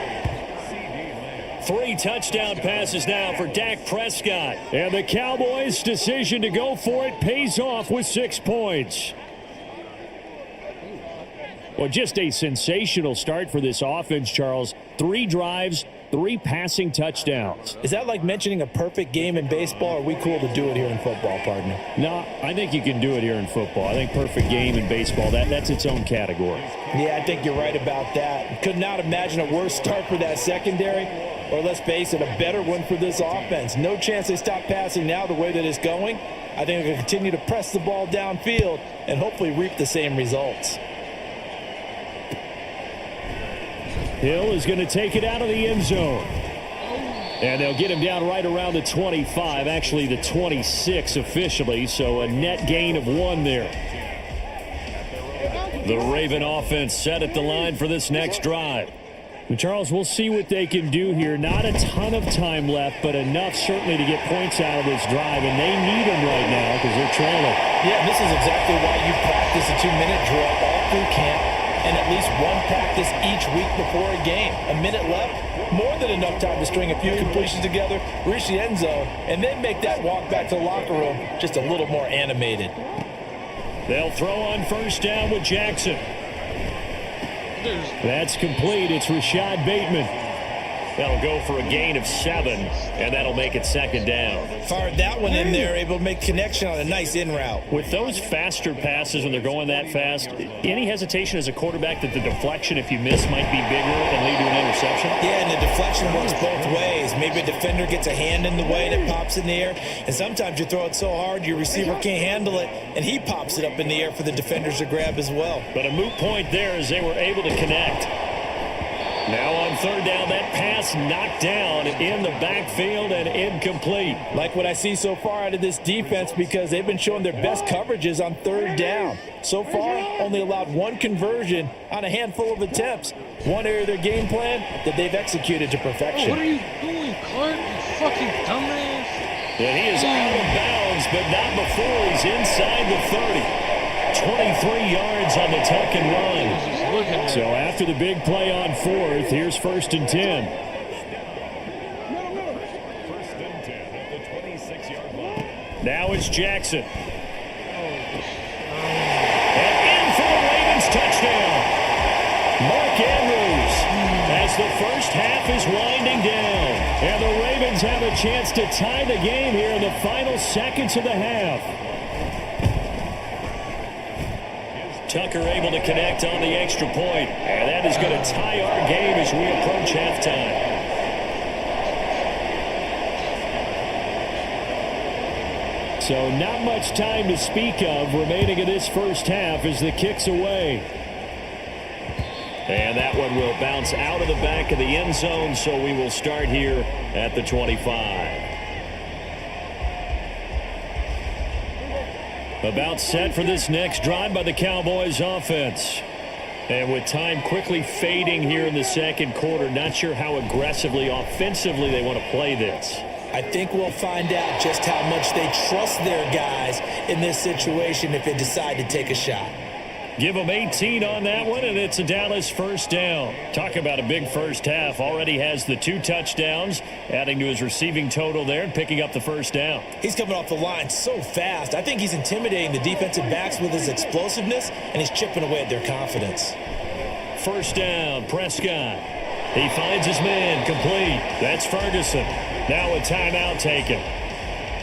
3 touchdown passes now for Dak Prescott. And the Cowboys' decision to go for it pays off with 6 points. Well, just a sensational start for this offense, Charles. 3 drives, 3 passing touchdowns. Is that like mentioning a perfect game in baseball, or are we cool to do it here in football, partner? No, I think you can do it here in football. I think perfect game in baseball, that's its own category. Yeah, I think you're right about that. Could not imagine a worse start for that secondary, or let's face it, a better one for this offense. No chance they stop passing now the way that it's going. I think they're going to continue to press the ball downfield and hopefully reap the same results. Hill is going to take it out of the end zone. And they'll get him down right around the 25, actually the 26 officially, so a net gain of 1 there. The Raven offense set at the line for this next drive. And Charles, we'll see what they can do here. Not a ton of time left, but enough certainly to get points out of this drive, and they need them right now because they're trailing. Yeah, this is exactly why you practice a 2-minute drill all through camp, and at least 1 practice each week before a game. A minute left, more than enough time to string a few completions together, reach the end zone, and then make that walk back to the locker room just a little more animated. They'll throw on first down with Jackson. That's complete. It's Rashad Bateman. That'll go for a gain of 7, and that'll make it 2nd down. Fired that one in there, able to make connection on a nice in route. With those faster passes when they're going that fast, any hesitation as a quarterback that the deflection, if you miss, might be bigger and lead to an interception? Yeah, and the deflection works both ways. Maybe a defender gets a hand in the way and it pops in the air, and sometimes you throw it so hard your receiver can't handle it, and he pops it up in the air for the defenders to grab as well. But a moot point there as they were able to connect. Now on third down, that pass knocked down in the backfield and incomplete. Like what I see so far out of this defense because they've been showing their best coverages on third down. So far, only allowed one conversion on a handful of attempts. One area of their game plan that they've executed to perfection. What are you doing, Clark? You fucking dumbass. And he is out of bounds, but not before he's inside the 30. 23 yards on the tuck and run. So after the big play on fourth, here's 1st and 10. 1st and 10 at the 26-yard line. Now it's Jackson. And in for the Ravens touchdown. Mark Andrews as the first half is winding down. And the Ravens have a chance to tie the game here in the final seconds of the half. Tucker able to connect on the extra point. And that is going to tie our game as we approach halftime. So not much time to speak of remaining in this first half as the kick's away. And that one will bounce out of the back of the end zone, so we will start here at the 25. About set for this next drive by the Cowboys offense. And with time quickly fading here in the second quarter, not sure how aggressively, offensively they want to play this. I think we'll find out just how much they trust their guys in this situation if they decide to take a shot. Give them 18 on that one, and it's a Dallas first down. Talk about a big first half. Already has the 2 touchdowns, adding to his receiving total there and picking up the first down. He's coming off the line so fast. I think he's intimidating the defensive backs with his explosiveness, and he's chipping away at their confidence. First down, Prescott. He finds his man, complete. That's Ferguson. Now a timeout taken.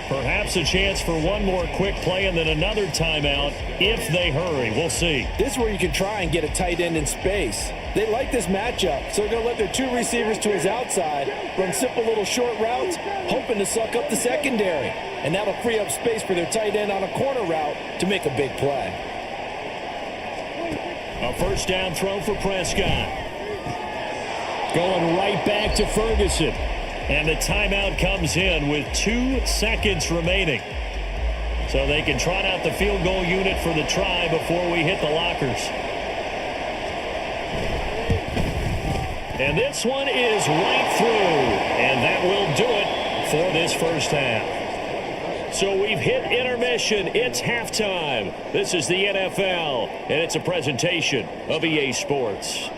Perhaps a chance for one more quick play and then another timeout if they hurry. We'll see. This is where you can try and get a tight end in space. They like this matchup, so they're going to let their 2 receivers to his outside run simple little short routes, hoping to suck up the secondary. And that'll free up space for their tight end on a corner route to make a big play. A first down throw for Prescott. Going right back to Ferguson. And the timeout comes in with 2 seconds remaining. So they can trot out the field goal unit for the try before we hit the lockers. And this one is right through. And that will do it for this first half. So we've hit intermission. It's halftime. This is the NFL, and it's a presentation of EA Sports.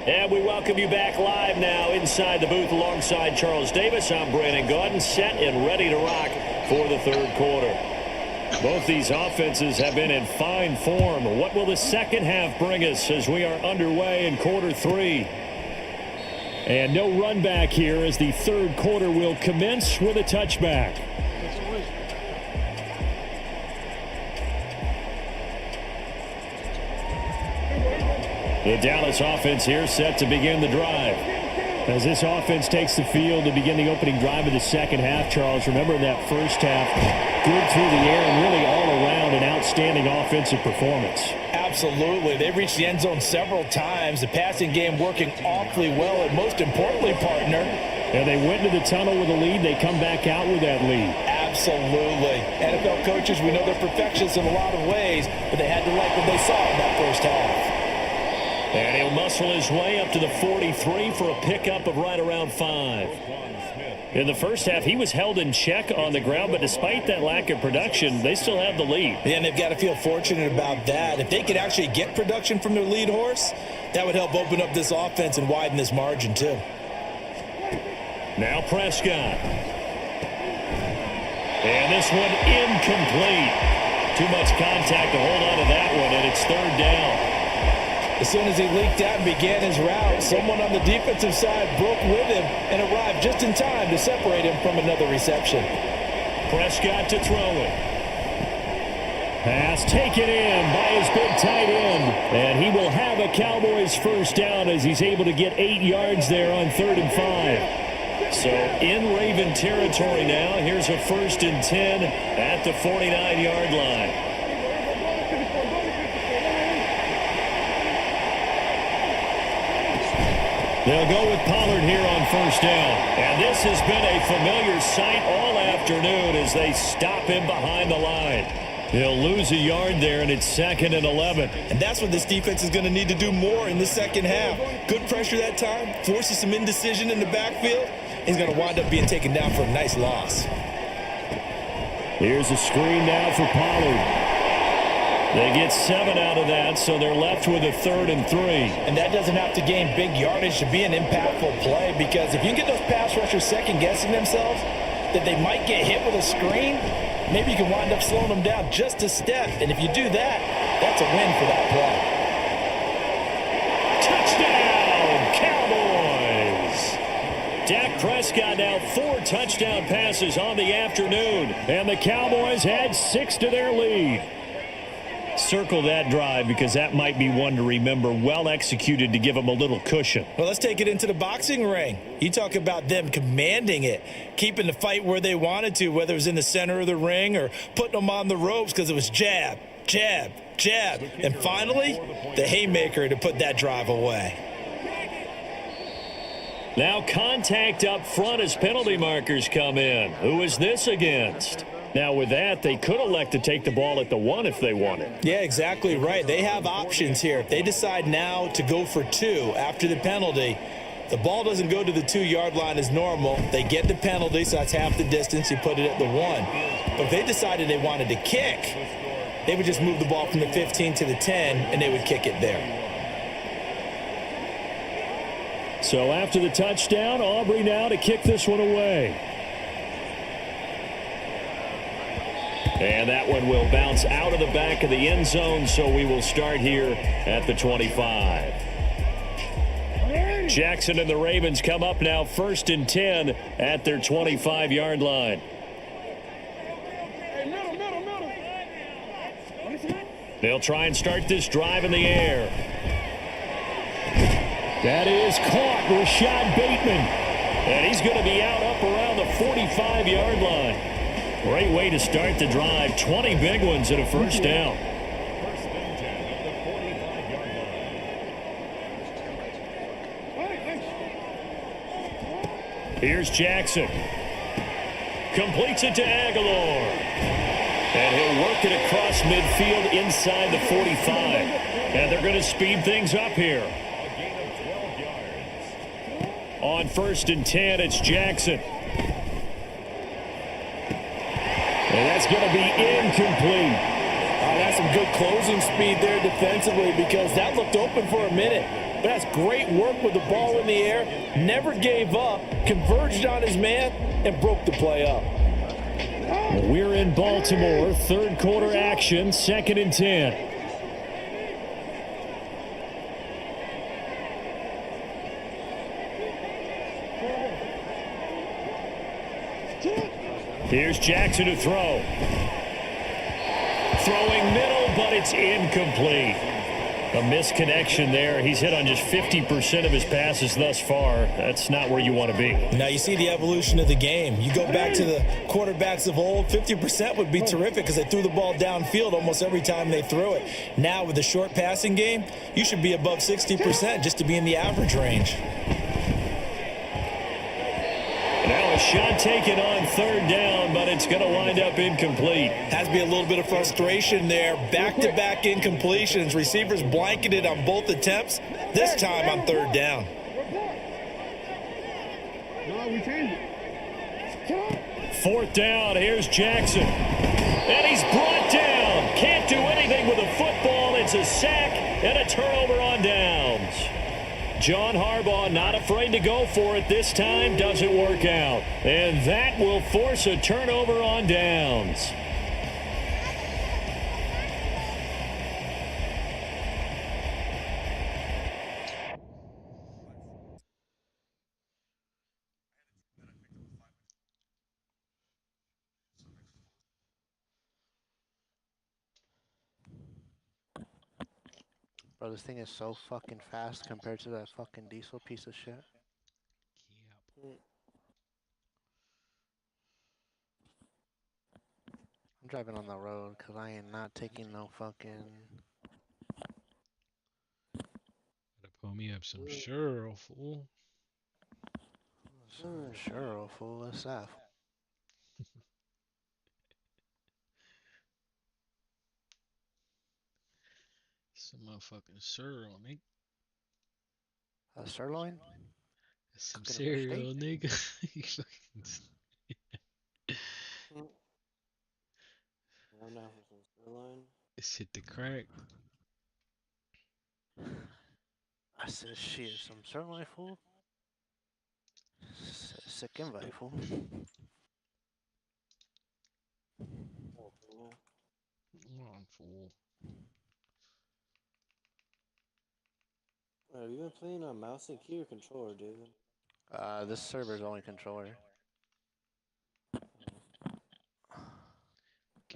And we welcome you back live now inside the booth alongside Charles Davis. I'm Brandon Gaudin, set and ready to rock for the third quarter. Both these offenses have been in fine form. What will the second half bring us as we are underway in quarter 3? And no run back here as the third quarter will commence with a touchback. The Dallas offense here set to begin the drive. As this offense takes the field to begin the opening drive of the second half, Charles, remember in that first half, good through the air and really all around an outstanding offensive performance. Absolutely. They've reached the end zone several times. The passing game working awfully well, and most importantly, partner. And they went into the tunnel with a lead. They come back out with that lead. Absolutely. NFL coaches, we know they're perfectionists in a lot of ways, but they had to like what they saw in that first half. And he'll muscle his way up to the 43 for a pickup of right around 5. In the first half, he was held in check on the ground, but despite that lack of production, they still have the lead. Yeah, and they've got to feel fortunate about that. If they could actually get production from their lead horse, that would help open up this offense and widen this margin, too. Now Prescott. And this one incomplete. Too much contact to hold on to that one, and it's third down. As soon as he leaked out and began his route, someone on the defensive side broke with him and arrived just in time to separate him from another reception. Prescott to throw it. Pass taken in by his big tight end. And he will have a Cowboys first down as he's able to get 8 yards there on 3rd and 5. So in Raven territory now. Here's a 1st and 10 at the 49-yard line. They'll go with Pollard here on first down. And this has been a familiar sight all afternoon as they stop him behind the line. He'll lose a yard there, and it's 2nd and 11. And that's what this defense is going to need to do more in the second half. Good pressure that time, forces some indecision in the backfield. He's going to wind up being taken down for a nice loss. Here's a screen now for Pollard. They get 7 out of that, so they're left with a 3rd and 3. And that doesn't have to gain big yardage to be an impactful play, because if you can get those pass rushers second-guessing themselves that they might get hit with a screen, maybe you can wind up slowing them down just a step. And if you do that, that's a win for that play. Touchdown, Cowboys! Dak Prescott now 4 touchdown passes on the afternoon, and the Cowboys add 6 to their lead. Circle that drive because that might be one to remember. Well executed to give them a little cushion. Well, let's take it into the boxing ring. You talk about them commanding it, keeping the fight where they wanted to, whether it was in the center of the ring or putting them on the ropes because it was jab, jab, jab. And finally, the haymaker to put that drive away. Now contact up front as penalty markers come in. Who is this against? Now, with that, they could elect to take the ball at the 1 if they wanted. Yeah, exactly right. They have options here. If they decide now to go for 2 after the penalty, the ball doesn't go to the 2-yard line as normal. They get the penalty, so that's half the distance. You put it at the 1. But if they decided they wanted to kick, they would just move the ball from the 15 to the 10, and they would kick it there. So after the touchdown, Aubrey now to kick this one away. And that one will bounce out of the back of the end zone, so we will start here at the 25. Jackson and the Ravens come up now 1st and 10 at their 25-yard line. They'll try and start this drive in the air. That is caught, Rashad Bateman. And he's going to be out up around the 45-yard line. Great way to start the drive. 20 big ones and a first down. Here's Jackson. Completes it to Aguilar. And he'll work it across midfield inside the 45. And they're going to speed things up here. On 1st and 10, it's Jackson. And that's going to be incomplete. That's some good closing speed there defensively, because that looked open for a minute. But that's great work with the ball in the air. Never gave up, converged on his man, and broke the play up. We're in Baltimore. 3rd quarter action, 2nd and 10. Here's Jackson to throw. Throwing middle, but it's incomplete. A misconnection there. He's hit on just 50% of his passes thus far. That's not where you want to be. Now you see the evolution of the game. You go back to the quarterbacks of old, 50% would be terrific because they threw the ball downfield almost every time they threw it. Now with the short passing game, you should be above 60% just to be in the average range. Now a shot taken on 3rd down, but it's going to wind up incomplete. Has to be a little bit of frustration there. Back-to-back incompletions. Receivers blanketed on both attempts, this time on 3rd down. 4th down, here's Jackson. And he's brought down. Can't do anything with a football. It's a sack and a turnover on downs. John Harbaugh not afraid to go for it this time. Doesn't work out. And that will force a turnover on downs. Bro, this thing is so fucking fast compared to that fucking diesel piece of shit. I'm driving on the road because I ain't not taking no fucking... Gotta pull me up some Cheryl, fool. Sure, fool. What's that? Some motherfucking cereal, nigga. A sirloin? Some Cooking up a steak? cereal, nigga. You fucking I'm down for some sirloin. This hit the crack. I said, shit, some sirloin, fool. Sick invite, fool. Oh, yeah. Come on, fool. Have you been playing on mouse and key or controller, dude? This server's only controller.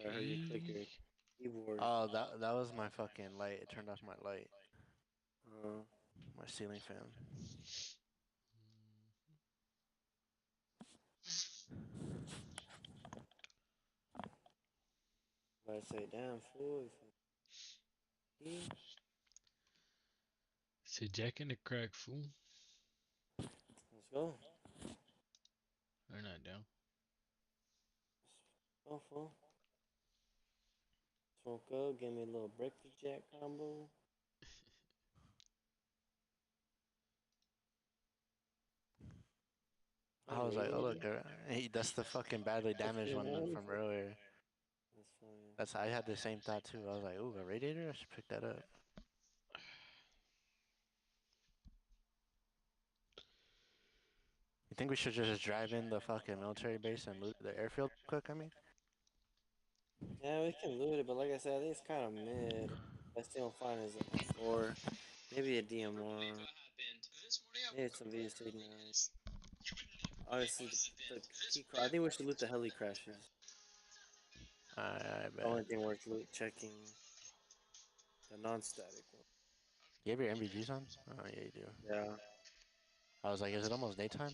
I heard you click Okay. your keyboard. Oh, that was my fucking light. It turned off my light. Uh, My ceiling fan. I say, damn fool. Key? Say Jack in the crack, fool. Let's go. They're not down. Go, fool. Smoke up, give me a little breakfast jack combo. I was like, oh look, hey, that's the fucking badly damaged one from earlier. That's fine. I had the same thought too. I was like, ooh, a radiator? I should pick that up. You think we should just drive in the fucking military base and loot the airfield quick? I mean, Yeah, we can loot it, but like I said, I think it's kind of mid. I still don't find is an M4, maybe a DMR, maybe some VS89. Obviously, the key card. I think we should loot the heli crashes. I The only bet. thing worth loot checking. The non-static one. You have your MVGs on? Oh yeah, you do. Yeah. I was like, is it almost daytime?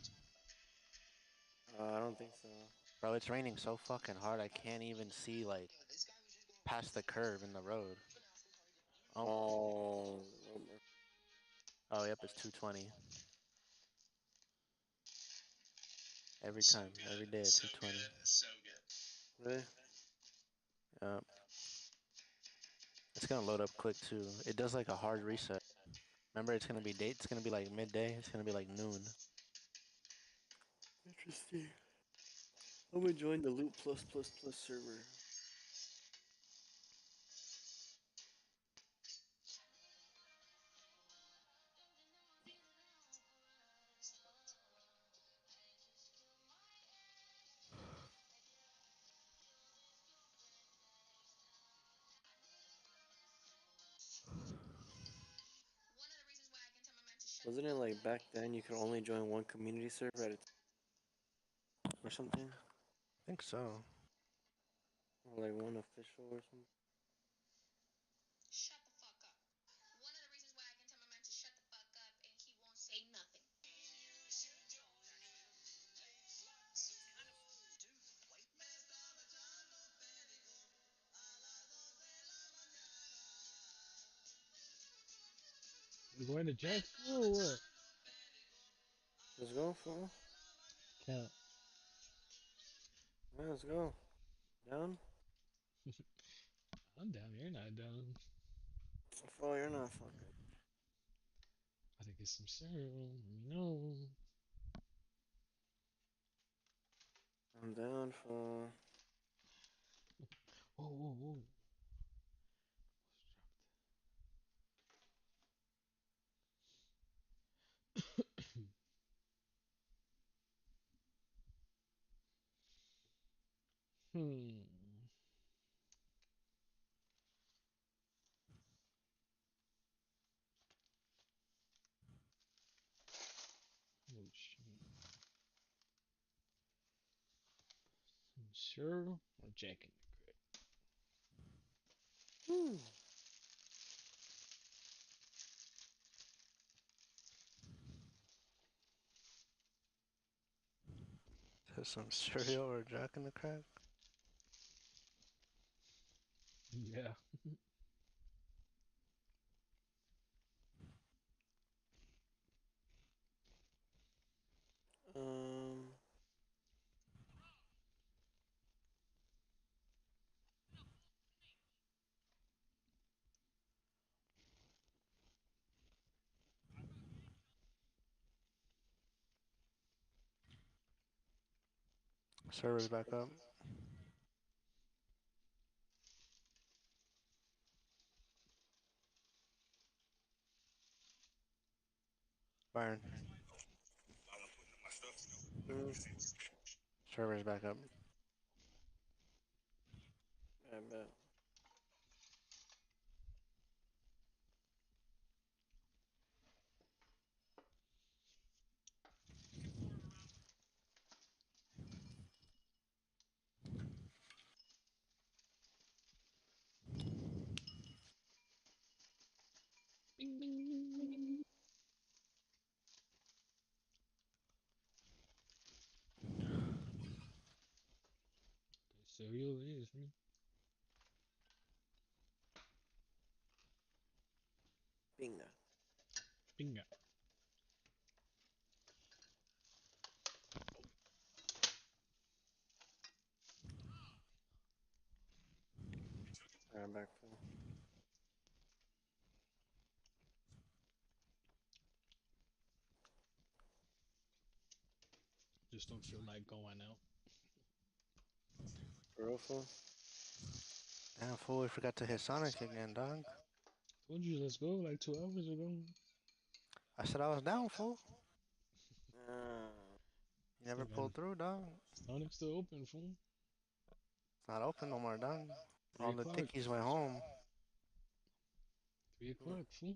I don't think so. Bro, it's raining so fucking hard. I can't even see like past the curve in the road. Oh, Oh. oh, yep, it's 220. Every time, every day at 220. Really? Yep. It's gonna load up quick too. It does like a hard reset. Remember, it's gonna be date. It's gonna be like midday. It's gonna be like noon. Interesting. I'm gonna join the Loot plus server. Wasn't it like back then you could only join one community server at a time or something? I think so. Or like one official or something? You going to Jacksonville or what? Let's go, fool. Count. Yeah, let's go. Down? I'm down. You're not down. Fool, you're not fucking. I think it's some cereal. No. I'm down for. Whoa, whoa, whoa. Hmm. Oh shit. Some cereal or Jack in the crack? Has some cereal or Jack in the crack? Yeah. Um. Server's back up. Byron. Server's back up. I bet. Bing, bing, bing, bing. The cereal is, man. Bingo. Bingo. Alright, I'm back full. Just don't feel like going out. For real full? Damn fool, we forgot to hit Sonic again, dog. Told you let's go like 2 hours ago. I said I was down, fool. Uh, You never pulled through, dog. Sonic's still open, fool. It's not open no more, dog. 3 All the o'clock. tickies went home. 3 o'clock, fool.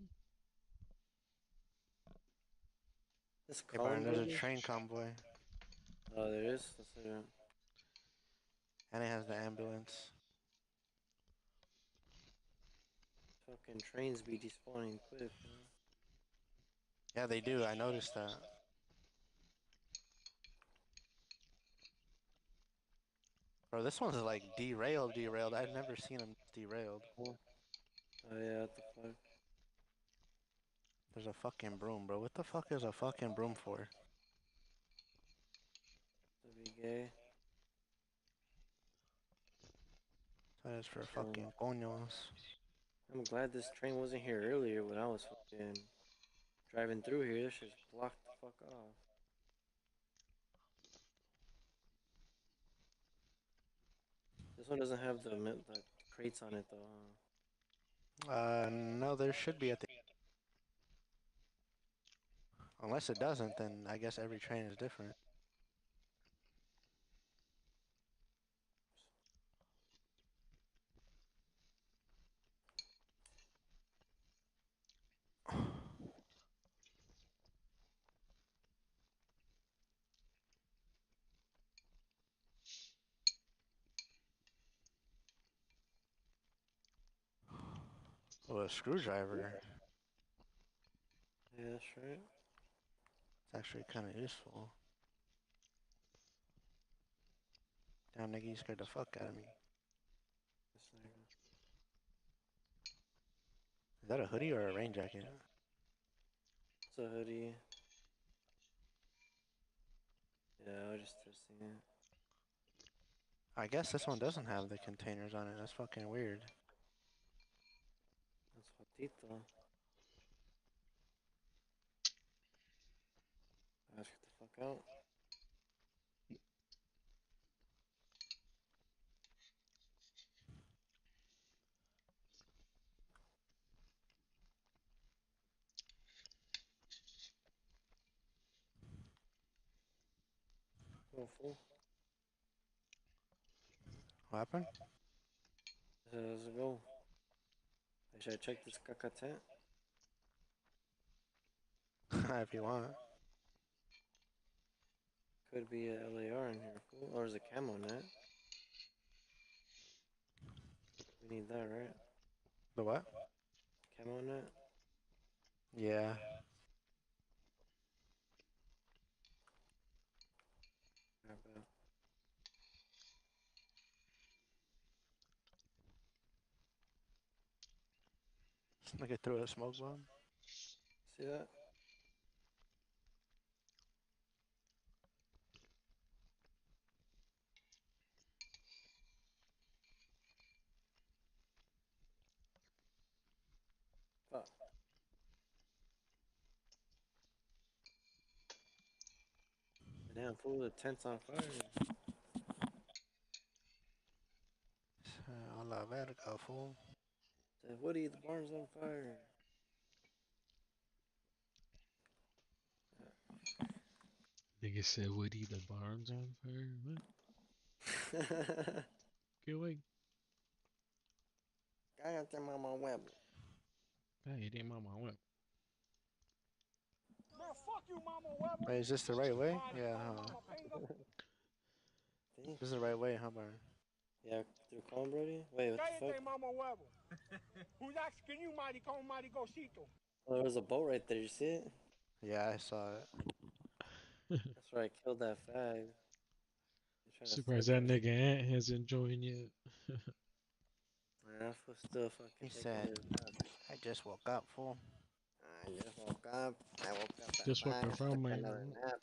this Hey, Byron, Colin there's a Brothers? train convoy. Oh, there is? Let's look at it. And it has the ambulance. Fucking trains be despawning quick, man. Yeah, they do. I noticed that. Bro, this one's like derailed. I've never seen them derailed. Oh yeah, what the fuck? There's a fucking broom, bro. What the fuck is a fucking broom for? To be gay. That is for Um, fucking coños. I'm glad this train wasn't here earlier when I was fucking driving through here. This shit's blocked the fuck off. This one doesn't have the crates on it though, huh? No, there should be at the... Unless it doesn't, then I guess every train is different. Oh, a screwdriver. Yeah, that's right. It's actually kind of useful. Damn, nigga, you scared the fuck out of me. This nigga. Is that a hoodie or a rain jacket? It's a hoodie. Yeah, I was just testing it. I guess this one doesn't have the containers on it. That's fucking weird. That's Jotito. Let's get the fuck out. Go full. What happened? Let's go. Should I check this caca tent? If you want. Could be a LAR in here, fool. Or is a camo net? We need that, right? The what? Camo net? Yeah. Yeah, but This nigga threw a smoke bomb. see that? Fuck. Damn, fool, the tent's on fire. A la verga, fool. Said, Woody, the barn's on fire. Nigga said Woody the barn's on fire. What? Get away. Cállate, mamá huevo. Hey, it ain't mama went. Bro, fuck you, mama huevo. Wait, is this the right way? Yeah, huh? See? This is the right way, huh, Byron? Yeah, through Colin, Brody? Wait, what the Cállate, fuck? mama huevo. Who's asking you, maricón, maricosito? Oh, there was a boat right there, you see it? Yeah, I saw it. That's where I killed that fag. He's trying to Surprised slip that and shit. nigga Ant hasn't joined yet. Man, that fool's still fucking He taking said, his nap. I just woke up, fool. I just woke up. I woke up at Just 5 woke up and from took my. another nap.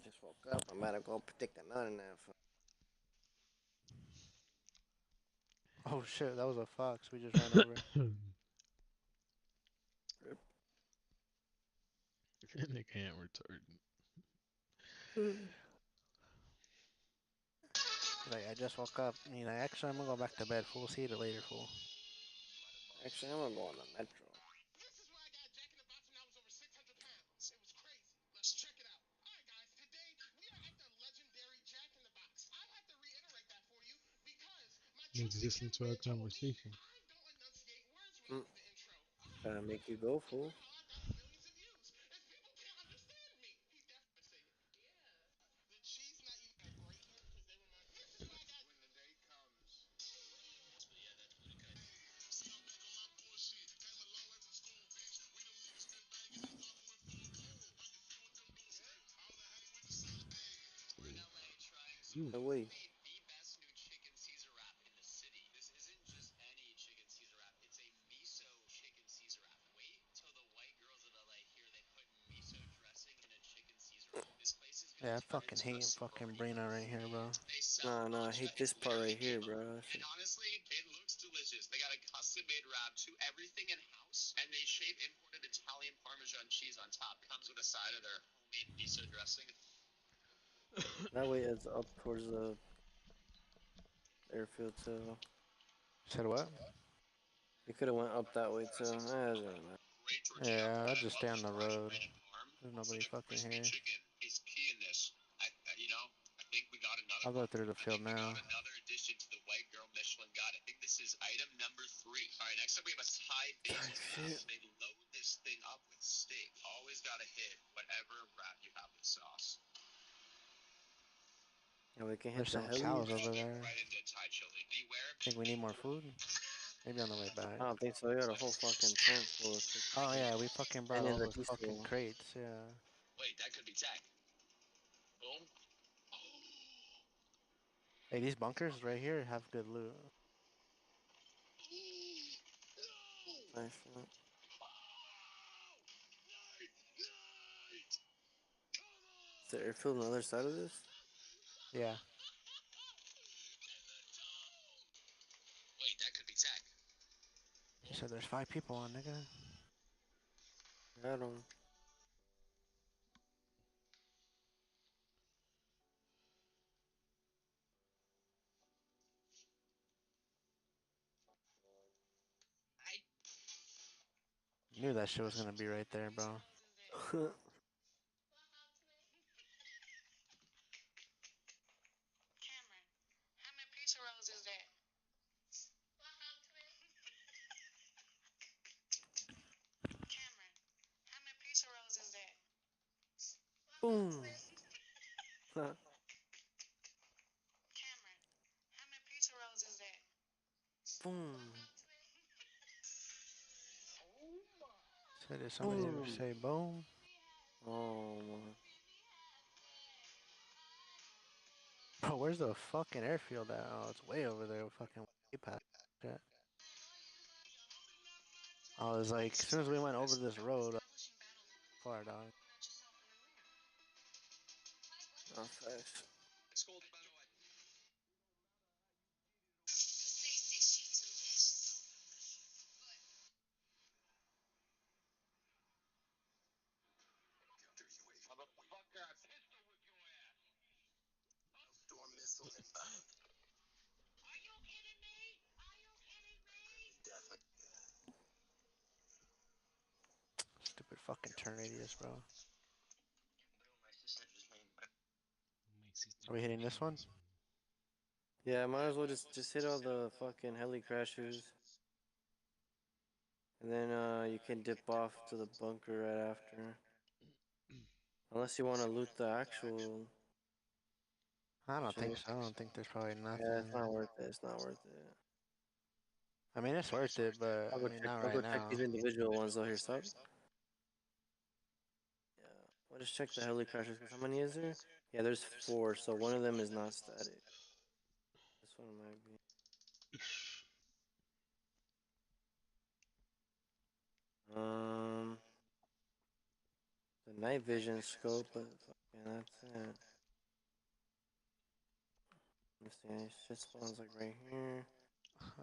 Just woke up. I'm about to go take another nap. Oh shit, that was a fox we just ran over. Rip. That nigga Ant retarded. He's like, I just woke up. And he's like, actually, I'm gonna go back to bed, fool. See you later, fool. Actually, I'm gonna go on the metro. This is why I got Jack in the Box when I was over 600 pounds. It was crazy. Let's check it out. All right, guys. Today, we are at the legendary Jack in the Box. I have to reiterate that for you because my Niggas trusted listen to our cameraman told me conversation. I don't enunciate words right Mm. after the intro. Gotta make you go, fool. Somehow I got millions of views. And people can't understand me. He definitely say it. Yeah. The cheese not even a great hit because they were my. This is why I got. When the day comes. Yeah, that's what it cut. See, I'm back on my bullshit. Came a long way from school, bitch. We them niggas spin bangers and fucking with full cold. I can feel what them dudes say. I was hanging with the solid bangers. We're in LA trying some. No way. The best new chicken Caesar wrap in the city. This isn't just any chicken Caesar wrap. It's a miso chicken Caesar wrap. Wait till the white girls of LA hear they put miso dressing in a chicken Caesar wrap. This place is Yeah, gonna I turn fucking into a hate fucking sorority Brina house. right here, bro. They sell No, raw I hate chicken. this part right here, bro. And honestly, it looks delicious. They got a custom-made wrap to everything in house, and they shape imported Italian Parmesan cheese on top. Comes with a side of their homemade miso dressing. That way it's up towards the airfield too. Said what? You could have went up that way too. It doesn't matter. Great tortilla. Yeah, I'll What I just love stay on is the fresh road. breaded parm. There's Also, nobody the fucking crispy here. chicken is key in this. I think we got another I'll go one. through the I field think we got now. another addition to the White Girl Michelin Guide. I think this is item number 3. All right, next up we have a Thai basil sauce. They load this thing up with steak. Always gotta hit whatever wrap you have with sauce. Yeah, we can hit There's the some heli. cows over there. Right into Thai chili. Beware of Think we need more food? Maybe on the way back. I don't think so. We got a whole fucking tent full of sick Oh chicken. yeah, we fucking brought And in all the those fucking diesel. crates, yeah. Wait, that could be tech. Boom. Hey, these bunkers right here have good loot. Nice shot. Is the airfield on the other side of this? Yeah. Wait, that could be tech. He said there's 5 people on, nigga. I don't. Knew that shit was gonna be right there, bro. Cameron, how many pizza rolls is that? Cameron, how many pizza rolls is that? Boom. Cameron, how many pizza rolls is that? Boom. So did somebody ever Boom. say boom? Oh my. Bro, where's the fucking airfield at? Oh, it's way over there. Fucking way past that. I was like, as soon as we went over this road, far dog. Oh, facts. It's cold, by the way. Stupid fucking turn radius, bro. Are we hitting this one? Yeah, might as well just hit all the fucking heli crashers. And then you can dip off to the bunker right after. Unless you want to loot the actual I don't think shit. so. I don't think there's probably Yeah, it's nothing. not worth it. It's not worth it. I mean, it's worth it, but I mean, not I'll right go check now. these individual ones though. Here, stop. Yeah, I'll just check the heli crashers. Cause how many is there? Yeah, there's 4. So one of them is not static. This one might be. The night vision scope, but fucking that's it. Let's see, shit spawns like right here.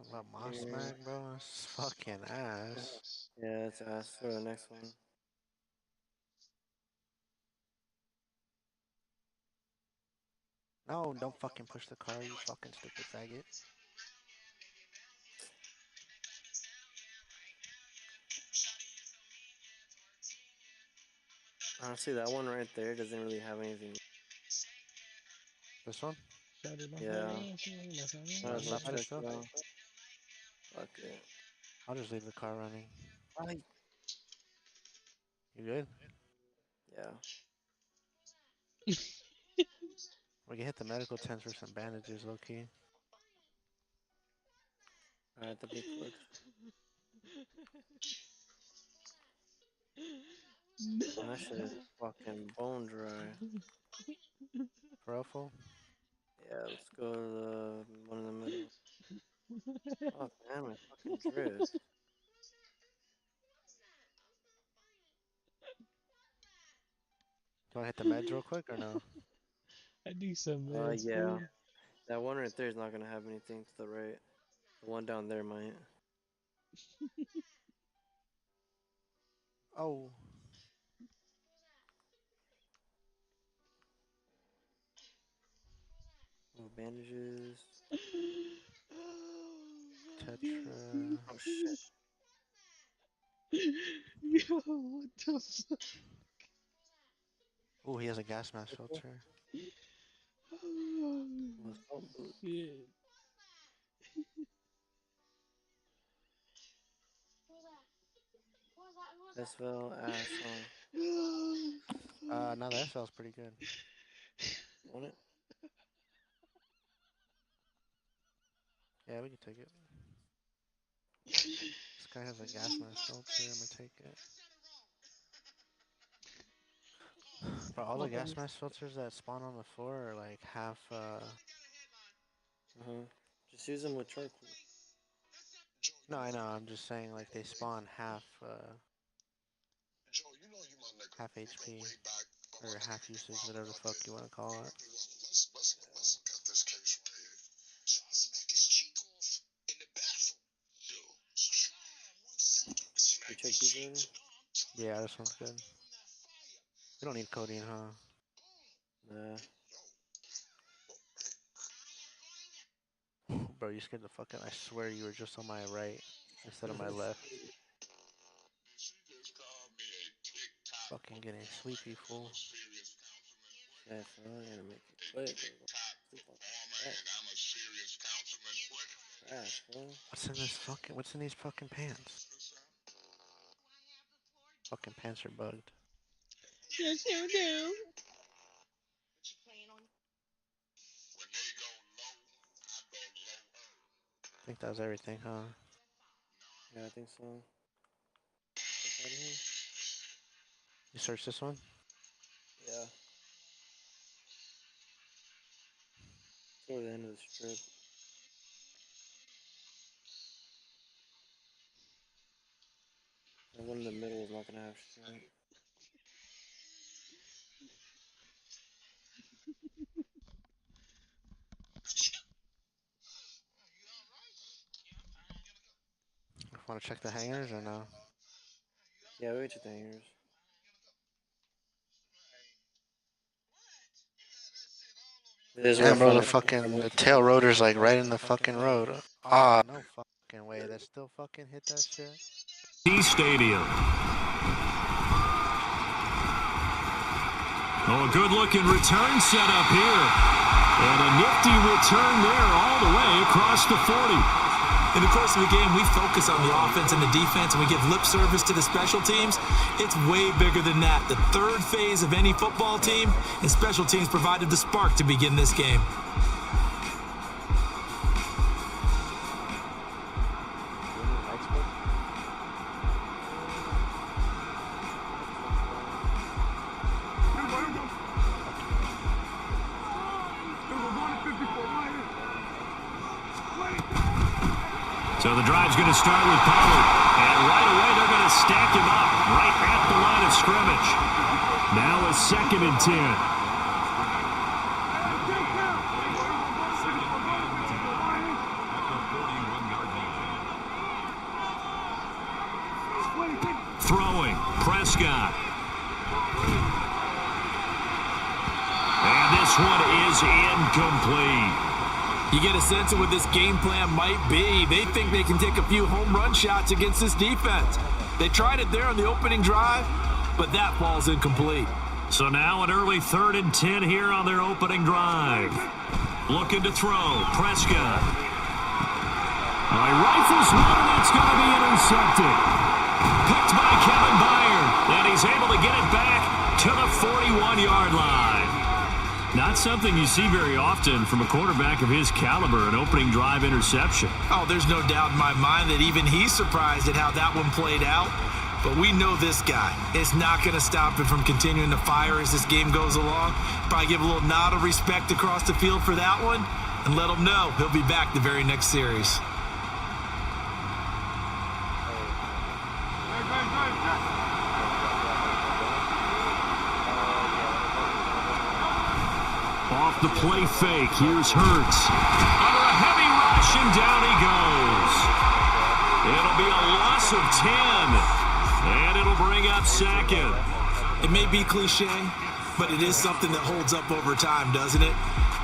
About Moss Mag, bro. It's fucking ass. Yeah, it's ass. Go to the next one. No, don't fucking push the car, you fucking stupid faggot. Honestly, that one right there doesn't really have anything. This one? Yeah. Might as well Stop at it check still? it out. Fuck it. I'll just leave the car running. Right. You good? Yeah. We can hit the medical tents for some bandages, low key. Alright, that'd be clutch. And that shit is fucking bone dry. Ruffle? Yeah, let's go to the one in the middle. Oh damn it, fucking drift. Do you want to hit the meds real quick or no? I need some meds, Yeah. fool. That one right there is not gonna have anything to the right. The one down there might. Oh. Oh, bandages. Tetra. Oh shit. Yo, what the fuck? Oh, he has a gas mask filter. Oh, shit. That's well ass, huh? Now the SL's pretty good. Want it? Yeah, we can take it. This guy has a gas mask filter. I'm gonna take it. But all the gas mask filters that spawn on the floor are like half, Just use them with charcoal. No, I know. I'm just saying, like, they spawn half, half HP. Or half usage, whatever the fuck you want to call it. Let's look at this case right here. So I smack his cheek off in the bathroom. You check these already? Yeah, this one's good. We don't need codeine, huh? Nah. Bro, you scared the fuck out. I swear you were just on my right instead of my left. Fucking getting sleepy, fool. Yeah, so I'm gonna make it quick. Sleep on that. Trash, bro. What's in these fucking pants? Fucking pants are bugged. Yes, you do. I think that was everything, huh? Yeah, I think so. Fuck out of here. You searched this one? Yeah. Toward the end of the strip. The one in the middle is not gonna have shit. Want to check the hangers or no? Yeah, we check the hangers. It is Damn, rough bro, on the it. fucking the tail rotor's like right in the fucking road. Ah, no fucking way. That still fucking hit that shit. Stadium. Oh, a good-looking return set up here. And a nifty return there all the way across the 40. In the course of the game, we focus on the offense and the defense, and we give lip service to the special teams. It's way bigger than that. The third phase of any football team, and special teams provided the spark to begin this game. So the drive's going to start with Pollard. And right away, they're going to stack him up right at the line of scrimmage. Now a 2nd and 10. Throwing, Prescott. And this one is incomplete. You get a sense of what this game plan might be. They think they can take a few home run shots against this defense. They tried it there on the opening drive, but that falls incomplete. So now an early 3rd and 10 here on their opening drive. Looking to throw, Prescott. He rifles one, and it's going to be intercepted. Picked by Kevin Byard, and he's able to get it back to the 41-yard line. Not something you see very often from a quarterback of his caliber, an opening drive interception. Oh, there's no doubt in my mind that even he's surprised at how that one played out. But we know this guy is not going to stop him from continuing to fire as this game goes along. Probably give a little nod of respect across the field for that one and let him know he'll be back the very next series. Off the play fake, here's Hurts. Under a heavy rush, and down he goes. It'll be a loss of 10, and it'll bring up 2nd. It may be cliche, but it is something that holds up over time, doesn't it?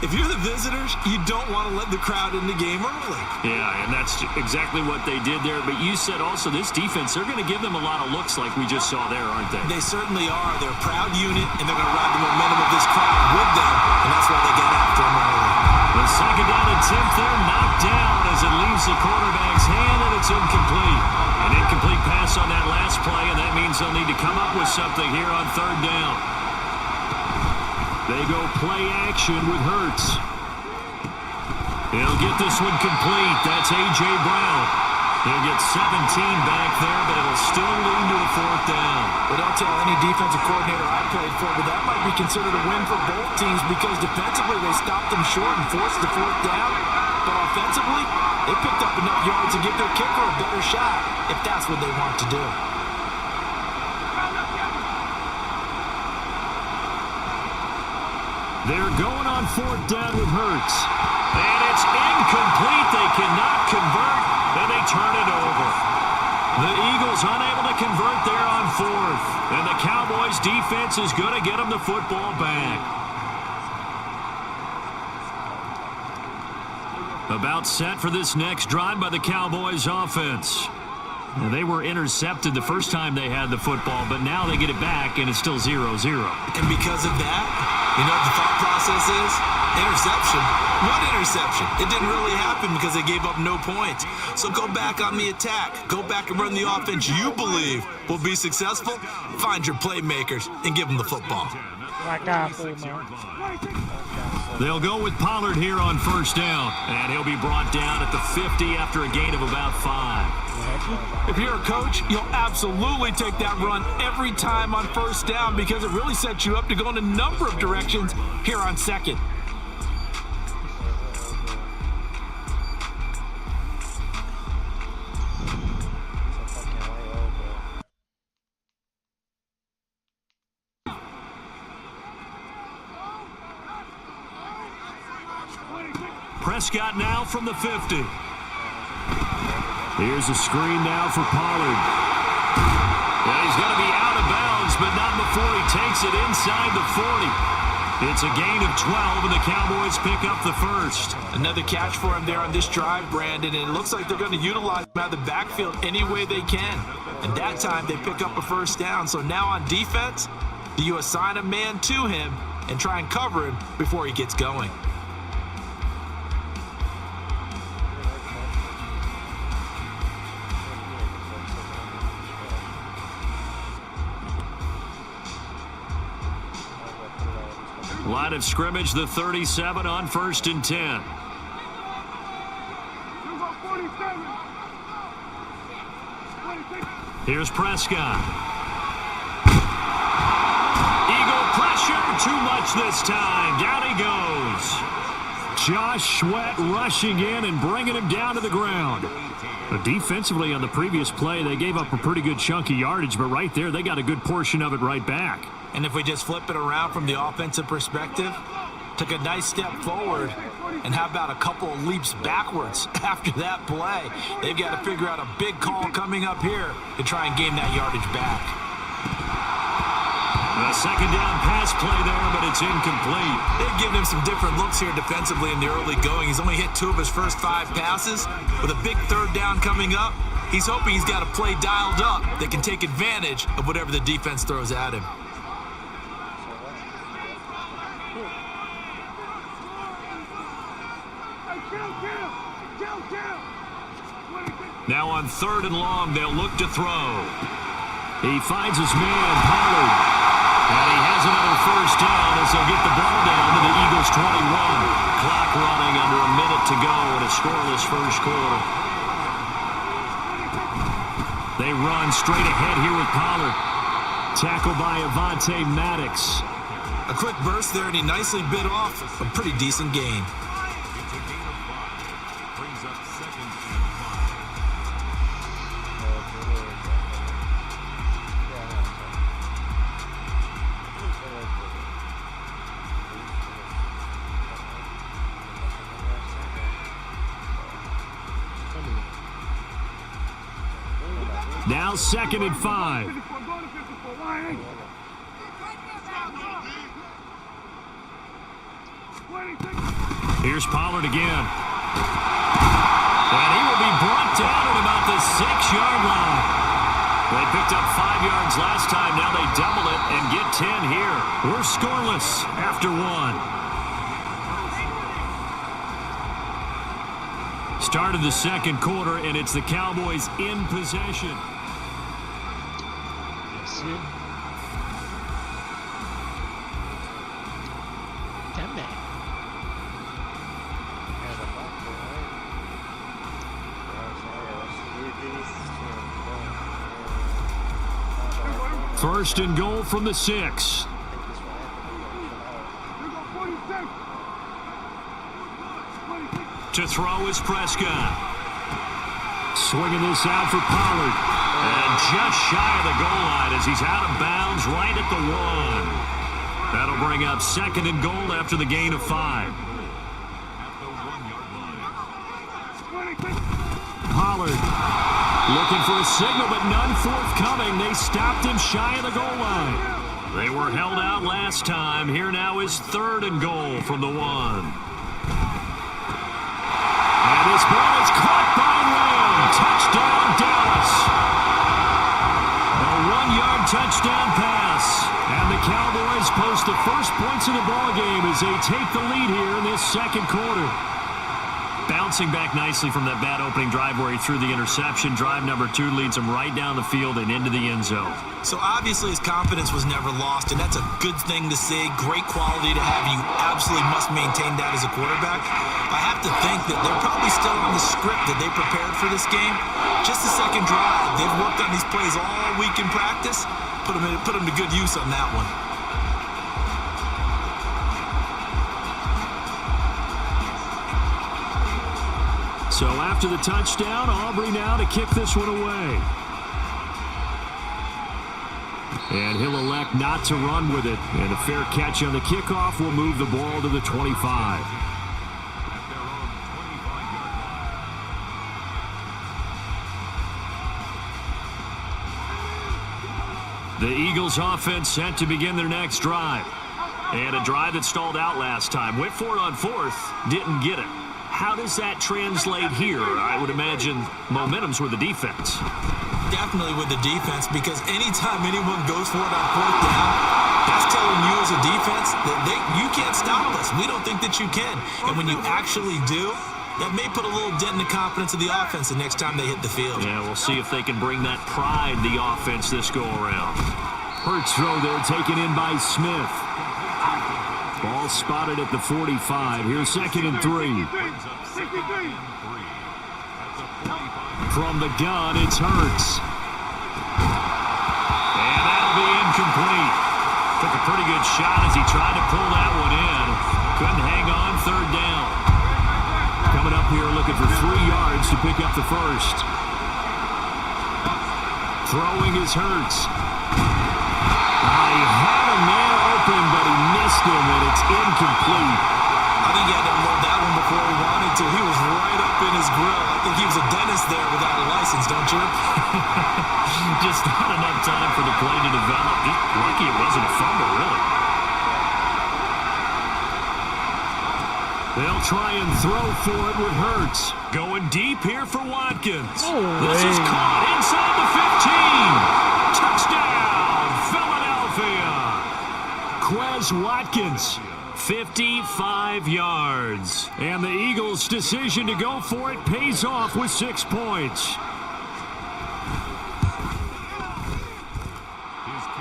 If you're the visitors, you don't want to let the crowd in the game early. Yeah, and that's exactly what they did there. But you said also this defense, they're going to give them a lot of looks like we just saw there, aren't they? They certainly are. They're a proud unit, and they're going to ride the momentum of this crowd with them, and that's why they got after them early. The 2nd down attempt there knocked down as it leaves the quarterback's hand, and it's incomplete. An incomplete pass on that last play, and that means they'll need to come up with something here on 3rd down. They go play action with Hurts. He'll get this one complete. That's A.J. Brown. He'll get 17 back there, but it'll still lead to a 4th down. Well, don't tell any defensive coordinator I played for, but that might be considered a win for both teams because defensively they stopped them short and forced the 4th down. But offensively, they picked up enough yards to give their kicker a better shot if that's what they want to do. They're going on 4th down with Hurts. And it's incomplete. They cannot convert, and they turn it over. The Eagles unable to convert there on 4th. And the Cowboys defense is going to get them the football back. About set for this next drive by the Cowboys offense. Now, they were intercepted the first time they had the football, but now they get it back, and it's still 0-0. And because of that, you know what the thought process is? Interception. What interception? It didn't really happen because they gave up no points. So go back on the attack. Go back and run the offense you believe will be successful. Find your playmakers and give them the football. They'll go with Pollard here on 1st down, and he'll be brought down at the 50 after a gain of about 5. If you're a coach, you'll absolutely take that run every time on 1st down because it really sets you up to go in a number of directions here on 2nd. Prescott now from the 50. Here's a screen now for Pollard. Well, he's going to be out of bounds, but not before he takes it inside the 40. It's a gain of 12, and the Cowboys pick up the first. Another catch for him there on this drive, Brandon, and it looks like they're going to utilize him out of the backfield any way they can. And that time they pick up a first down. So now on defense, do you assign a man to him and try and cover him before he gets going? Line of scrimmage, the 37 on 1st and 10. Here's Prescott. Eagle pressure, too much this time. Down he goes. Josh Sweat rushing in and bringing him down to the ground. Defensively on the previous play, they gave up a pretty good chunk of yardage, but right there, they got a good portion of it right back. And if we just flip it around from the offensive perspective, took a nice step forward, and how about a couple of leaps backwards after that play? They've got to figure out a big call coming up here to try and gain that yardage back. A second down pass play there, but it's incomplete. They've given him some different looks here defensively in the early going. He's only hit 2 of his first 5 passes. With a big third down coming up, he's hoping he's got a play dialed up that can take advantage of whatever the defense throws at him. Now on 3rd and long, they'll look to throw. He finds his man, Pollard. And he has another first down as they'll get the ball down to the Eagles' 21. Clock running under a minute to go in a scoreless first quarter. They run straight ahead here with Pollard. Tackled by Avonte Maddox. A quick burst there, and he nicely bit off a pretty decent gain. Now 2nd and 5. Here's Pollard again. And he will be brought down at about the 6-yard line. They picked up 5 yards last time. Now they double it and get 10 here. We're scoreless after 1. Start of the second quarter, and it's the Cowboys in possession. First and goal from the 6. To throw is Prescott. Swinging this out for Pollard. And just shy of the goal line as he's out of bounds right at the 1. That'll bring up 2nd and goal after the gain of 5. Pollard looking for a signal, but none forthcoming. They stopped him shy of the goal line. They were held out last time. Here now is 3rd and goal from the 1. And this ball is caught by Lamb. Touchdown, Dallas. A 1-yard touchdown pass. And the Cowboys post the first points of the ballgame as they take the lead here in this second quarter. Bouncing back nicely from that bad opening drive where he threw the interception. Drive number 2 leads him right down the field and into the end zone. So obviously his confidence was never lost, and that's a good thing to see. Great quality to have. You absolutely must maintain that as a quarterback. I have to think that they're probably still on the script that they prepared for this game. Just the second drive. They've worked on these plays all week in practice. Put them to good use on that one. So after the touchdown, Aubrey now to kick this one away. And he'll elect not to run with it. And a fair catch on the kickoff will move the ball to the 25. The Eagles offense set to begin their next drive. And a drive that stalled out last time. Went for it on fourth, didn't get it. How does that translate here? I would imagine momentum's with the defense. Definitely with the defense, because anytime anyone goes for it on fourth down, that's telling you as a defense that you can't stop us. We don't think that you can. And when you actually do, that may put a little dent in the confidence of the offense the next time they hit the field. Yeah, we'll see if they can bring that pride, the offense, this go-around. Hurts throw there, taken in by Smith. Ball spotted at the 45. Here's 2nd and 3. From the gun, it's Hurts. And that'll be incomplete. Took a pretty good shot as he tried to pull that one in. Couldn't hang on, 3rd down. Coming up here looking for 3 yards to pick up the first. Throwing is Hurts. He had a man open, but he missed him, and it's incomplete. I think he had to unload that one before he wanted to. He was right up in his grill. I think he was a dentist there without a license, don't you? Just not enough time for the play to develop. Just lucky it wasn't a fumble, really. They'll try and throw for it with Hurts. Going deep here for Watkins. This is caught inside the 15. Touchdown, Philadelphia. Quez Watkins, 55 yards. And the Eagles' decision to go for it pays off with 6 points.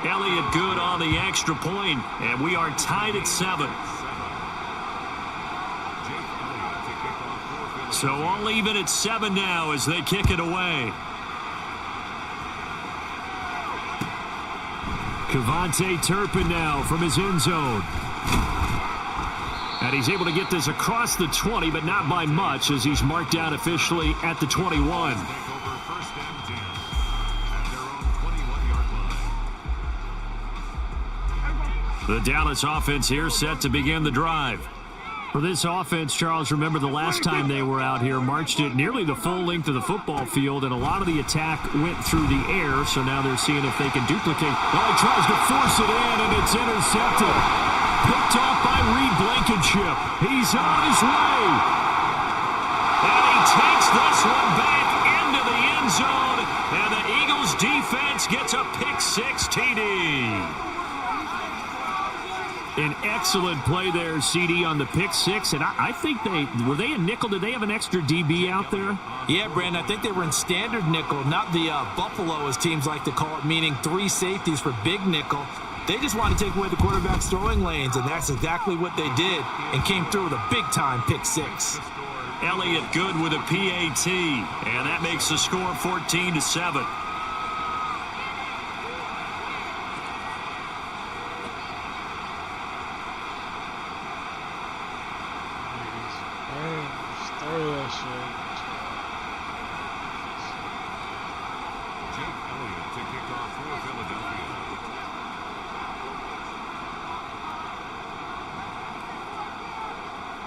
Elliott good on the extra point, and we are tied at 7. So all even at 7 now as they kick it away. Kevontae Turpin now from his end zone. And he's able to get this across the 20, but not by much as he's marked down officially at the 21. The Dallas offense here set to begin the drive. For this offense, Charles, remember the last time they were out here, marched it nearly the full length of the football field, and a lot of the attack went through the air, so now they're seeing if they can duplicate. Well, he tries to force it in, and it's intercepted. Picked off by Reed Blankenship. He's on his way. And he takes this one back into the end zone, and the Eagles defense gets a pick-6 TD. An excellent play there, CD, on the pick-6, and I think were they in nickel? Did they have an extra DB out there? Yeah, Brandon, I think they were in standard nickel, not the Buffalo, as teams like to call it, meaning 3 safeties for big nickel. They just want to take away the quarterback's throwing lanes, and that's exactly what they did, and came through with a big-time pick-6. Elliott good with a PAT, and that makes the score 14-7.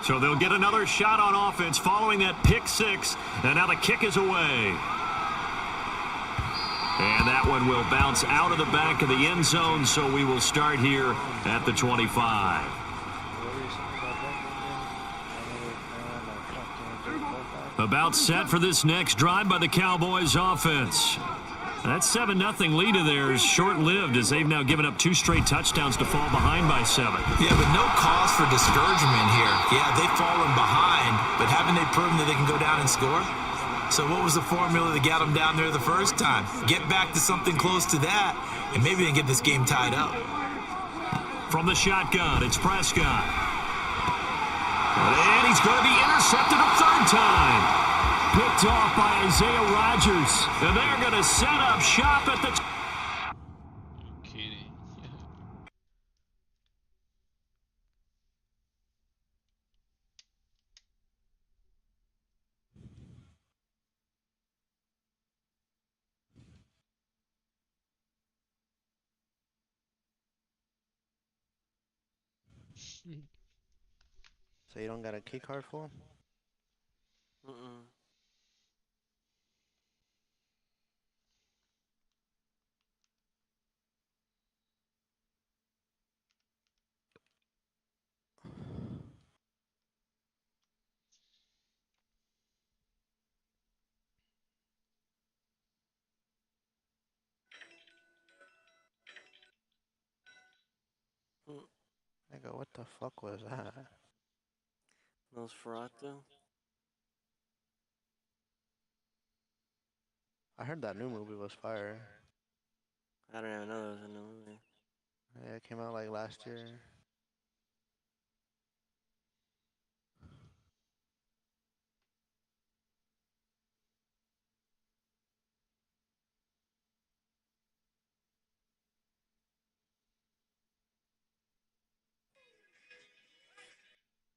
So they'll get another shot on offense following that pick-6, and now the kick is away. And that one will bounce out of the back of the end zone, so we will start here at the 25. About set for this next drive by the Cowboys offense. That 7-0 lead of theirs short-lived as they've now given up 2 straight touchdowns to fall behind by 7. Yeah, but no cause for discouragement here. Yeah, they've fallen behind, but haven't they proven that they can go down and score? So what was the formula that got them down there the first time? Get back to something close to that, and maybe they can get this game tied up. From the shotgun, it's Prescott. And he's going to be intercepted a 3rd time. Picked off by Isaiah Rodgers. And they're going to set up shop at the... I'm kidding. So you don't got a key card for him? Mm-mm. Nigga, what the fuck was that? Nosferatu? I heard that new movie was fire. I don't even know there was a new movie. Yeah, it came out like last year.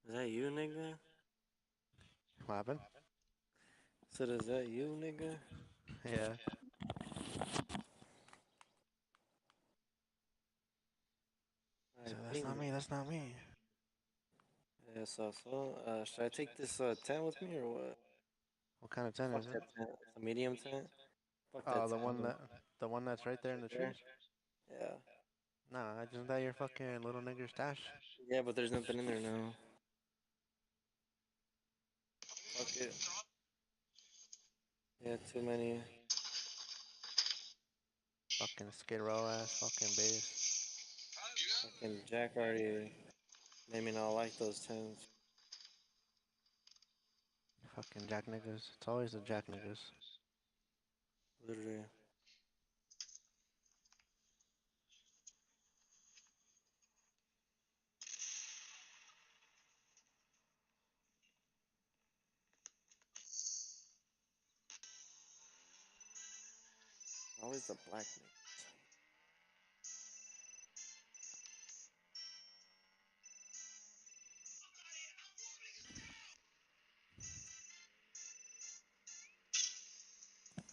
Is that you, nigga? What happened? Said, is that you, nigga? Yeah. So that's not me. That's not me. Yeah, should I take this tent with me or what? What kind of tent Fuck is it? that tent. It's a medium tent. Fuck that Oh, tent. the one that's right there in the There? trees. Yeah. Nah, isn't that your fucking little nigger stash? Yeah, but there's nothing in there now. Fuck it. Yeah, too many. Fucking Skid Row ass fucking bass. Fucking Jack already made me not like those tents. Fucking Jack niggas. It's always the Jack niggas. Literally. Always the black niggas.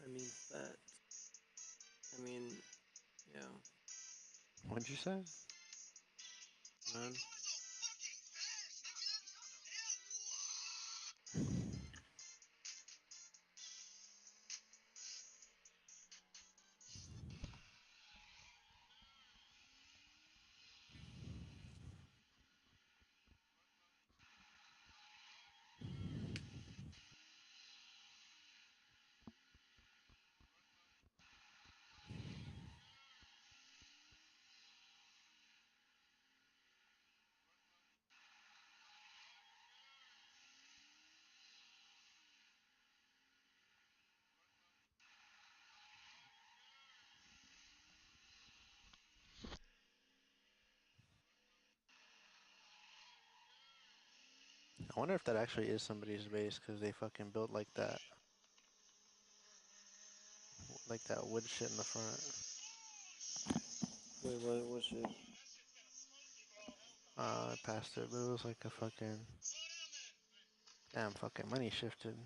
I mean, fat. I mean, yeah. What'd you say? Man. I wonder if that actually is somebody's base because they fucking built like that. Like that wood shit in the front. Wait, what shit? I passed it, but it was like a fucking... Damn, fucking money shifted.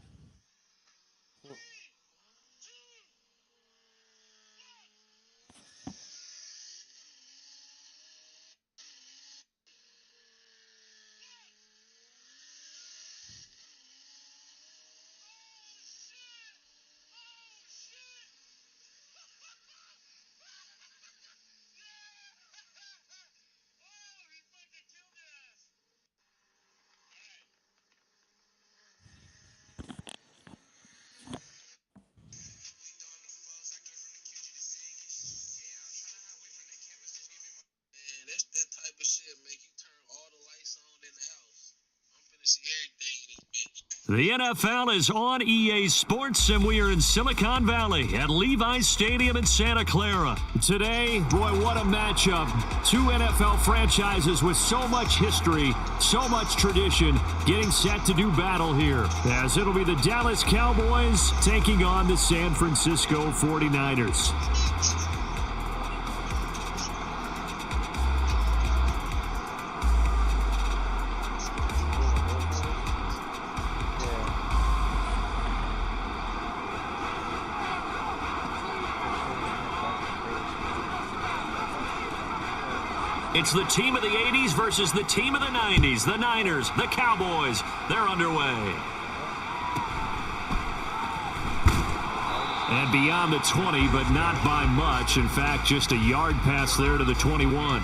Man, that's that type of shit make you turn all the lights on in the house. I'm finna see everything in this bitch. The NFL is on EA Sports, and we are in Silicon Valley at Levi's Stadium in Santa Clara. Today, boy, what a matchup. Two NFL franchises with so much history, so much tradition, getting set to do battle here, as it'll be the Dallas Cowboys taking on the San Francisco 49ers. It's the team of the 80s versus the team of the 90s. The Niners, the Cowboys, they're underway. And beyond the 20, but not by much. In fact, just a yard pass there to the 21.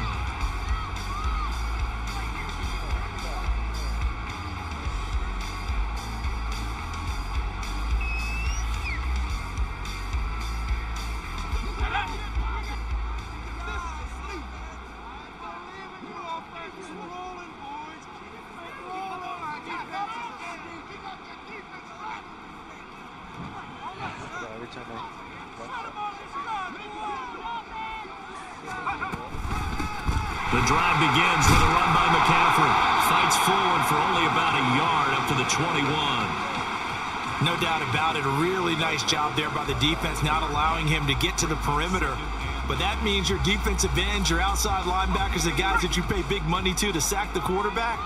time I The drive begins with a run by McCaffrey. Fights forward for only about a yard up to the 21. No doubt about it. A really nice job there by the defense, not allowing him to get to the perimeter. But that means your defensive ends, your outside linebackers, the guys that you pay big money to sack the quarterback,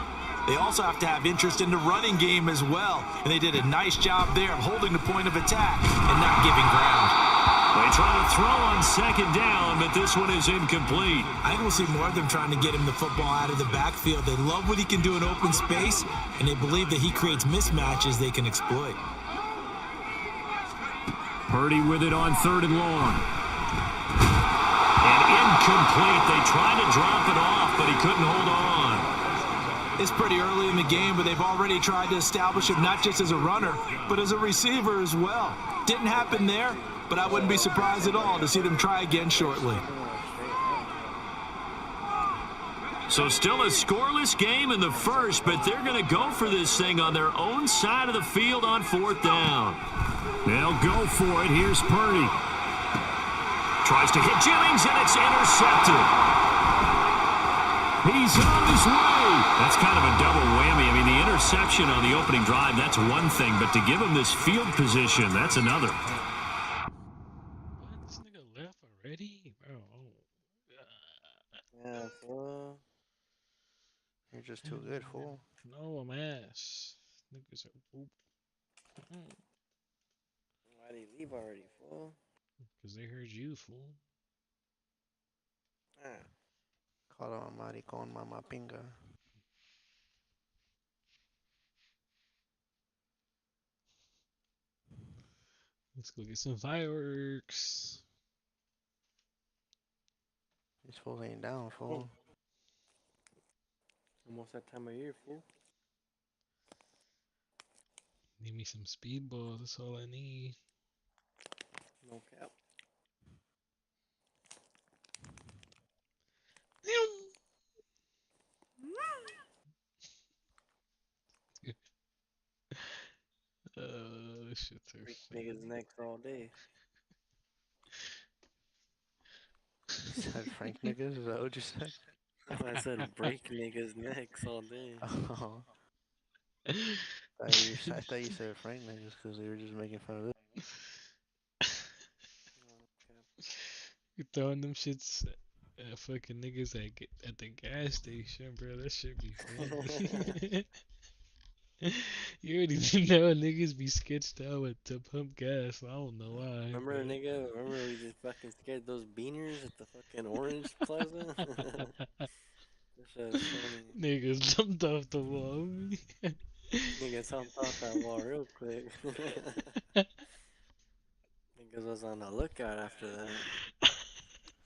they also have to have interest in the running game as well. And they did a nice job there of holding the point of attack and not giving ground. They try to throw on second down, but this one is incomplete. I think we'll see more of them trying to get him the football out of the backfield. They love what he can do in open space, and they believe that he creates mismatches they can exploit. Purdy with it on 3rd and long. And incomplete. They tried to drop it off, but he couldn't hold on. It's pretty early in the game, but they've already tried to establish him not just as a runner, but as a receiver as well. Didn't happen there, but I wouldn't be surprised at all to see them try again shortly. So still a scoreless game in the first, but they're going to go for this thing on their own side of the field on 4th down. They'll go for it. Here's Purdy. Tries to hit Jennings, and it's intercepted. He's on his way. That's kind of a double whammy. I mean, the interception on the opening drive, that's one thing, but to give him this field position, that's another. What? This nigga left already? Bro, oh, God. Yeah, fool. You're just too good, fool. No, I'm ass. Niggas are poop. Why did he leave already, fool? Because they heard you, fool. Ah. Call on maricón, mama pinga. Let's go get some fireworks. These fools ain't down, fool. almost that time of year, fool. Need me some speedballs. That's all I need. No cap. This shit's so Break niggas' necks all day. You said Frank niggas? Is that what you said? I said break niggas' necks all day. Oh. I thought you said Frank niggas because they were just making fun of it. You throwing them shits at fucking niggas at the gas station, bro. That shit be funny. You already know niggas be sketched out to pump gas. I don't know why. Remember, nigga? Remember we just fucking scared those beaners at the fucking Orange Plaza? That shit was funny. Niggas jumped off the wall. Niggas jumped off that wall real quick. Niggas was on the lookout after that.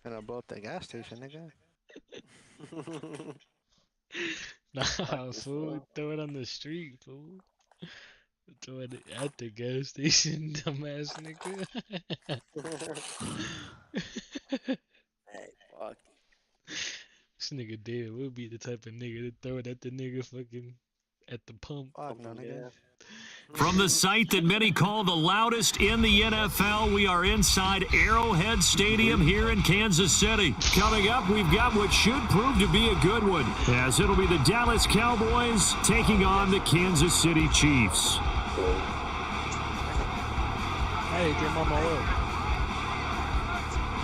Finna blow up the gas station, nigga. Nah, fool. Throw it on the street, fool. Throw it at the gas station, dumbass nigga. Hey, fuck. This nigga David would be the type of nigga to throw it at the nigga fucking at the pump. Fuck no, nigga. From the site that many call the loudest in the NFL, we are inside Arrowhead Stadium here in Kansas City. Coming up, we've got what should prove to be a good one, as it'll be the Dallas Cowboys taking on the Kansas City Chiefs. Hey, get on my way.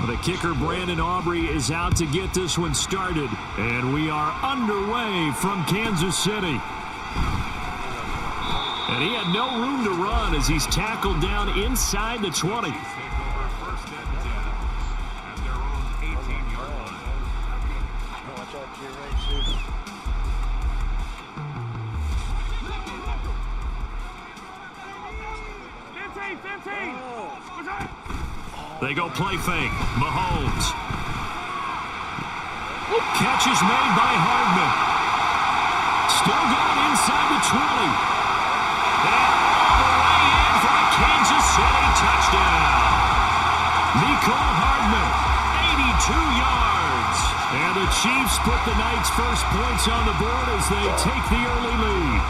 The kicker, Brandon Aubrey, is out to get this one started, and we are underway from Kansas City. And he had no room to run as he's tackled down inside the 20. They go play fake. Mahomes. Catch is made by Hardman. Still going inside the 20. Kansas City touchdown. Nicole Hardman, 82 yards. And the Chiefs put the night's first points on the board as they take the early lead.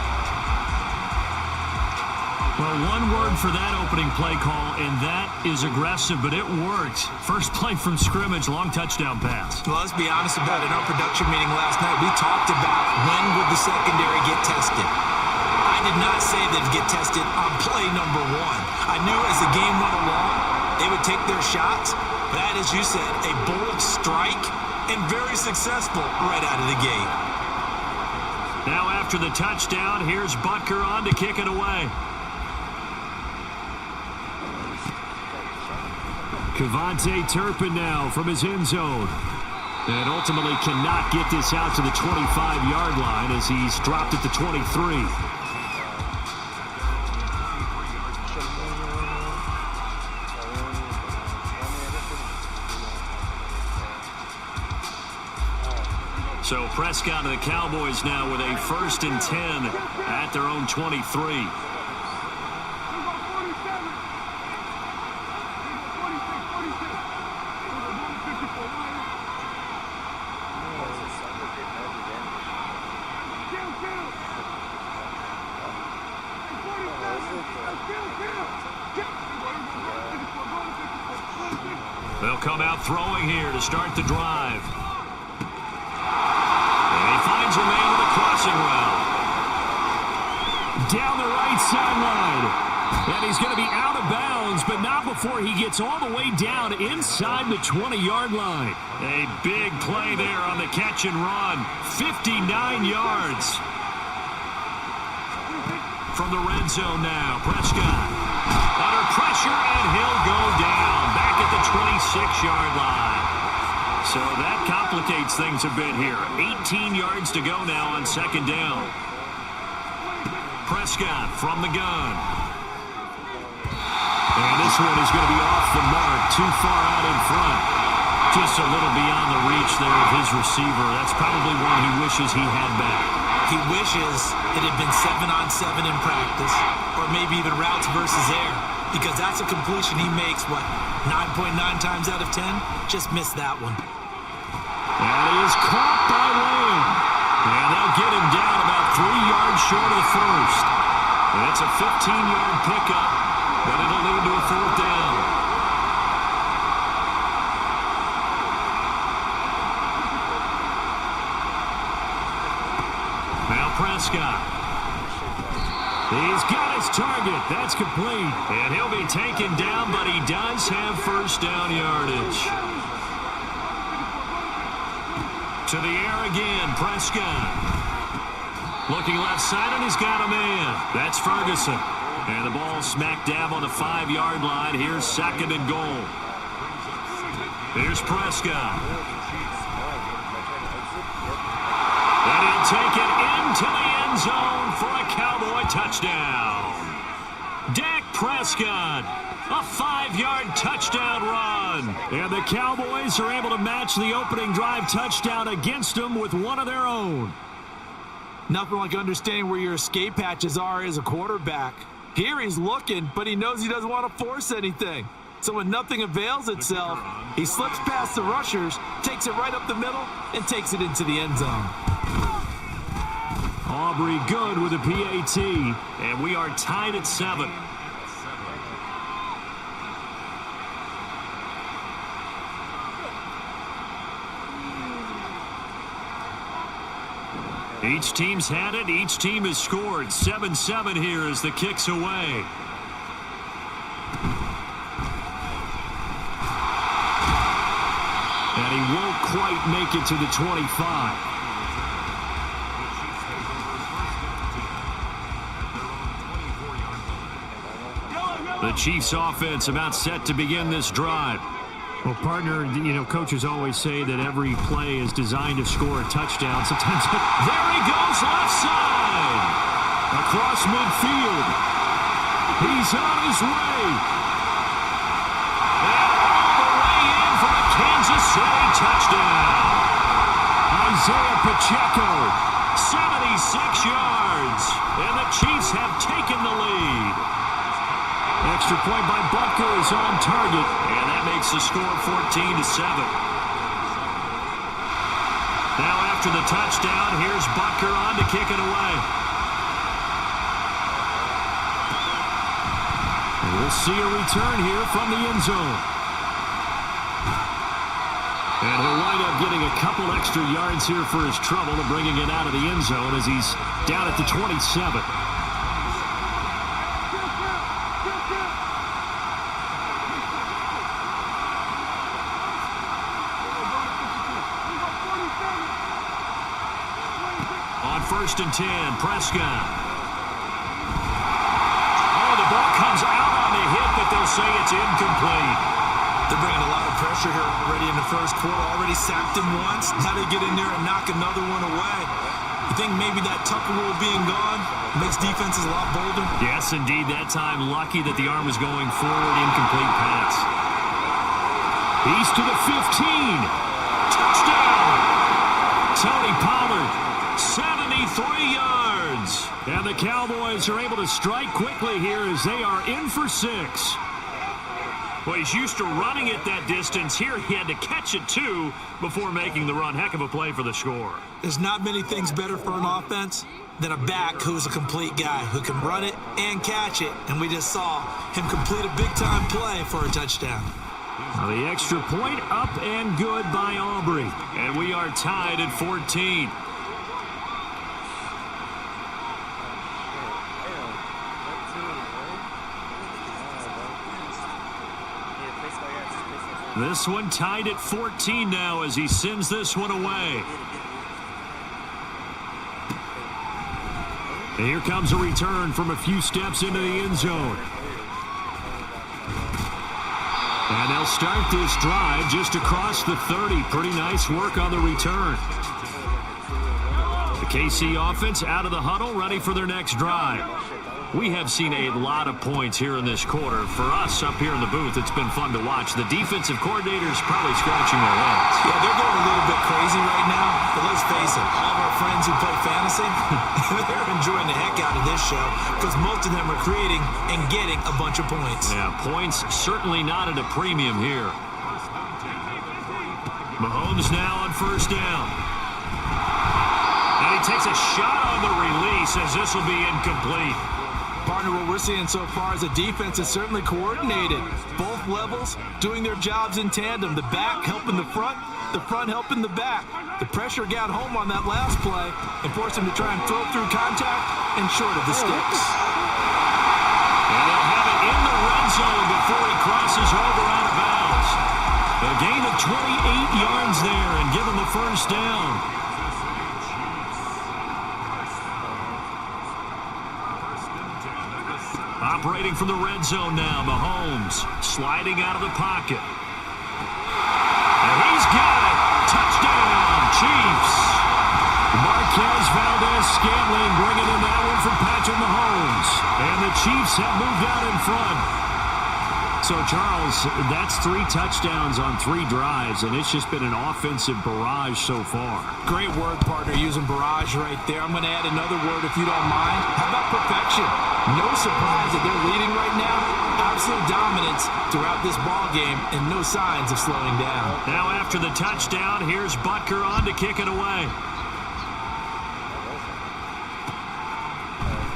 Well, one word for that opening play call, and that is aggressive, but it worked. First play from scrimmage, long touchdown pass. Well, let's be honest about it. In our production meeting last night, we talked about when would the secondary get tested. I did not say they'd get tested on play number one. I knew as the game went along, they would take their shots. That, as you said, a bold strike and very successful right out of the gate. Now after the touchdown, here's Butker on to kick it away. Kevontae Turpin now from his end zone. And ultimately cannot get this out to the 25-yard line as he's dropped at the 23. So Prescott and the Cowboys now with a 1st and 10 at their own 23. They'll come out throwing here to start the drive. And he finds a man with a crossing route. Down the right sideline. And he's going to be out of bounds, but not before he gets all the way down inside the 20-yard line. A big play there on the catch and run. 59 yards. From the red zone now, Prescott under pressure, and he'll go down back at the 26-yard line. So that complicates things a bit here. 18 yards to go now on 2nd down. Prescott from the gun. And this one is going to be off the mark, too far out in front. Just a little beyond the reach there of his receiver. That's probably one he wishes he had back. He wishes it had been 7-on-7 in practice, or maybe even routes versus air, because that's a completion he makes, 9.9 times out of 10? Just missed that one. And he is caught by Lamb. And they'll get him down about 3 yards short of the first. And it's a 15-yard pickup, but it'll lead to a 4th down. Prescott. He's got his target. That's complete. And he'll be taken down, but he does have 1st down yardage. To the air again, Prescott. Looking left side, and he's got a man. That's Ferguson. And the ball smack dab on the 5-yard line. Here's 2nd and goal. Here's Prescott. And he'll take it into the end zone for a Cowboy touchdown. Dak Prescott, a 5-yard touchdown run. And the Cowboys are able to match the opening drive touchdown against them with one of their own. Nothing like understanding where your escape hatches are as a quarterback. Here he's looking, but he knows he doesn't want to force anything. So when nothing avails itself, he slips past the rushers, takes it right up the middle, and takes it into the end zone. Aubrey good with a PAT, and we are tied at 7. Each team's had it. Each team has scored. 7-7 here as the kick's away. And he won't quite make it to the 25. The Chiefs offense about set to begin this drive. Well, partner, coaches always say that every play is designed to score a touchdown. Sometimes, there he goes left side. Across midfield. He's on his way. And all the way in for a Kansas City touchdown. Isaiah Pacheco, 76 yards. And the Chiefs have taken the lead. Extra point by Butker is on target, and that makes the score 14-7. Now after the touchdown, here's Butker on to kick it away. We'll see a return here from the end zone. And he'll wind up getting a couple extra yards here for his trouble and bringing it out of the end zone as he's down at the 27. On 1st and 10, Prescott. Oh, the ball comes out on the hit, but they'll say it's incomplete. They're bringing a lot of pressure here already in the first quarter. Already sacked him once. Now they get in there and knock another one away. You think maybe that Tucker rule being gone makes defenses a lot bolder? Yes, indeed. That time, lucky that the arm was going forward. Incomplete pass. He's to the 15. Touchdown! Tony Pollard, 73 yards. And the Cowboys are able to strike quickly here as they are in for 6. Well, he's used to running it that distance. Here he had to catch it, too, before making the run. Heck of a play for the score. There's not many things better for an offense than a back who's a complete guy who can run it and catch it. And we just saw him complete a big-time play for a touchdown. Now the extra point up and good by Aubrey. And we are tied at 14. This one tied at 14 now as he sends this one away. And here comes a return from a few steps into the end zone. And they'll start this drive just across the 30. Pretty nice work on the return. The KC offense out of the huddle, ready for their next drive. We have seen a lot of points here in this quarter. For us up here in the booth, it's been fun to watch. The defensive coordinators probably scratching their heads. Yeah, they're going a little bit crazy right now. But let's face it, all of our friends who play fantasy, they're enjoying the heck out of this show because most of them are creating and getting a bunch of points. Yeah, points certainly not at a premium here. Mahomes now on 1st down. And he takes a shot on the release as this will be incomplete. Partner, what we're seeing so far is a defense is certainly coordinated. Both levels doing their jobs in tandem. The back helping the front helping the back. The pressure got home on that last play and forced him to try and throw through contact and short of the sticks. And they'll have it in the red zone before he crosses over out of bounds. A gain of 28 yards there and give him the 1st down. Operating from the red zone now, Mahomes sliding out of the pocket. And he's got it. Touchdown, Chiefs. Marquez Valdez-Scantling bringing in that one from Patrick Mahomes. And the Chiefs have moved out in front. So, Charles, that's 3 touchdowns on 3 drives, and it's just been an offensive barrage so far. Great word, partner, using barrage right there. I'm going to add another word if you don't mind. How about perfection? No surprise that they're leading right now. Absolute dominance throughout this ball game and no signs of slowing down. Now after the touchdown, here's Butker on to kick it away.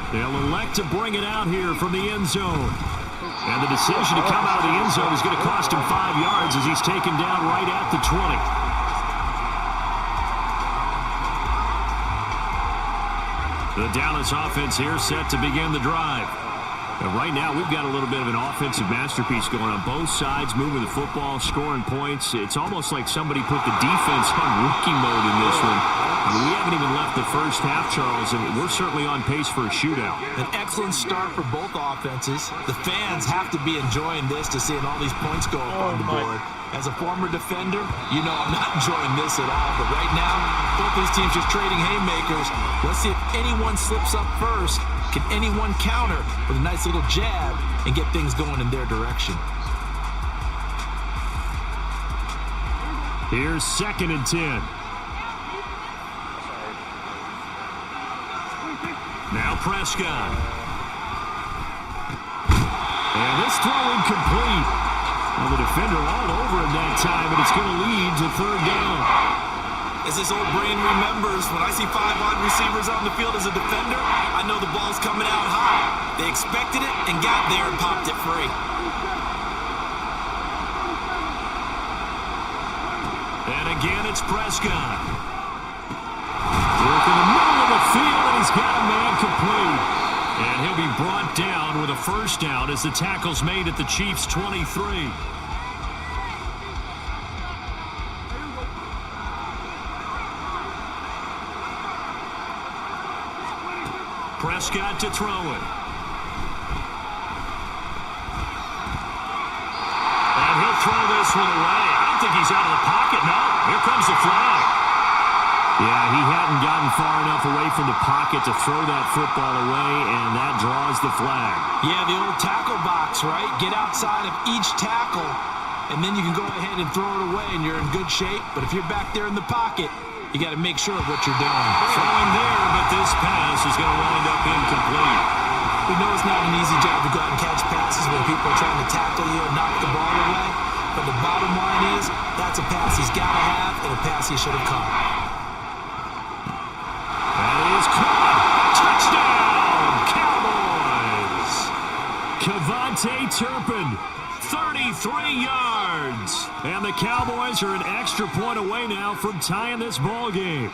They'll elect to bring it out here from the end zone. And the decision to come out of the end zone is going to cost him 5 yards as he's taken down right at the 20. The Dallas offense here set to begin the drive. And right now, we've got a little bit of an offensive masterpiece going on. Both sides moving the football, scoring points. It's almost like somebody put the defense on rookie mode in this one. I mean, we haven't even left the first half, Charles, and we're certainly on pace for a shootout. An excellent start for both offenses. The fans have to be enjoying this to seeing all these points go up on the board. As a former defender, you know I'm not enjoying this at all. But right now, both these teams just trading haymakers. Let's see if anyone slips up first. Can anyone counter with a nice little jab and get things going in their direction? Here's 2nd and 10. Now Prescott. And this throw incomplete. Well, the defender all over him that time, but it's going to lead to 3rd down. As this old brain remembers, when I see 5 wide receivers on the field as a defender, I know the ball's coming out high. They expected it and got there and popped it free. And again, it's Prescott. Working the middle of the field, and he's got a man complete. And he'll be brought down with a first down as the tackle's made at the Chiefs' 23. Prescott to throw it. And he'll throw this one away. I don't think he's out of the pocket. No, here comes the flag. Yeah, he hadn't gotten far enough away from the pocket to throw that football away, and that draws the flag. Yeah, the old tackle box, right? Get outside of each tackle, and then you can go ahead and throw it away, and you're in good shape. But if you're back there in the pocket, you got to make sure of what you're doing. Throwing there, but this pass is going to wind up incomplete. We know it's not an easy job to go out and catch passes when people are trying to tackle you and knock the ball away. But the bottom line is, that's a pass he's got to have and a pass he should have caught. That is caught. Touchdown, Cowboys. Kevontae Turpin, 33 yards. And the Cowboys are an extra point away now from tying this ball game.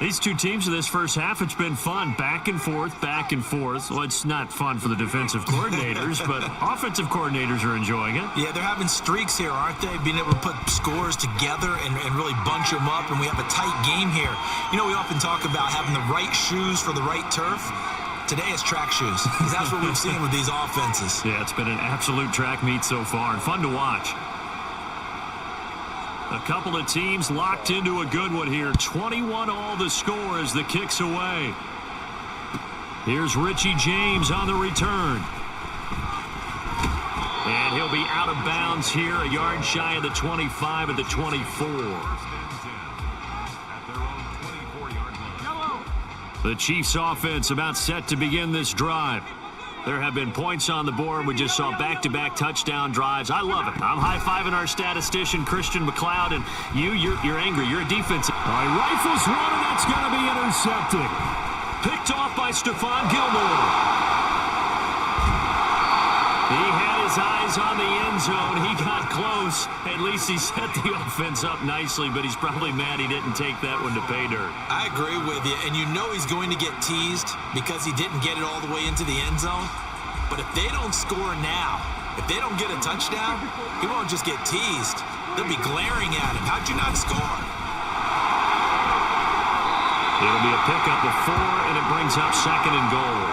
These two teams in this first half, it's been fun. Back and forth, back and forth. Well, it's not fun for the defensive coordinators, but offensive coordinators are enjoying it. Yeah, they're having streaks here, aren't they? Being able to put scores together and really bunch them up, and we have a tight game here. You know, we often talk about having the right shoes for the right turf. Today it's track shoes, because that's what we've seen with these offenses. Yeah, it's been an absolute track meet so far, and fun to watch. A couple of teams locked into a good one here. 21 all the score as the kick's away. Here's Richie James on the return. And he'll be out of bounds here, a yard shy of the 25 at the 24. The Chiefs offense about set to begin this drive. There have been points on the board. We just saw back-to-back touchdown drives. I love it. I'm high-fiving our statistician, Christian McLeod, and you're angry. You're a defensive. All right, rifles one, and that's going to be intercepted. Picked off by Stephon Gilmore. He had his eyes on the end zone. He got close. At least he set the offense up nicely, but he's probably mad he didn't take that one to pay dirt. I agree with you, and you know he's going to get teased because he didn't get it all the way into the end zone. But if they don't score now, if they don't get a touchdown, he won't just get teased. They'll be glaring at him. How'd you not score? It'll be a pickup of 4, and it brings up 2nd and goal.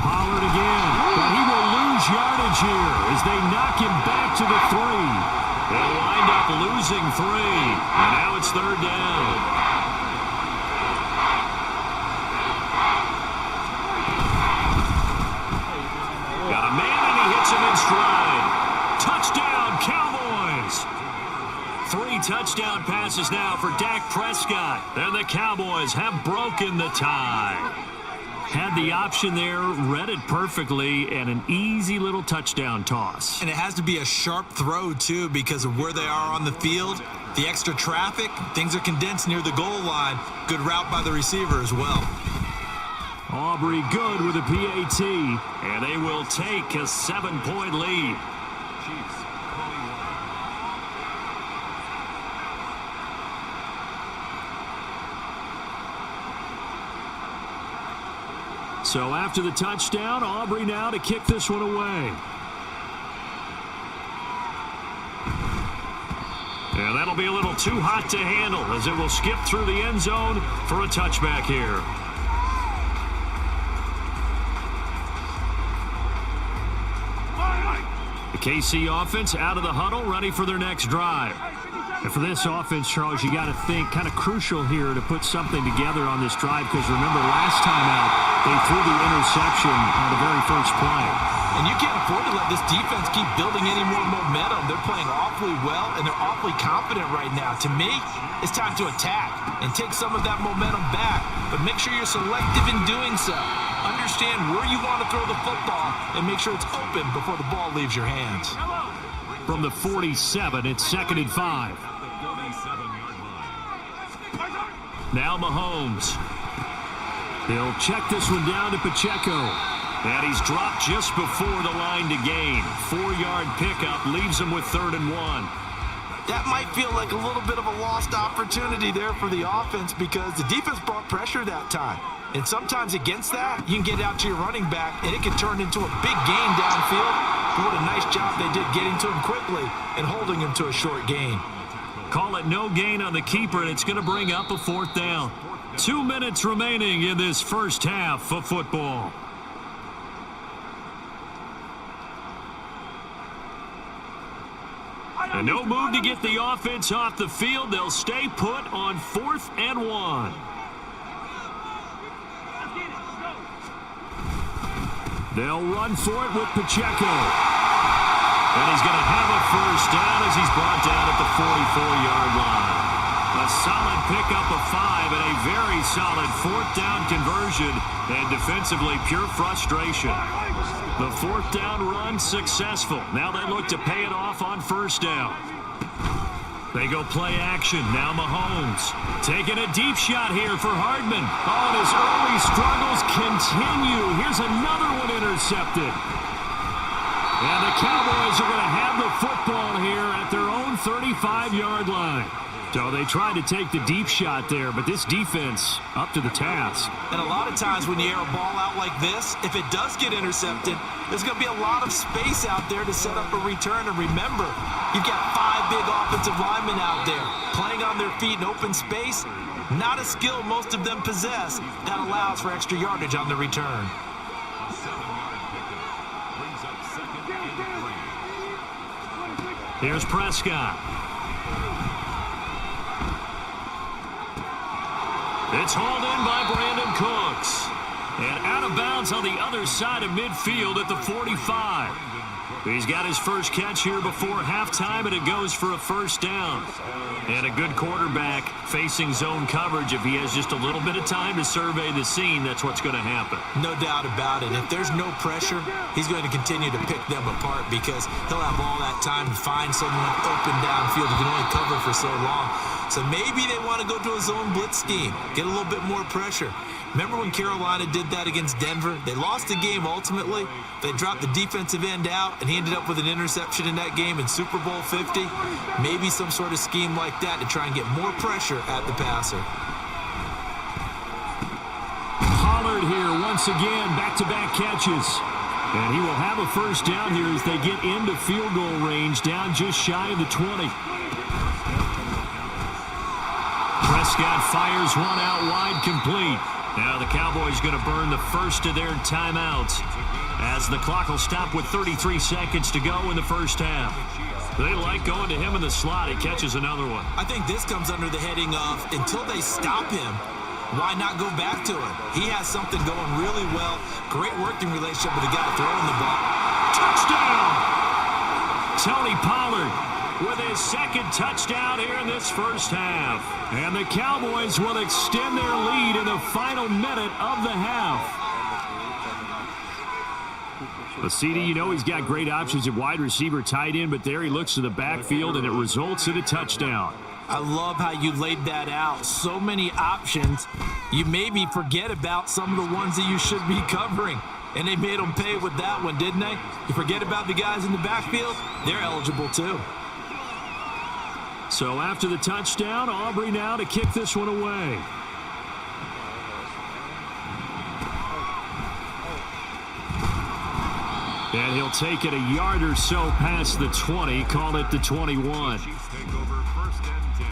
Pollard again, but he will lose yardage here as they knock him back to the 3. They'll wind up losing 3, and now it's 3rd down. Got a man, and he hits him in stride. Touchdown, Cowboys! 3 touchdown passes now for Dak Prescott, and the Cowboys have broken the tie. Had the option there, read it perfectly, and an easy little touchdown toss. And it has to be a sharp throw, too, because of where they are on the field. The extra traffic, things are condensed near the goal line. Good route by the receiver as well. Aubrey good with a PAT, and they will take a 7-point lead. So after the touchdown, Aubrey now to kick this one away. And that'll be a little too hot to handle as it will skip through the end zone for a touchback here. The KC offense out of the huddle, ready for their next drive. And for this offense, Charles, you got to think kind of crucial here to put something together on this drive because remember last time out, they threw the interception on the very first play. And you can't afford to let this defense keep building any more momentum. They're playing awfully well, and they're awfully confident right now. To me, it's time to attack and take some of that momentum back. But make sure you're selective in doing so. Understand where you want to throw the football and make sure it's open before the ball leaves your hands. From the 47, it's 2nd and 5. Now Mahomes. He'll check this one down to Pacheco. And he's dropped just before the line to gain. 4-yard pickup leaves him with 3rd and 1. That might feel like a little bit of a lost opportunity there for the offense because the defense brought pressure that time. And sometimes against that, you can get out to your running back, and it can turn into a big gain downfield. But what a nice job they did getting to him quickly and holding him to a short gain. Call it no gain on the keeper, and it's going to bring up a 4th down. 2 minutes remaining in this first half of football. And no move to get the offense off the field. They'll stay put on 4th and 1. They'll run for it with Pacheco. And he's going to have a first down as he's brought down at the 44-yard line. A solid pickup of 5 and a very solid 4th down conversion. And defensively, pure frustration. The 4th down run successful. Now they look to pay it off on 1st down. They go play action. Now Mahomes taking a deep shot here for Hardman. Oh, and his early struggles continue. Here's another one intercepted. And the Cowboys are going to have the football here at their own 35-yard line. So they tried to take the deep shot there, but this defense up to the task. And a lot of times when you air a ball out like this, if it does get intercepted, there's going to be a lot of space out there to set up a return. And remember, you've got 5 big offensive linemen out there playing on their feet in open space. Not a skill most of them possess that allows for extra yardage on the return. Here's Prescott. It's hauled in by Brandon Cooks. And out of bounds on the other side of midfield at the 45. He's got his first catch here before halftime, and it goes for a first down. And a good quarterback facing zone coverage. If he has just a little bit of time to survey the scene, that's what's going to happen. No doubt about it. If there's no pressure, he's going to continue to pick them apart because he'll have all that time to find someone open downfield. He can only cover for so long. So maybe they want to go to a zone blitz scheme, get a little bit more pressure. Remember when Carolina did that against Denver? They lost the game ultimately. They dropped the defensive end out, and he ended up with an interception in that game in Super Bowl 50. Maybe some sort of scheme like that to try and get more pressure at the passer. Pollard here once again, back-to-back catches. And he will have a first down here as they get into field goal range, down just shy of the 20. Prescott fires one out wide, complete. Now the Cowboys going to burn the first of their timeouts as the clock will stop with 33 seconds to go in the first half. They like going to him in the slot. He catches another one. I think this comes under the heading of until they stop him, why not go back to him? He has something going really well. Great working relationship with the guy throwing the ball. Touchdown! Tony Pollard with his second touchdown here in this first half. And the Cowboys will extend their lead in the final minute of the half. But CD, you know he's got great options at wide receiver, tight end, but there he looks to the backfield, and it results in a touchdown. I love how you laid that out. So many options. You maybe forget about some of the ones that you should be covering. And they made them pay with that one, didn't they? You forget about the guys in the backfield, they're eligible too. So after the touchdown, Aubrey now to kick this one away. And he'll take it a yard or so past the 20, call it the 21. Chiefs take over 1st and 10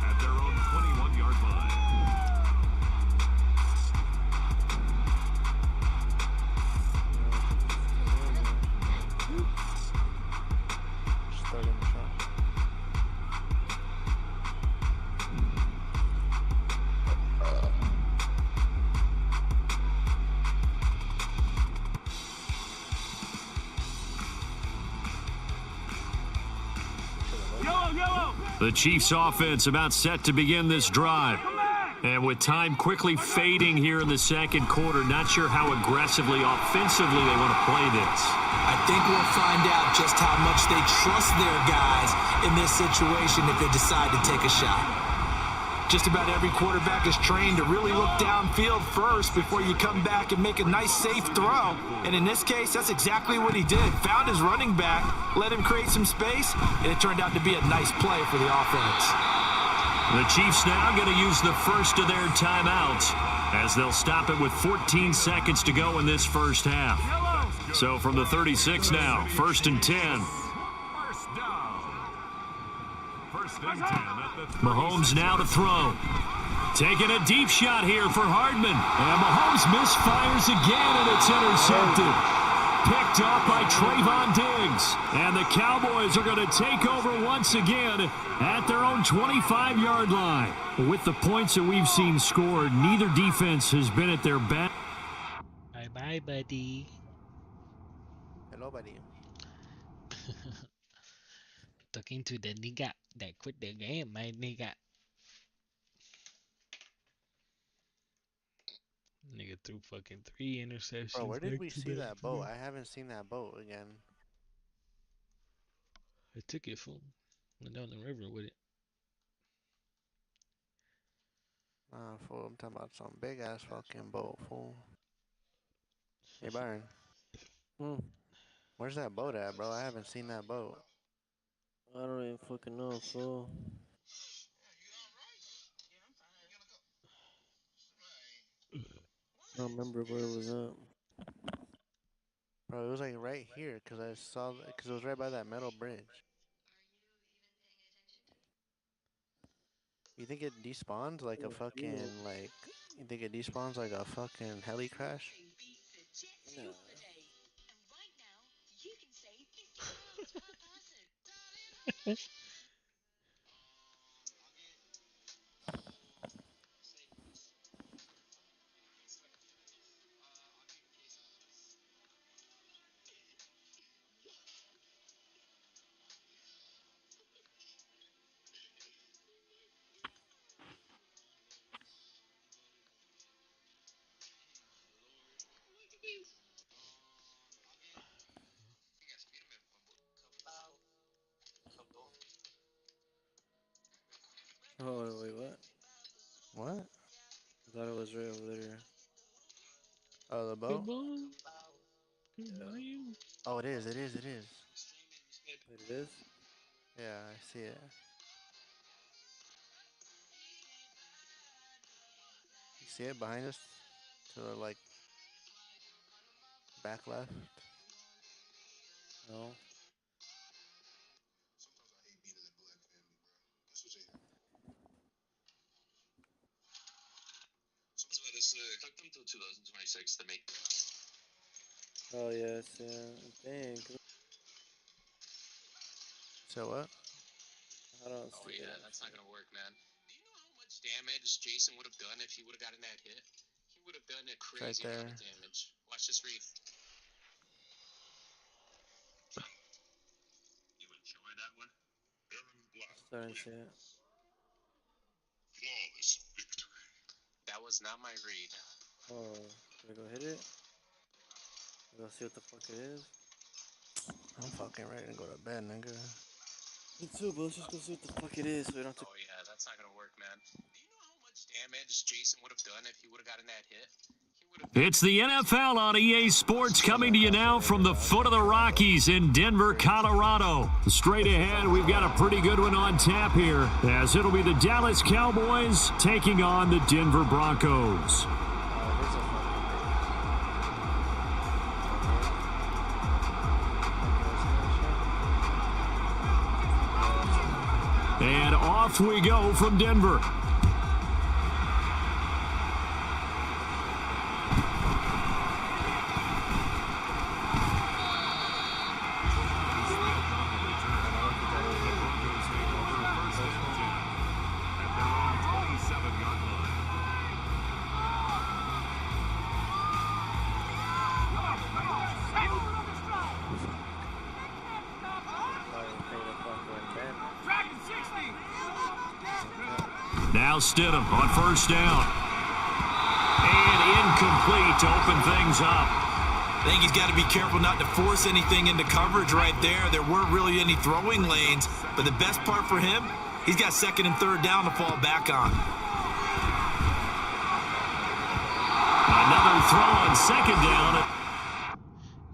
at their own 21-yard line. The Chiefs offense about set to begin this drive. And with time quickly fading here in the second quarter, not sure how aggressively, offensively they want to play this. I think we'll find out just how much they trust their guys in this situation if they decide to take a shot. Just about every quarterback is trained to really look downfield first before you come back and make a nice, safe throw. And in this case, that's exactly what he did. Found his running back, let him create some space, and it turned out to be a nice play for the offense. The Chiefs now going to use the first of their timeouts as they'll stop it with 14 seconds to go in this first half. So from the 36 now, 1st and 10. Mahomes now to throw. Taking a deep shot here for Hardman. And Mahomes misfires again, and it's intercepted. Picked off by Trayvon Diggs. And the Cowboys are going to take over once again at their own 25-yard line. With the points that we've seen scored, neither defense has been at their best. Bye-bye, buddy. Hello, buddy. Talking to the nigga that quit the game, my nigga. Nigga threw fucking 3 interceptions. Bro, where did back we to see back that to boat? back. I haven't seen that boat again. I took it, fool. Went down the river with it. Nah, fool, I'm talking about some big ass fucking boat, fool. Hey, Byron. Where's that boat at, bro? I haven't seen that boat. I don't even fucking know, fool. I don't remember where it was at. Bro, it was like right here, cause I saw, cause it was right by that metal bridge. You think it despawns like a fucking, like, you think it despawns like a fucking heli crash? No. Oh, wait, what? What? I thought it was right over there. Oh, the boat? Yeah. Oh, it is, it is, it is. Wait, it is? Yeah, I see it. You see it behind us? To the, like, back left? No. Oh, yes, yeah. Dang. So what? I don't Oh see yeah, that. that's not gonna work, man. Do you know how much damage Jason would have done if he would have gotten that hit? He would have done a crazy amount of damage. Watch this read. You enjoy that one? Starting to see it. Flawless victory. That was not my read. Oh, should I go hit it? Go see what the fuck it is? I'm fucking ready to go to bed, nigga. Me too, but let's just go see what the fuck it is so we don't have to... Oh yeah, that's not gonna work, man. Do you know how much damage Jason would have done if he would have gotten that hit? It's the NFL on EA Sports coming to you now from the foot of the Rockies in Denver, Colorado. Straight ahead, we've got a pretty good one on tap here, as it'll be the Dallas Cowboys taking on the Denver Broncos. And off we go from Denver. Now Stidham on first down. And incomplete to open things up. I think he's got to be careful not to force anything into coverage right there. There weren't really any throwing lanes, but the best part for him, he's got second and third down to fall back on. Another throw on second down.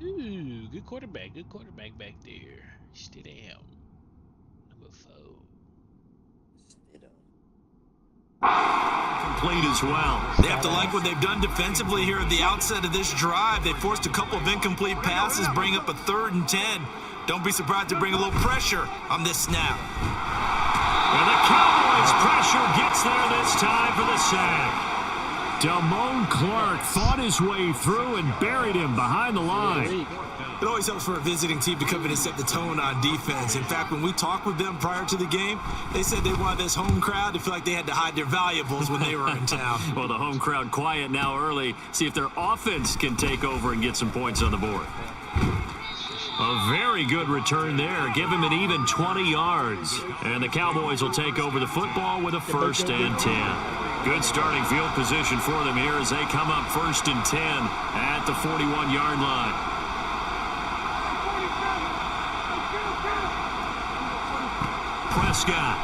Ooh, good quarterback back there. Stidham. Number 4. Complete as well. They have to like what they've done defensively here at the outset of this drive. They forced a couple of incomplete passes, bring up a 3rd and 10. Don't be surprised to bring a little pressure on this snap. And the Cowboys pressure gets there this time for the sack. Damone Clark fought his way through and buried him behind the line. It always helps for a visiting team to come in and set the tone on defense. In fact, when we talked with them prior to the game, they said they wanted this home crowd to feel like they had to hide their valuables when they were in town. Well, the home crowd quiet now early. See if their offense can take over and get some points on the board. A very good return there. Give him an even 20 yards. And the Cowboys will take over the football with a 1st and 10. Good starting field position for them here as they come up 1st and 10 at the 41-yard line. Prescott.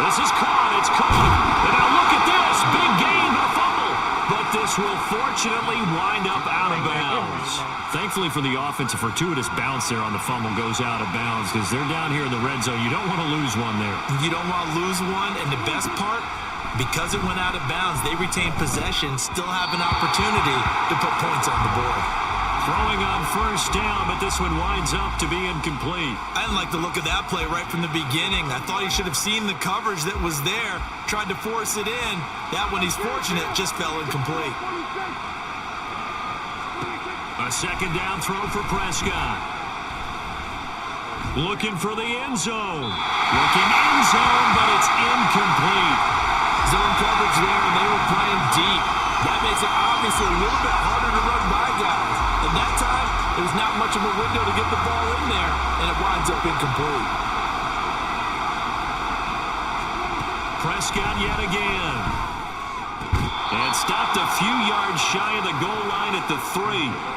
This is caught. It's caught. And now look at this. Big gain, but a fumble. But this will fortunately wind up out of bounds. Thankfully for the offense, a fortuitous bounce there on the fumble goes out of bounds because they're down here in the red zone. You don't want to lose one there. You don't want to lose one, and the best part, because it went out of bounds, they retain possession, still have an opportunity to put points on the board. Throwing on 1st down, but this one winds up to be incomplete. I didn't like the look of that play right from the beginning. I thought he should have seen the coverage that was there, tried to force it in. That one, he's fortunate, just fell incomplete. A 2nd down throw for Prescott. Looking for the end zone. Looking end zone, but it's incomplete. Zone coverage there, and they were playing deep. That makes it obviously a little bit harder to run by guys. And that time, there was not much of a window to get the ball in there, and it winds up incomplete. Prescott yet again. And stopped a few yards shy of the goal line at the 3.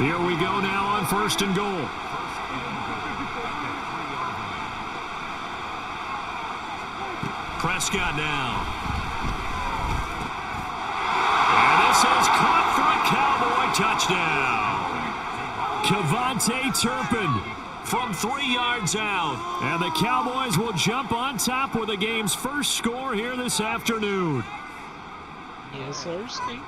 Here we go now on 1st and goal. Prescott now. And this is caught for a Cowboy touchdown. Kevontae Turpin from 3 yards out. And the Cowboys will jump on top with the game's first score here this afternoon. Yes, sir, Steve.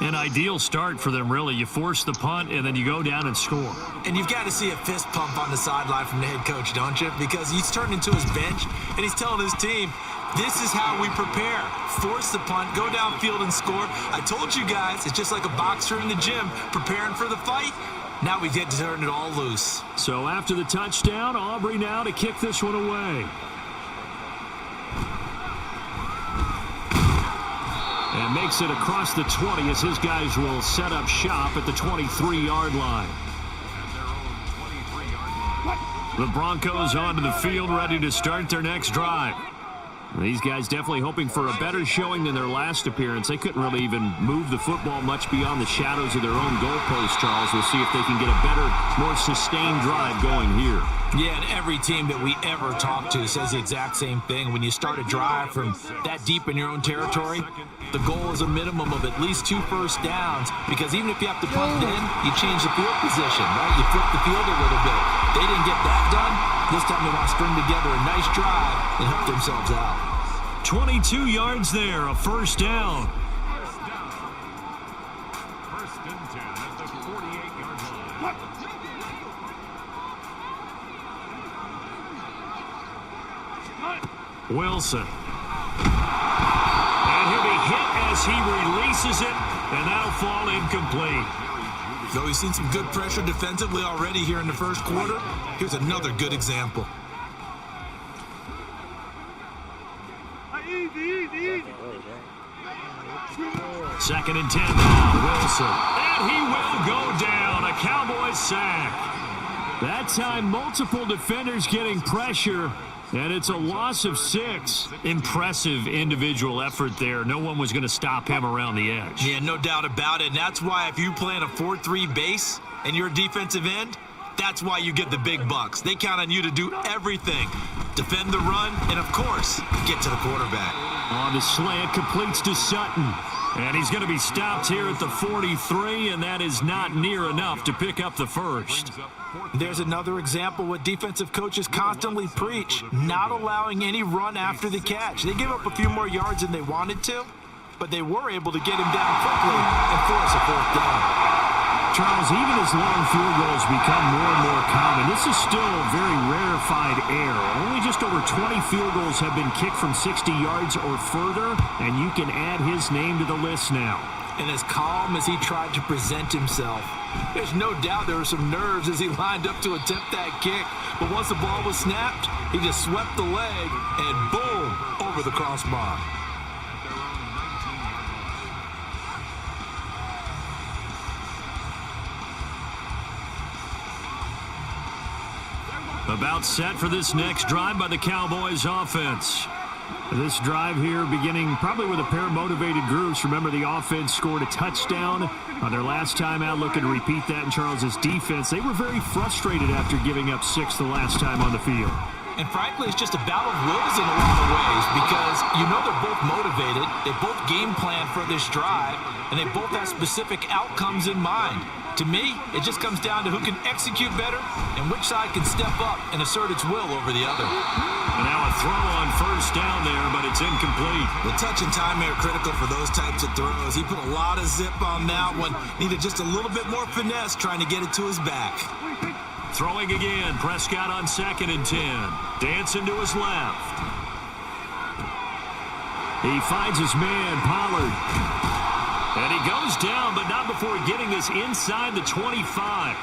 An ideal start for them, really. You force the punt, and then you go down and score. And you've got to see a fist pump on the sideline from the head coach, don't you? Because he's turned into his bench, and he's telling his team, this is how we prepare. Force the punt, go downfield and score. I told you guys, it's just like a boxer in the gym preparing for the fight. Now we get to turn it all loose. So after the touchdown, Aubrey now to kick this one away. And makes it across the 20 as his guys will set up shop at the 23-yard line. The Broncos onto the field, ready to start their next drive. These guys definitely hoping for a better showing than their last appearance. They couldn't really even move the football much beyond the shadows of their own goalpost, Charles. We'll see if they can get a better, more sustained drive going here. Yeah, and every team that we ever talk to says the exact same thing. When you start a drive from that deep in your own territory, the goal is a minimum of at least 2 first downs, because even if you have to punt then, you change the field position, right? You flip the field a little bit. They didn't get that done. This time they want to string together a nice drive and help themselves out. 22 yards there, a first down. First and 10 at the 48-yard line. Wilson. And he'll be hit as he releases it, and that'll fall incomplete. Though we've seen some good pressure defensively already here in the first quarter, here's another good example. Second and 10 now, Wilson. And he will go down, a Cowboys sack. That time, multiple defenders getting pressure, And it's a loss of 6. Impressive individual effort there. No one was going to stop him around the edge. Yeah, no doubt about it. And that's why if you play in a 4-3 base and you're a defensive end, that's why you get the big bucks. They count on you to do everything. Defend the run and, of course, get to the quarterback. On the slant, completes to Sutton. And he's going to be stopped here at the 43, and that is not near enough to pick up the first. There's another example what defensive coaches constantly preach, not allowing any run after the catch. They gave up a few more yards than they wanted to, but they were able to get him down quickly and force a 4th down. Charles, even as long field goals become more and more common, this is still a very rarefied air. Only just over 20 field goals have been kicked from 60 yards or further, and you can add his name to the list now. And as calm as he tried to present himself, there's no doubt there were some nerves as he lined up to attempt that kick. But once the ball was snapped, he just swept the leg and boom, over the crossbar. About set for this next drive by the Cowboys offense. This drive here beginning probably with a pair of motivated groups. Remember, the offense scored a touchdown on their last time out. Looking to repeat that in Charles's defense. They were very frustrated after giving up 6 the last time on the field. And frankly, it's just a battle of wills in a lot of ways because you know they're both motivated. They both game plan for this drive, and they both have specific outcomes in mind. To me, it just comes down to who can execute better and which side can step up and assert its will over the other. And now a throw on first down there, but it's incomplete. The touch and time are critical for those types of throws. He put a lot of zip on that one. Needed just a little bit more finesse trying to get it to his back. Throwing again, Prescott on 2nd and 10. Dancing to his left. He finds his man, Pollard. And he goes down, but not before getting this inside the 25.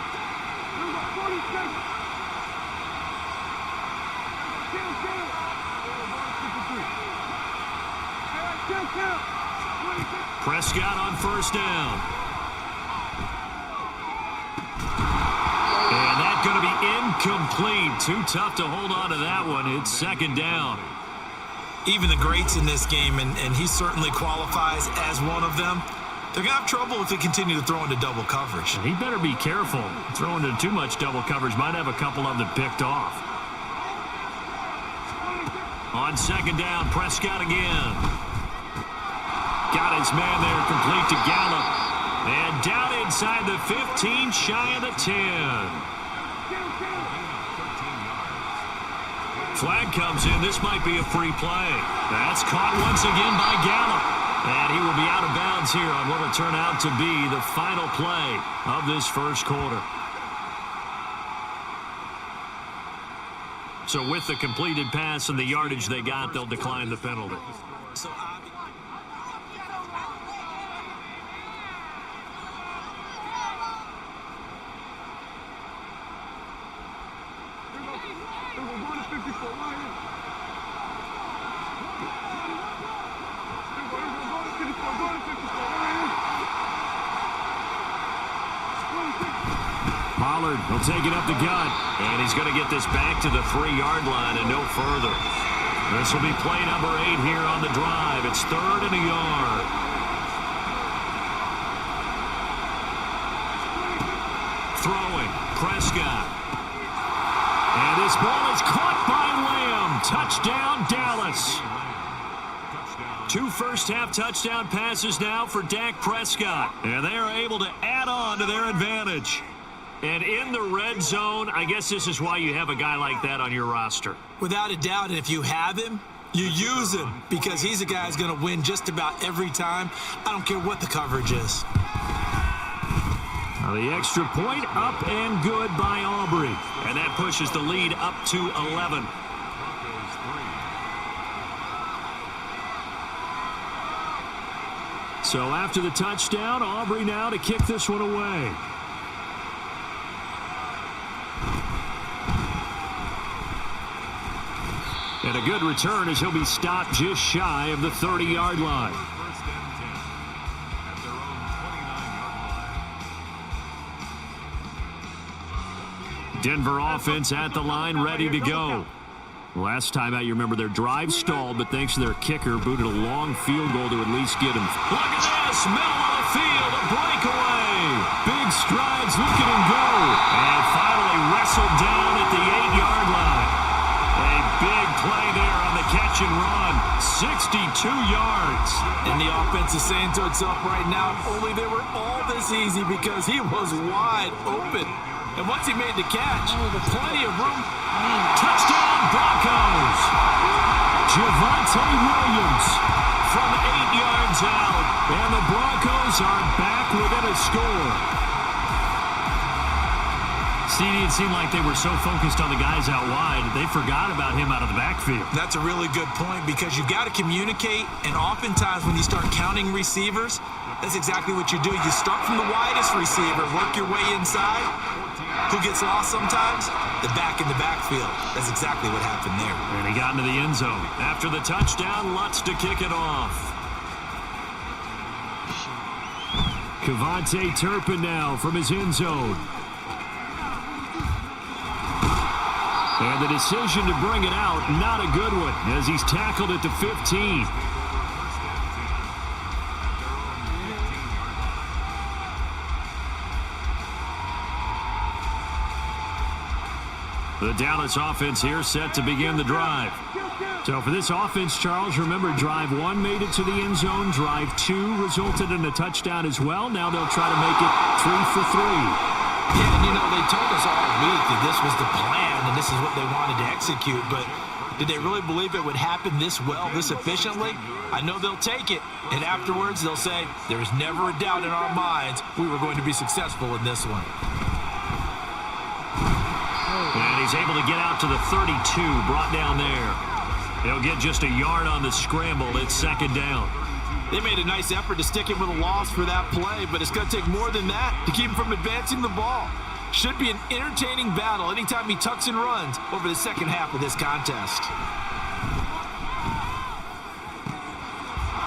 Prescott on first down. And that's going to be incomplete. Too tough to hold on to that one. It's 2nd down. Even the greats in this game, and he certainly qualifies as one of them, they're going to have trouble if they continue to throw into double coverage. He better be careful. Throwing into too much double coverage might have a couple of them picked off. On 2nd down, Prescott again. Got his man there, complete to Gallup. And down inside the 15, shy of the 10. Flag comes in. This might be a free play. That's caught once again by Gallup. And he will be out of bounds here on what will turn out to be the final play of this first quarter. So with the completed pass and the yardage they got, they'll decline the penalty. Pollard will take it up the gut, and he's going to get this back to the 3-yard line and no further. This will be play number 8 here on the drive. It's 3rd and a yard. Throwing, Prescott. And this ball is caught by Lamb. Touchdown, Dallas. 2 first-half touchdown passes now for Dak Prescott. And they are able to add on to their advantage. And in the red zone, I guess this is why you have a guy like that on your roster. Without a doubt, and if you have him, you use him because he's a guy who's going to win just about every time. I don't care what the coverage is. Now the extra point up and good by Aubrey. And that pushes the lead up to 11. So after the touchdown, Aubrey now to kick this one away. And a good return as he'll be stopped just shy of the 30-yard line. Denver offense at the line, ready to go. Last time out, you remember their drive stalled, but thanks to their kicker, booted a long field goal to at least get him. Look at this, middle of the field, a breakaway. Big strides, look at him go. And finally wrestled down at the 8-yard line. A big play there on the catch and run, 62 yards. And the offense is saying to itself right now, if only they were all this easy because he was wide open. And once he made the catch, plenty of room. Touchdown Broncos. Javonte Williams from 8 yards out. And the Broncos are back within a score. CD, it seemed like they were so focused on the guys out wide, they forgot about him out of the backfield. That's a really good point because you've got to communicate, and oftentimes when you start counting receivers, that's exactly what you do. You start from the widest receiver, work your way inside. Who gets lost sometimes? The back in the backfield. That's exactly what happened there. And he got into the end zone. After the touchdown, Lutz to kick it off. Kevontae Turpin now from his end zone. And the decision to bring it out, not a good one, as he's tackled at the 15. The Dallas offense here set to begin the drive. So for this offense, Charles, remember drive 1 made it to the end zone. Drive 2 resulted in a touchdown as well. Now they'll try to make it 3 for 3. Yeah, and they told us all week that this was the plan and this is what they wanted to execute, but did they really believe it would happen this well, this efficiently? I know they'll take it, and afterwards they'll say, there was never a doubt in our minds we were going to be successful in this one. And he's able to get out to the 32, brought down there. He'll get just a yard on the scramble. It's second down. They made a nice effort to stick him with a loss for that play, but it's going to take more than that to keep him from advancing the ball. Should be an entertaining battle anytime he tucks and runs over the second half of this contest.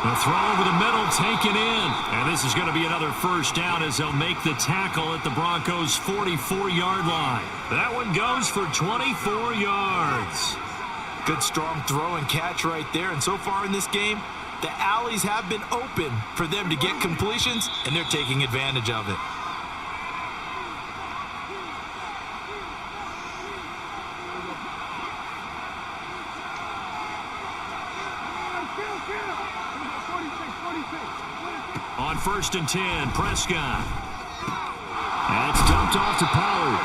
The throw over the middle taken in. And this is going to be another first down as they'll make the tackle at the Broncos' 44-yard line. That one goes for 24 yards. Good strong throw and catch right there. And so far in this game, the alleys have been open for them to get completions, and they're taking advantage of it. On 1st and 10, Prescott. And it's dumped off to Pollard.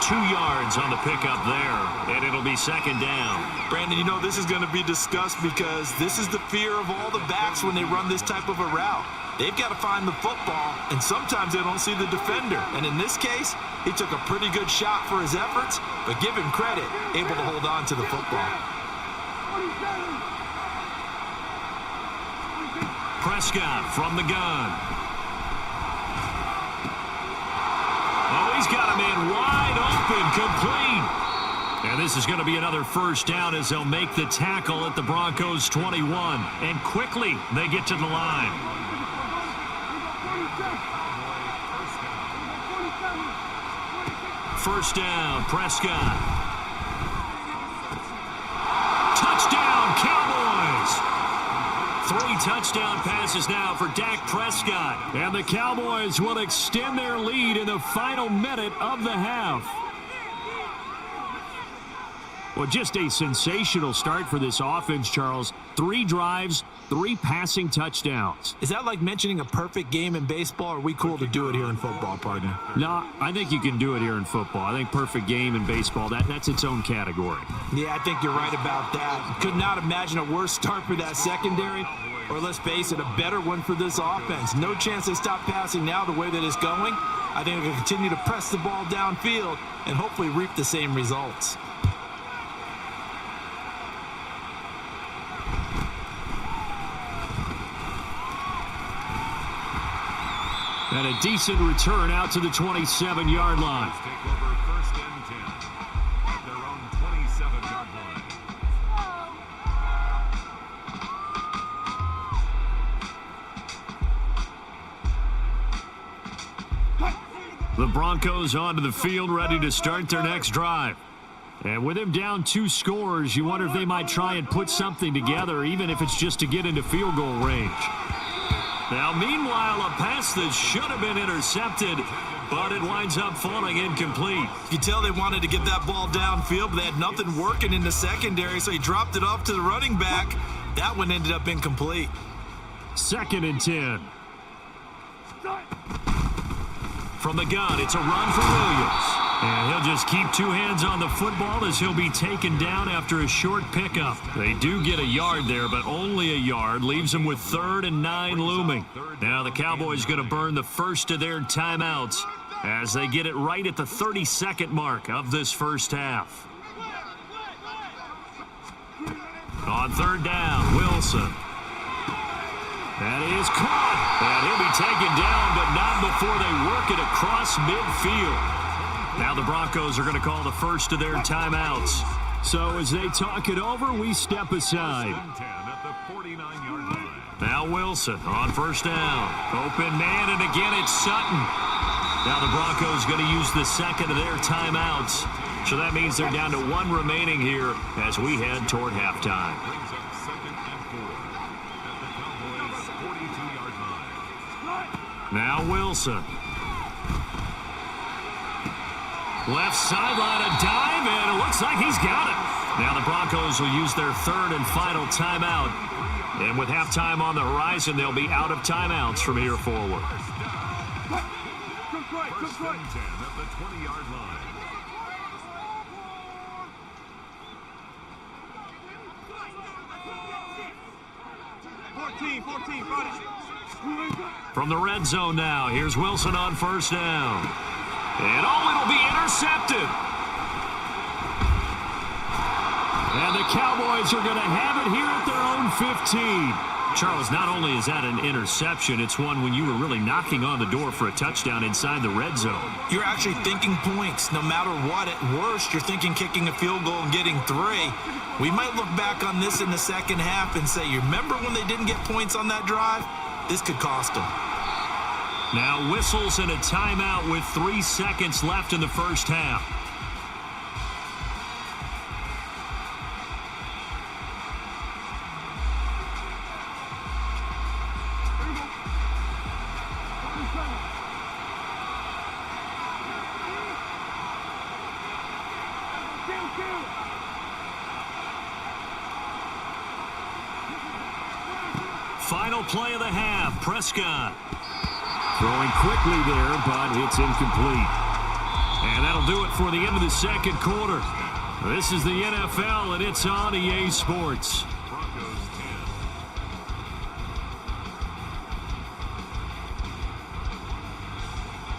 2 yards on the pickup there, and it'll be second down. Brandon, this is going to be discussed because this is the fear of all the backs when they run this type of a route. They've got to find the football, and sometimes they don't see the defender. And in this case, he took a pretty good shot for his efforts, but give him credit, able to hold on to the football. Prescott from the gun. Oh, he's got a man wide open, complete. And this is going to be another first down as they'll make the tackle at the Broncos' 21. And quickly, they get to the line. First down, Prescott. Touchdown, Cowboys! 3 touchdown passes now for Dak Prescott. And the Cowboys will extend their lead in the final minute of the half. Well, just a sensational start for this offense, Charles. 3 drives, 3 passing touchdowns. Is that like mentioning a perfect game in baseball, or are we cool to do it here in football, partner? No, I think you can do it here in football. I think perfect game in baseball, that's its own category. Yeah, I think you're right about that. Could not imagine a worse start for that secondary, or let's face it, a better one for this offense. No chance they stop passing now the way that it's going. I think they're going to continue to press the ball downfield and hopefully reap the same results. And a decent return out to the 27-yard line. Take over 1st and 10 at their own 27-yard line. The Broncos onto the field, ready to start their next drive. And with him down 2 scores, you wonder if they might try and put something together, even if it's just to get into field goal range. Now, meanwhile, a pass that should have been intercepted, but it winds up falling incomplete. You tell they wanted to get that ball downfield, but they had nothing working in the secondary, so he dropped it off to the running back. That one ended up incomplete. 2nd and 10. From the gun, it's a run for Williams. And he'll just keep 2 hands on the football as he'll be taken down after a short pickup. They do get a yard there, but only a yard. Leaves them with 3rd and 9 looming. Now the Cowboys going to burn the first of their timeouts as they get it right at the 32nd mark of this first half. On 3rd down, Wilson. That is caught. And he'll be taken down, but not before they work it across midfield. Now the Broncos are going to call the first of their timeouts. So as they talk it over, we step aside. Now Wilson on 1st down. Open man, and again it's Sutton. Now the Broncos going to use the second of their timeouts. So that means they're down to 1 remaining here as we head toward halftime. Now Wilson. Left sideline, a dive, and it looks like he's got it. Now the Broncos will use their 3rd and final timeout. And with halftime on the horizon, they'll be out of timeouts from here forward. 1st and 10 at the 20-yard line. From the red zone now, here's Wilson on 1st down. And it'll be intercepted. And the Cowboys are going to have it here at their own 15. Charles, not only is that an interception, it's one when you were really knocking on the door for a touchdown inside the red zone. You're actually thinking points. No matter what, at worst, you're thinking kicking a field goal and getting 3. We might look back on this in the second half and say, you remember when they didn't get points on that drive? This could cost them. Now whistles and a timeout with 3 seconds left in the first half. Final play of the half, Prescott. Throwing quickly there, but it's incomplete. And that'll do it for the end of the second quarter. This is the NFL, and it's on EA Sports.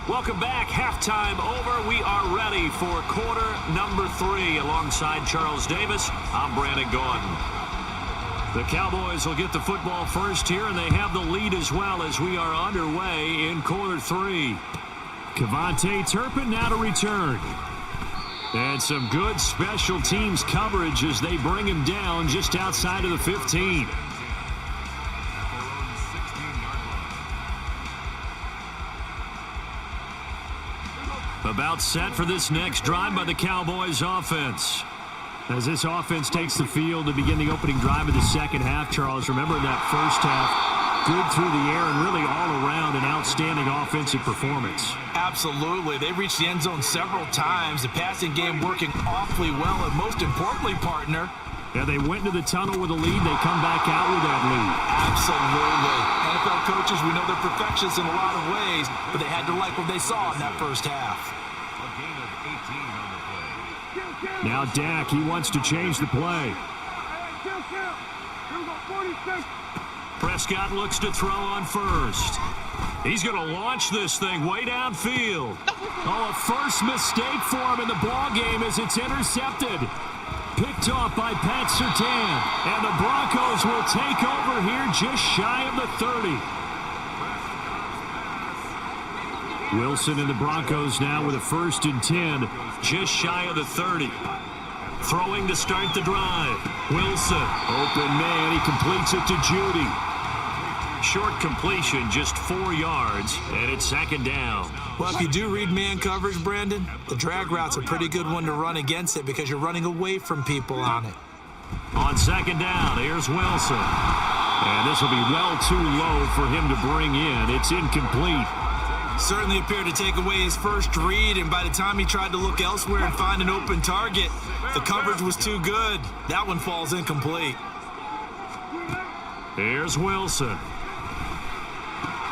Welcome back. Halftime over. We are ready for quarter number 3. Alongside Charles Davis, I'm Brandon Gordon. The Cowboys will get the football first here, and they have the lead as well as we are underway in quarter 3. Kevontae Turpin now to return. And some good special teams coverage as they bring him down just outside of the 15. About set for this next drive by the Cowboys offense. As this offense takes the field to begin the opening drive of the second half, Charles, remember that first half, good through the air and really all around an outstanding offensive performance. Absolutely. They reached the end zone several times. The passing game working awfully well, and most importantly, partner, yeah, they went into the tunnel with a lead. They come back out with that lead. Absolutely. NFL coaches, we know they're perfectionists in a lot of ways, but they had to like what they saw in that first half. A gain of 18 on the play. Now Dak, he wants to change the play. Prescott looks to throw on first. He's going to launch this thing way downfield. Oh, a first mistake for him in the ball game as it's intercepted. Picked off by Pat Surtain. And the Broncos will take over here just shy of the 30. Wilson and the Broncos now with a 1st and 10, just shy of the 30. Throwing to start the drive. Wilson, open man, he completes it to Judy. Short completion, just 4 yards, and it's second down. Well, if you do read man coverage, Brandon, the drag route's a pretty good one to run against it because you're running away from people on it. On second down, here's Wilson. And this will be well too low for him to bring in. It's incomplete. Certainly appeared to take away his first read, and by the time he tried to look elsewhere and find an open target, the coverage was too good. That one falls incomplete. Here's Wilson.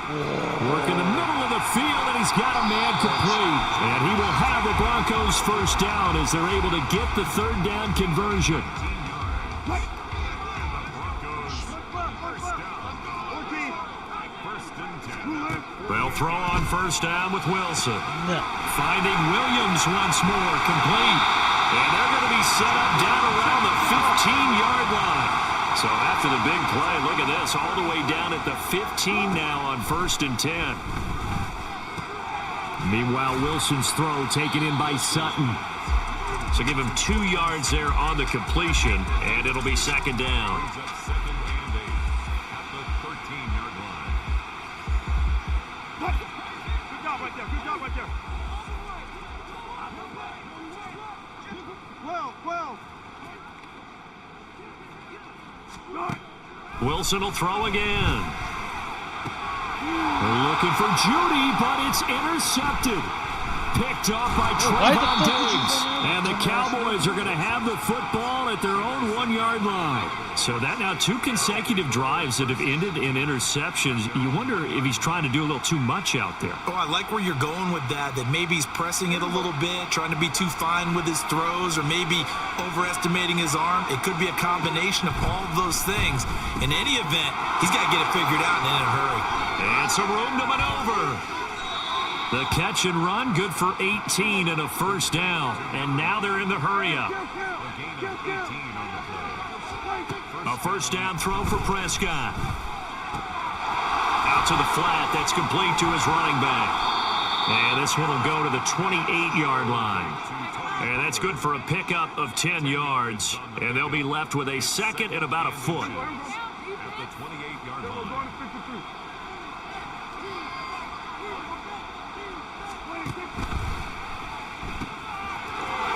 Working the middle of the field, and he's got a man complete. And he will have the Broncos first down as they're able to get the third down conversion. They'll throw on first down with Wilson. Finding Williams once more, complete. And they're going to be set up down around the 15-yard line. So after the big play, look at this, all the way down at the 15 now on 1st and 10. Meanwhile, Wilson's throw taken in by Sutton. So give him 2 yards there on the completion, and it'll be second down. Wilson will throw again. They're looking for Judy, but it's intercepted. Picked off by Trayvon Diggs. And the Cowboys are going to have the football at their own 1-yard line. So that now 2 consecutive drives that have ended in interceptions. You wonder if he's trying to do a little too much out there. Oh, I like where you're going with that maybe he's pressing it a little bit, trying to be too fine with his throws, or maybe overestimating his arm. It could be a combination of all of those things. In any event, he's got to get it figured out and in a hurry. And some room to maneuver. The catch and run, good for 18 and a first down. And now they're in the hurry-up. A first down throw for Prescott. Out to the flat, that's complete to his running back. And this one will go to the 28-yard line. And that's good for a pickup of 10 yards. And they'll be left with a second and about a foot. At the 28-yard line.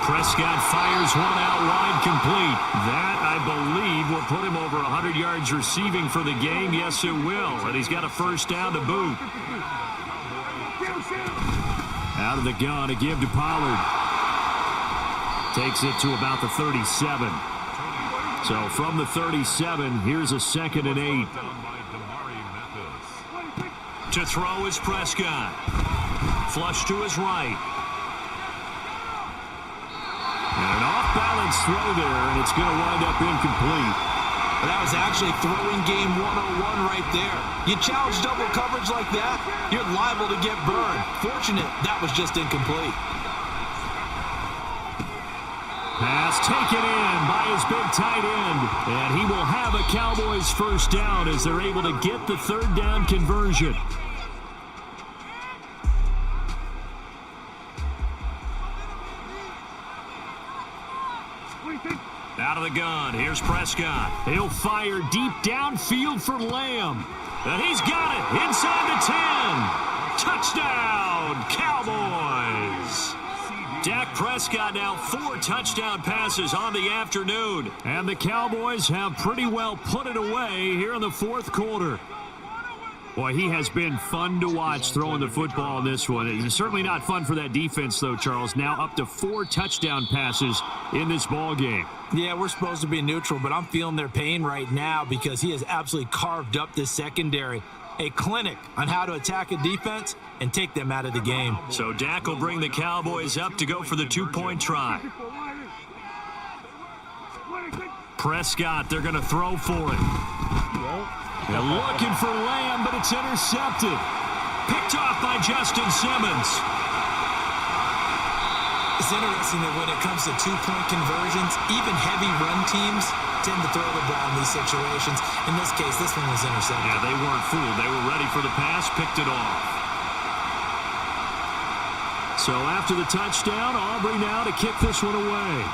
Prescott fires one out wide, complete. That, I believe, will put him over 100 yards receiving for the game. Yes, it will. And he's got a first down to boot. Out of the gun, a give to Pollard. Takes it to about the 37. So from the 37, here's a 2nd and 8. To throw is Prescott. Flush to his right. And an off-balance throw there, and it's going to wind up incomplete. But that was actually throwing game 101 right there. You challenge double coverage like that, you're liable to get burned. Fortunate, that was just incomplete. Pass taken in by his big tight end. And he will have a Cowboys first down as they're able to get the third down conversion. Out of the gun, here's Prescott. He'll fire deep downfield for Lamb. And he's got it inside the 10. Touchdown, Cowboys. Dak Prescott now 4 touchdown passes on the afternoon. And the Cowboys have pretty well put it away here in the 4th quarter. Boy, he has been fun to watch throwing the football in this one. It's certainly not fun for that defense, though, Charles. Now up to 4 touchdown passes in this ball game. Yeah, we're supposed to be neutral, but I'm feeling their pain right now because he has absolutely carved up this secondary. A clinic on how to attack a defense and take them out of the game. So Dak will bring the Cowboys up to go for the 2-point try. Prescott, they're going to throw for it. They're looking for Lamb, but it's intercepted. Picked off by Justin Simmons. It's interesting that when it comes to 2-point conversions, even heavy run teams tend to throw the ball in these situations. In this case, this one was intercepted. Yeah, they weren't fooled. They were ready for the pass, picked it off. So after the touchdown, Aubrey now to kick this one away.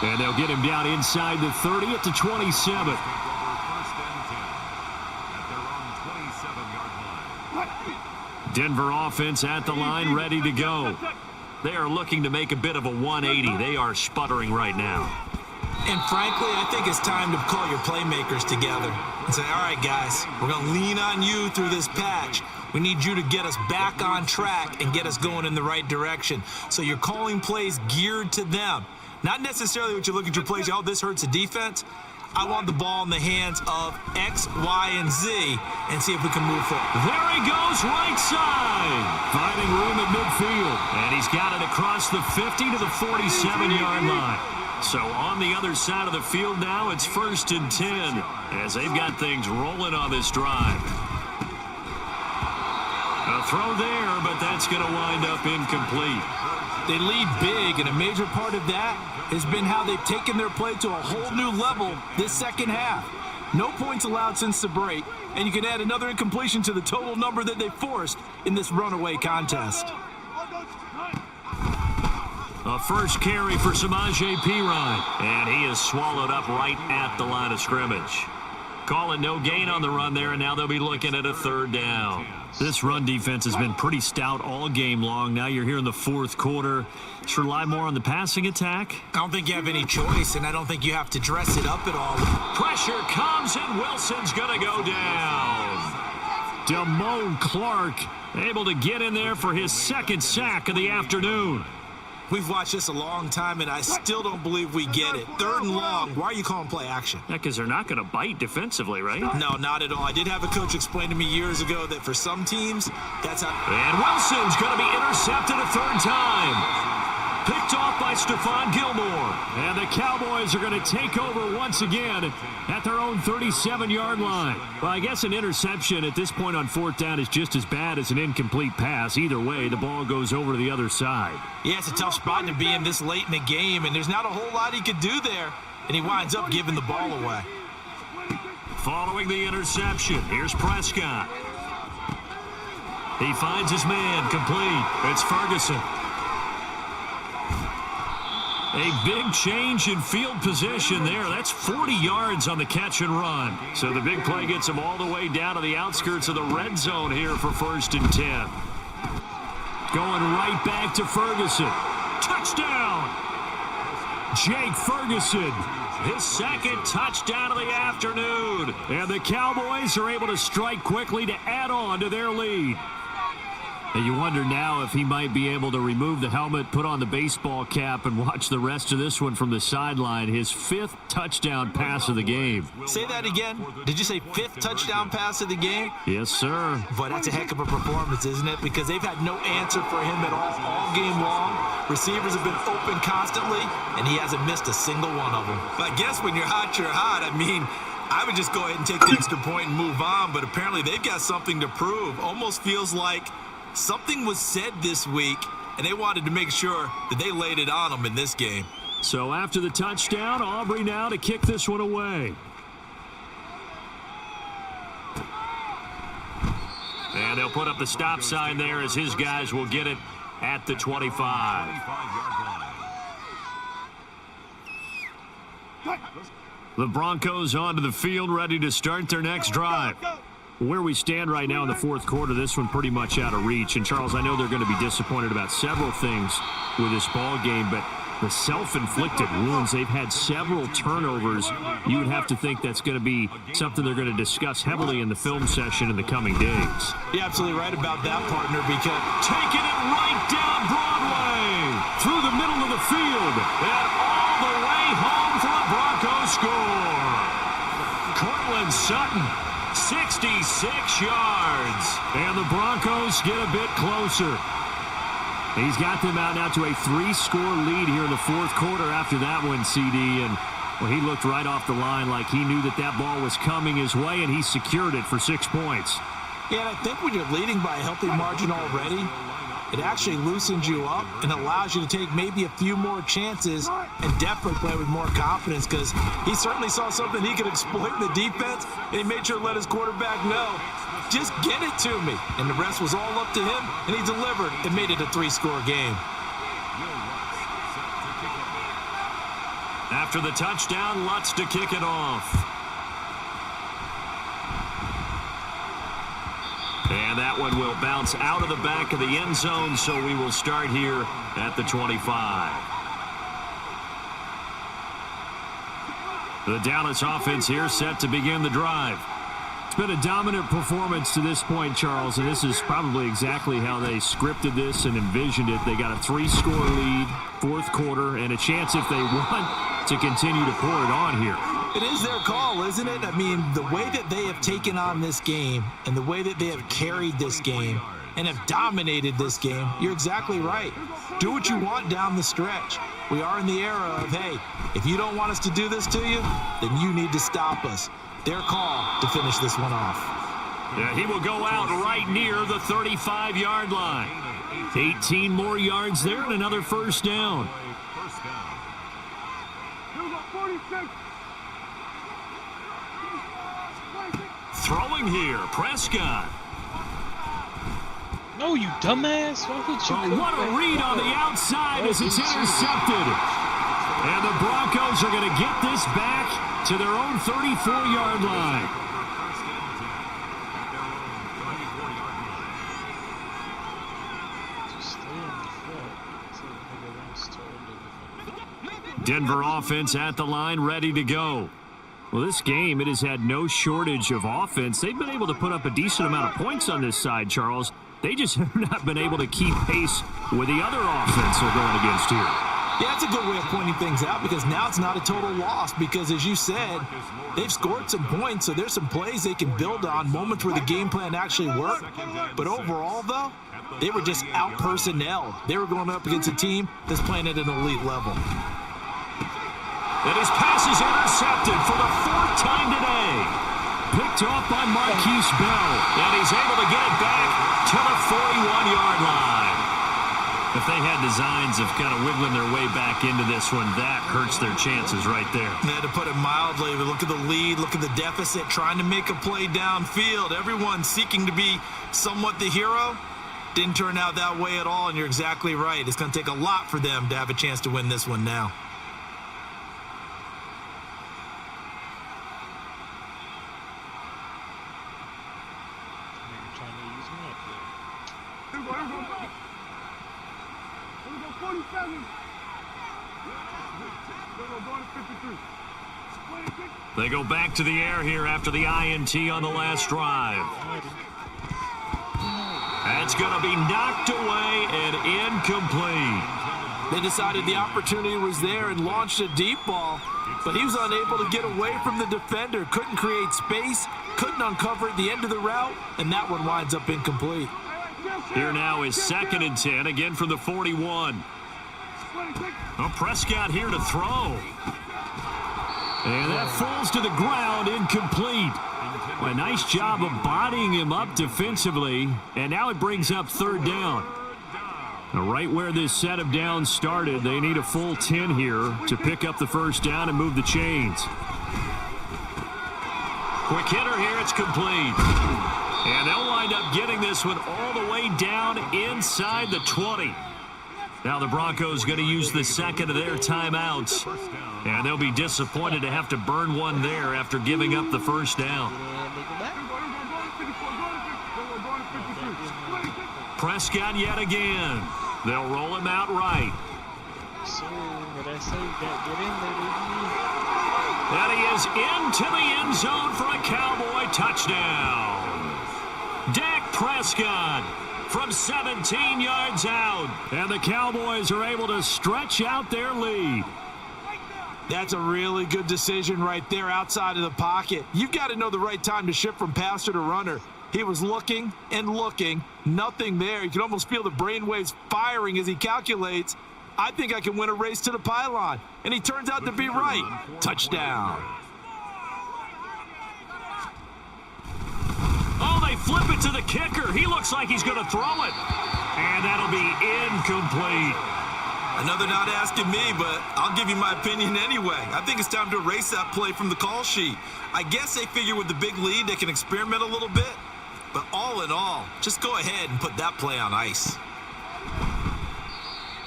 And they'll get him down inside the 30 at the 27. Denver offense at the line, ready to go. They are looking to make a bit of a 180. They are sputtering right now. And frankly, I think it's time to call your playmakers together and say, all right, guys, we're going to lean on you through this patch. We need you to get us back on track and get us going in the right direction. So you're calling plays geared to them. Not necessarily what you look at your plays, oh, this hurts the defense. I want the ball in the hands of X, Y, and Z and see if we can move forward. There he goes, right side. Finding room at midfield. And he's got it across the 50 to the 47-yard line. So on the other side of the field now, it's 1st and 10 as they've got things rolling on this drive. A throw there, but that's going to wind up incomplete. They lead big, and a major part of that has been how they've taken their play to a whole new level this second half. No points allowed since the break, and you can add another incompletion to the total number that they forced in this runaway contest. A first carry for Samaje Perine, and he is swallowed up right at the line of scrimmage. Calling no gain on the run there, and now they'll be looking at a 3rd down. This run defense has been pretty stout all game long. Now you're here in the 4th quarter. Should rely more on the passing attack? I don't think you have any choice, and I don't think you have to dress it up at all. Pressure comes, and Wilson's going to go down. Damone Clark able to get in there for his 2nd sack of the afternoon. We've watched this a long time, and I still don't believe we get it. 3rd and long. Why are you calling play action? Yeah, because they're not going to bite defensively, right? No, not at all. I did have a coach explain to me years ago that for some teams, that's how... And Wilson's going to be intercepted a 3rd time. Picked off by Stephon Gilmore. And the Cowboys are going to take over once again at their own 37-yard line. Well, I guess an interception at this point on 4th down is just as bad as an incomplete pass. Either way, the ball goes over to the other side. Yeah, it's a tough spot to be in this late in the game, and there's not a whole lot he could do there. And he winds up giving the ball away. Following the interception, here's Prescott. He finds his man, complete. It's Ferguson. A big change in field position there. That's 40 yards on the catch and run. So the big play gets him all the way down to the outskirts of the red zone here for 1st and 10. Going right back to Ferguson. Touchdown! Jake Ferguson, his 2nd touchdown of the afternoon. And the Cowboys are able to strike quickly to add on to their lead. And you wonder now if he might be able to remove the helmet, put on the baseball cap, and watch the rest of this one from the sideline. His 5th touchdown pass of the game. Say that again. Did you say 5th touchdown pass of the game? Yes, sir. But that's a heck of a performance, isn't it? Because they've had no answer for him at all game long. Receivers have been open constantly, and he hasn't missed a single one of them. But I guess when you're hot, you're hot. I mean, I would just go ahead and take the extra point and move on, but apparently they've got something to prove. Almost feels like something was said this week, and they wanted to make sure that they laid it on them in this game. So after the touchdown, Aubrey now to kick this one away. And they'll put up the stop sign there as his guys will get it at the 25. The Broncos onto the field, ready to start their next drive. Where we stand right now in the 4th quarter, this one pretty much out of reach. And, Charles, I know they're going to be disappointed about several things with this ball game, but the self-inflicted wounds, they've had several turnovers. You would have to think that's going to be something they're going to discuss heavily in the film session in the coming days. You're absolutely right about that, partner, because taking it right down Broadway, through the middle of the field, and all the way home for a Broncos score. Cortland Sutton, 66 yards. And the Broncos get a bit closer. He's got them out now to a 3-score lead here in the 4th quarter after that one, CD. And well, he looked right off the line like he knew that ball was coming his way, and he secured it for 6 points. Yeah, and I think when you're leading by a healthy margin already, it actually loosens you up and allows you to take maybe a few more chances and definitely play with more confidence, because he certainly saw something he could exploit in the defense, and he made sure to let his quarterback know, just get it to me. And the rest was all up to him, and he delivered and made it a 3-score game. After the touchdown, Lutz to kick it off. And that one will bounce out of the back of the end zone, so we will start here at the 25. The Dallas offense here set to begin the drive. It's been a dominant performance to this point, Charles, and this is probably exactly how they scripted this and envisioned it. They got a 3-score lead, fourth quarter, and a chance if they want to continue to pour it on here. It is their call, isn't it? I mean, the way that they have taken on this game and the way that they have carried this game and have dominated this game, you're exactly right. Do what you want down the stretch. We are in the era of, hey, if you don't want us to do this to you, then you need to stop us. Their call to finish this one off. Yeah, he will go out right near the 35-yard line. 18 more yards there and another first down. Throwing here, Prescott. No, you dumbass. Why would you Oh, what a read on the outside as it's intercepted. And the Broncos are going to get this back to their own 34-yard line. Denver offense at the line, ready to go. Well, this game, it has had no shortage of offense. They've been able to put up a decent amount of points on this side, Charles. They just have not been able to keep pace with the other offense they're going against here. Yeah, that's a good way of pointing things out because now it's not a total loss because, as you said, they've scored some points, so there's some plays they can build on, moments where the game plan actually worked. But overall, though, they were just out-personnelled. They were going up against a team that's playing at an elite level. And his pass is intercepted for the fourth time today. Picked off by Marquise Bell, and he's able to get it back to the 41-yard line. If they had designs of kind of wiggling their way back into this one, that hurts their chances right there. Yeah, to put it mildly, look at the lead, look at the deficit, trying to make a play downfield. Everyone seeking to be somewhat the hero. Didn't turn out that way at all, and you're exactly right. It's going to take a lot for them to have a chance to win this one now. They go back to the air here after the INT on the last drive. That's going to be knocked away and incomplete. They decided the opportunity was there and launched a deep ball, but he was unable to get away from the defender, couldn't create space, couldn't uncover at the end of the route, and that one winds up incomplete. Here now is 2nd and 10, again from the 41. Well, Prescott here to throw. And that falls to the ground, incomplete. A nice job of bodying him up defensively, and now it brings up 3rd down. Now, right where this set of downs started, they need a full 10 here to pick up the first down and move the chains. Quick hitter here, it's complete. And they'll wind up getting this one all the way down inside the 20. Now the Broncos going to use the second of their timeouts. And they'll be disappointed to have to burn one there after giving up the first down. Prescott yet again. They'll roll him out right. And he is into the end zone for a Cowboy touchdown. Dak Prescott from 17 yards out. And the Cowboys are able to stretch out their lead. That's a really good decision right there outside of the pocket. You've got to know the right time to shift from passer to runner. He was looking and looking, nothing there. You can almost feel the brainwaves firing as he calculates, I think I can win a race to the pylon. And he turns out to be right. Touchdown. Oh, they flip it to the kicker. He looks like he's going to throw it. And that'll be incomplete. Another not asking me, but I'll give you my opinion anyway. I think it's time to erase that play from the call sheet. I guess they figure with the big lead they can experiment a little bit. But all in all, just go ahead and put that play on ice.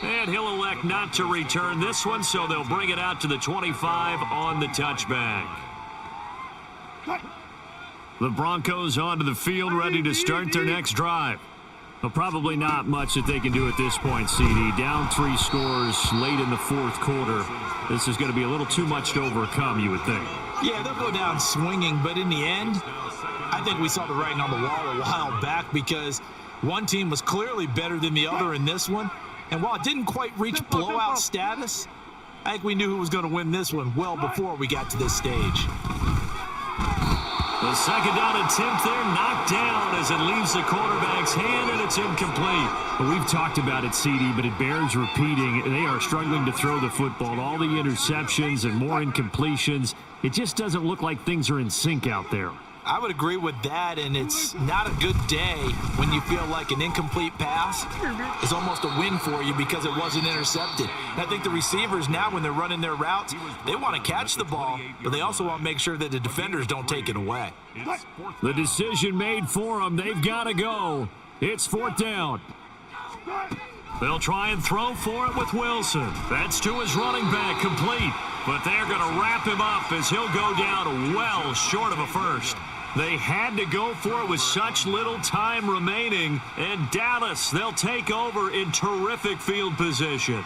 And he'll elect not to return this one, so they'll bring it out to the 25 on the touchback. The Broncos onto the field, ready to start their next drive. Well, probably not much that they can do at this point, CD. Down 3 scores late in the fourth quarter. This is going to be a little too much to overcome, you would think. Yeah, they'll go down swinging, but in the end, I think we saw the writing on the wall a while back because one team was clearly better than the other in this one. And while it didn't quite reach blowout status, I think we knew who was going to win this one well before we got to this stage. The second down attempt there knocked down as it leaves the quarterback's hand, and it's incomplete. Well, we've talked about it, CD, but it bears repeating. They are struggling to throw the football. All the interceptions and more incompletions. It just doesn't look like things are in sync out there. I would agree with that, and it's not a good day when you feel like an incomplete pass is almost a win for you because it wasn't intercepted. And I think the receivers now, when they're running their routes, they want to catch the ball, but they also want to make sure that the defenders don't take it away. The decision made for them. They've got to go. It's 4th down. They'll try and throw for it with Wilson. That's to his running back, complete. But they're going to wrap him up as he'll go down well short of a first. They had to go for it with such little time remaining. And Dallas, they'll take over in terrific field position.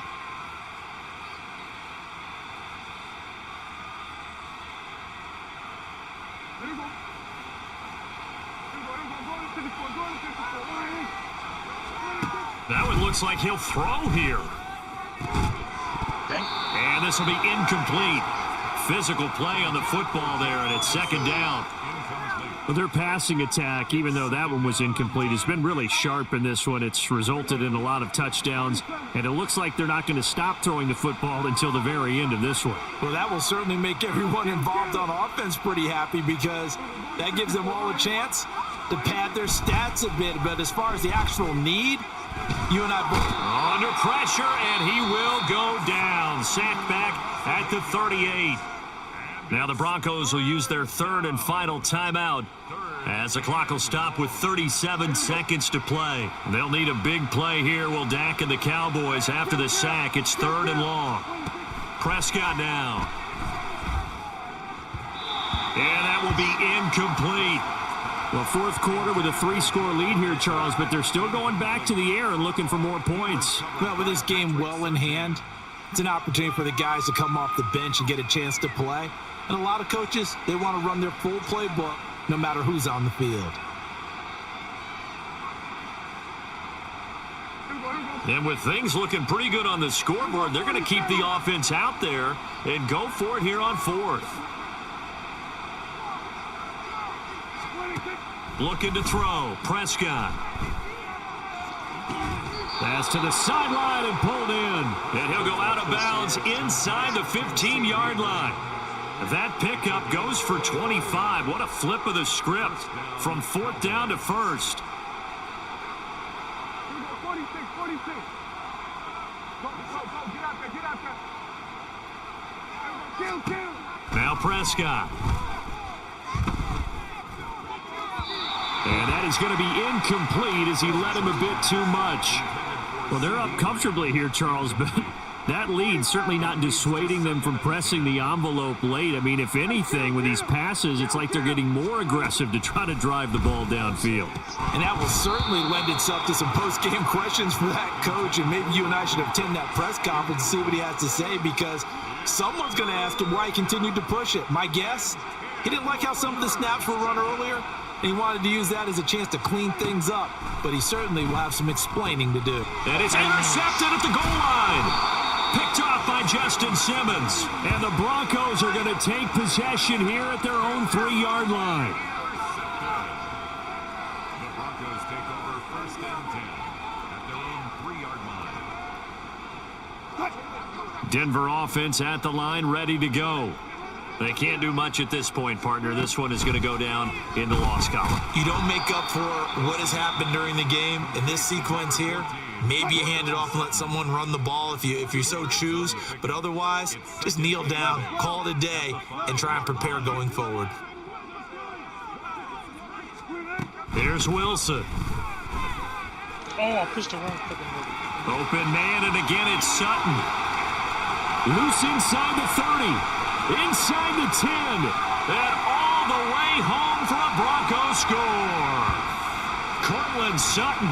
That one looks like he'll throw here. And this will be incomplete. Physical play on the football there, and it's 2nd down. Well, their passing attack, even though that one was incomplete, has been really sharp in this one. It's resulted in a lot of touchdowns, and it looks like they're not going to stop throwing the football until the very end of this one. Well, that will certainly make everyone involved on offense pretty happy because that gives them all a chance to pad their stats a bit. But as far as the actual need, you and I both under pressure, and he will go down. Sacked back at the 38. Now the Broncos will use their 3rd and final timeout as the clock will stop with 37 seconds to play. They'll need a big play here, will Dak and the Cowboys after the sack. It's 3rd and long. Prescott now. And that will be incomplete. Well, fourth quarter with a 3-score lead here, Charles, but they're still going back to the air and looking for more points. Well, with this game well in hand, it's an opportunity for the guys to come off the bench and get a chance to play. And a lot of coaches, they want to run their full playbook no matter who's on the field. And with things looking pretty good on the scoreboard, they're going to keep the offense out there and go for it here on 4th. Looking to throw. Prescott. Pass to the sideline and pulled in. And he'll go out of bounds inside the 15-yard line. That pickup goes for 25. What a flip of the script from 4th down to 1st. Now Prescott. And that is going to be incomplete as he led him a bit too much. Well, they're up comfortably here, Charles, but that lead certainly not dissuading them from pressing the envelope late. I mean, if anything, with these passes, it's like they're getting more aggressive to try to drive the ball downfield. And that will certainly lend itself to some post-game questions for that coach, and maybe you and I should attend that press conference and see what he has to say, because someone's going to ask him why he continued to push it. My guess, he didn't like how some of the snaps were run earlier, and he wanted to use that as a chance to clean things up, but he certainly will have some explaining to do. And it's intercepted at the goal line. Picked off by Justin Simmons. And the Broncos are going to take possession here at their own 3-yard line. The Broncos take over 1st and 10 at their own 3-yard line. Denver offense at the line, ready to go. They can't do much at this point, partner. This one is going to go down in the loss column. You don't make up for what has happened during the game in this sequence here. Maybe you hand it off and let someone run the ball if you so choose. But otherwise, just kneel down, call it a day, and try and prepare going forward. Here's Wilson. Oh, I pushed the wrong fucking button. Open man, and again it's Sutton. Loose inside the 30, inside the 10, and all the way home for a Broncos score. Cortland Sutton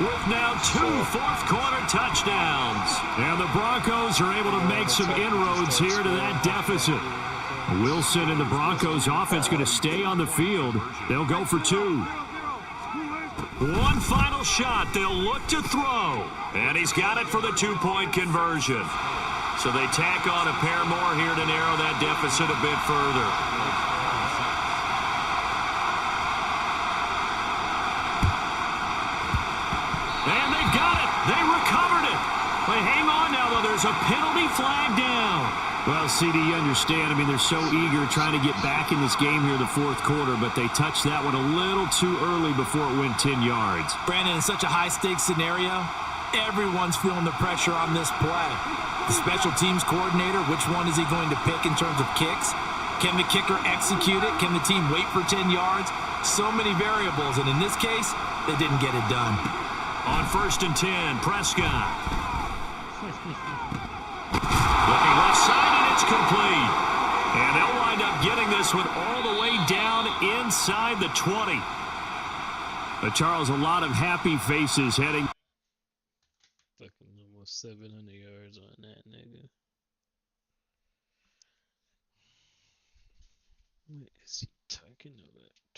with now 2 fourth-quarter touchdowns. And the Broncos are able to make some inroads here to that deficit. Wilson and the Broncos offense going to stay on the field. They'll go for 2. One final shot. They'll look to throw. And he's got it for the 2-point conversion. So they tack on a pair more here to narrow that deficit a bit further. And they've got it. They recovered it. They hang on now, though. There's a penalty flag down. Well, CD, you understand. I mean, they're so eager trying to get back in this game here in the fourth quarter, but they touched that one a little too early before it went 10 yards. Brandon, in such a high-stakes scenario, everyone's feeling the pressure on this play. The special teams coordinator, which one is he going to pick in terms of kicks? Can the kicker execute it? Can the team wait for 10 yards? So many variables, and in this case, they didn't get it done. On 1st and 10, Prescott. Looking left side, and it's complete. And they'll wind up getting this one all the way down inside the 20. Charles, a lot of happy faces heading. Fucking almost 700 yards on that nigga. What is he talking about?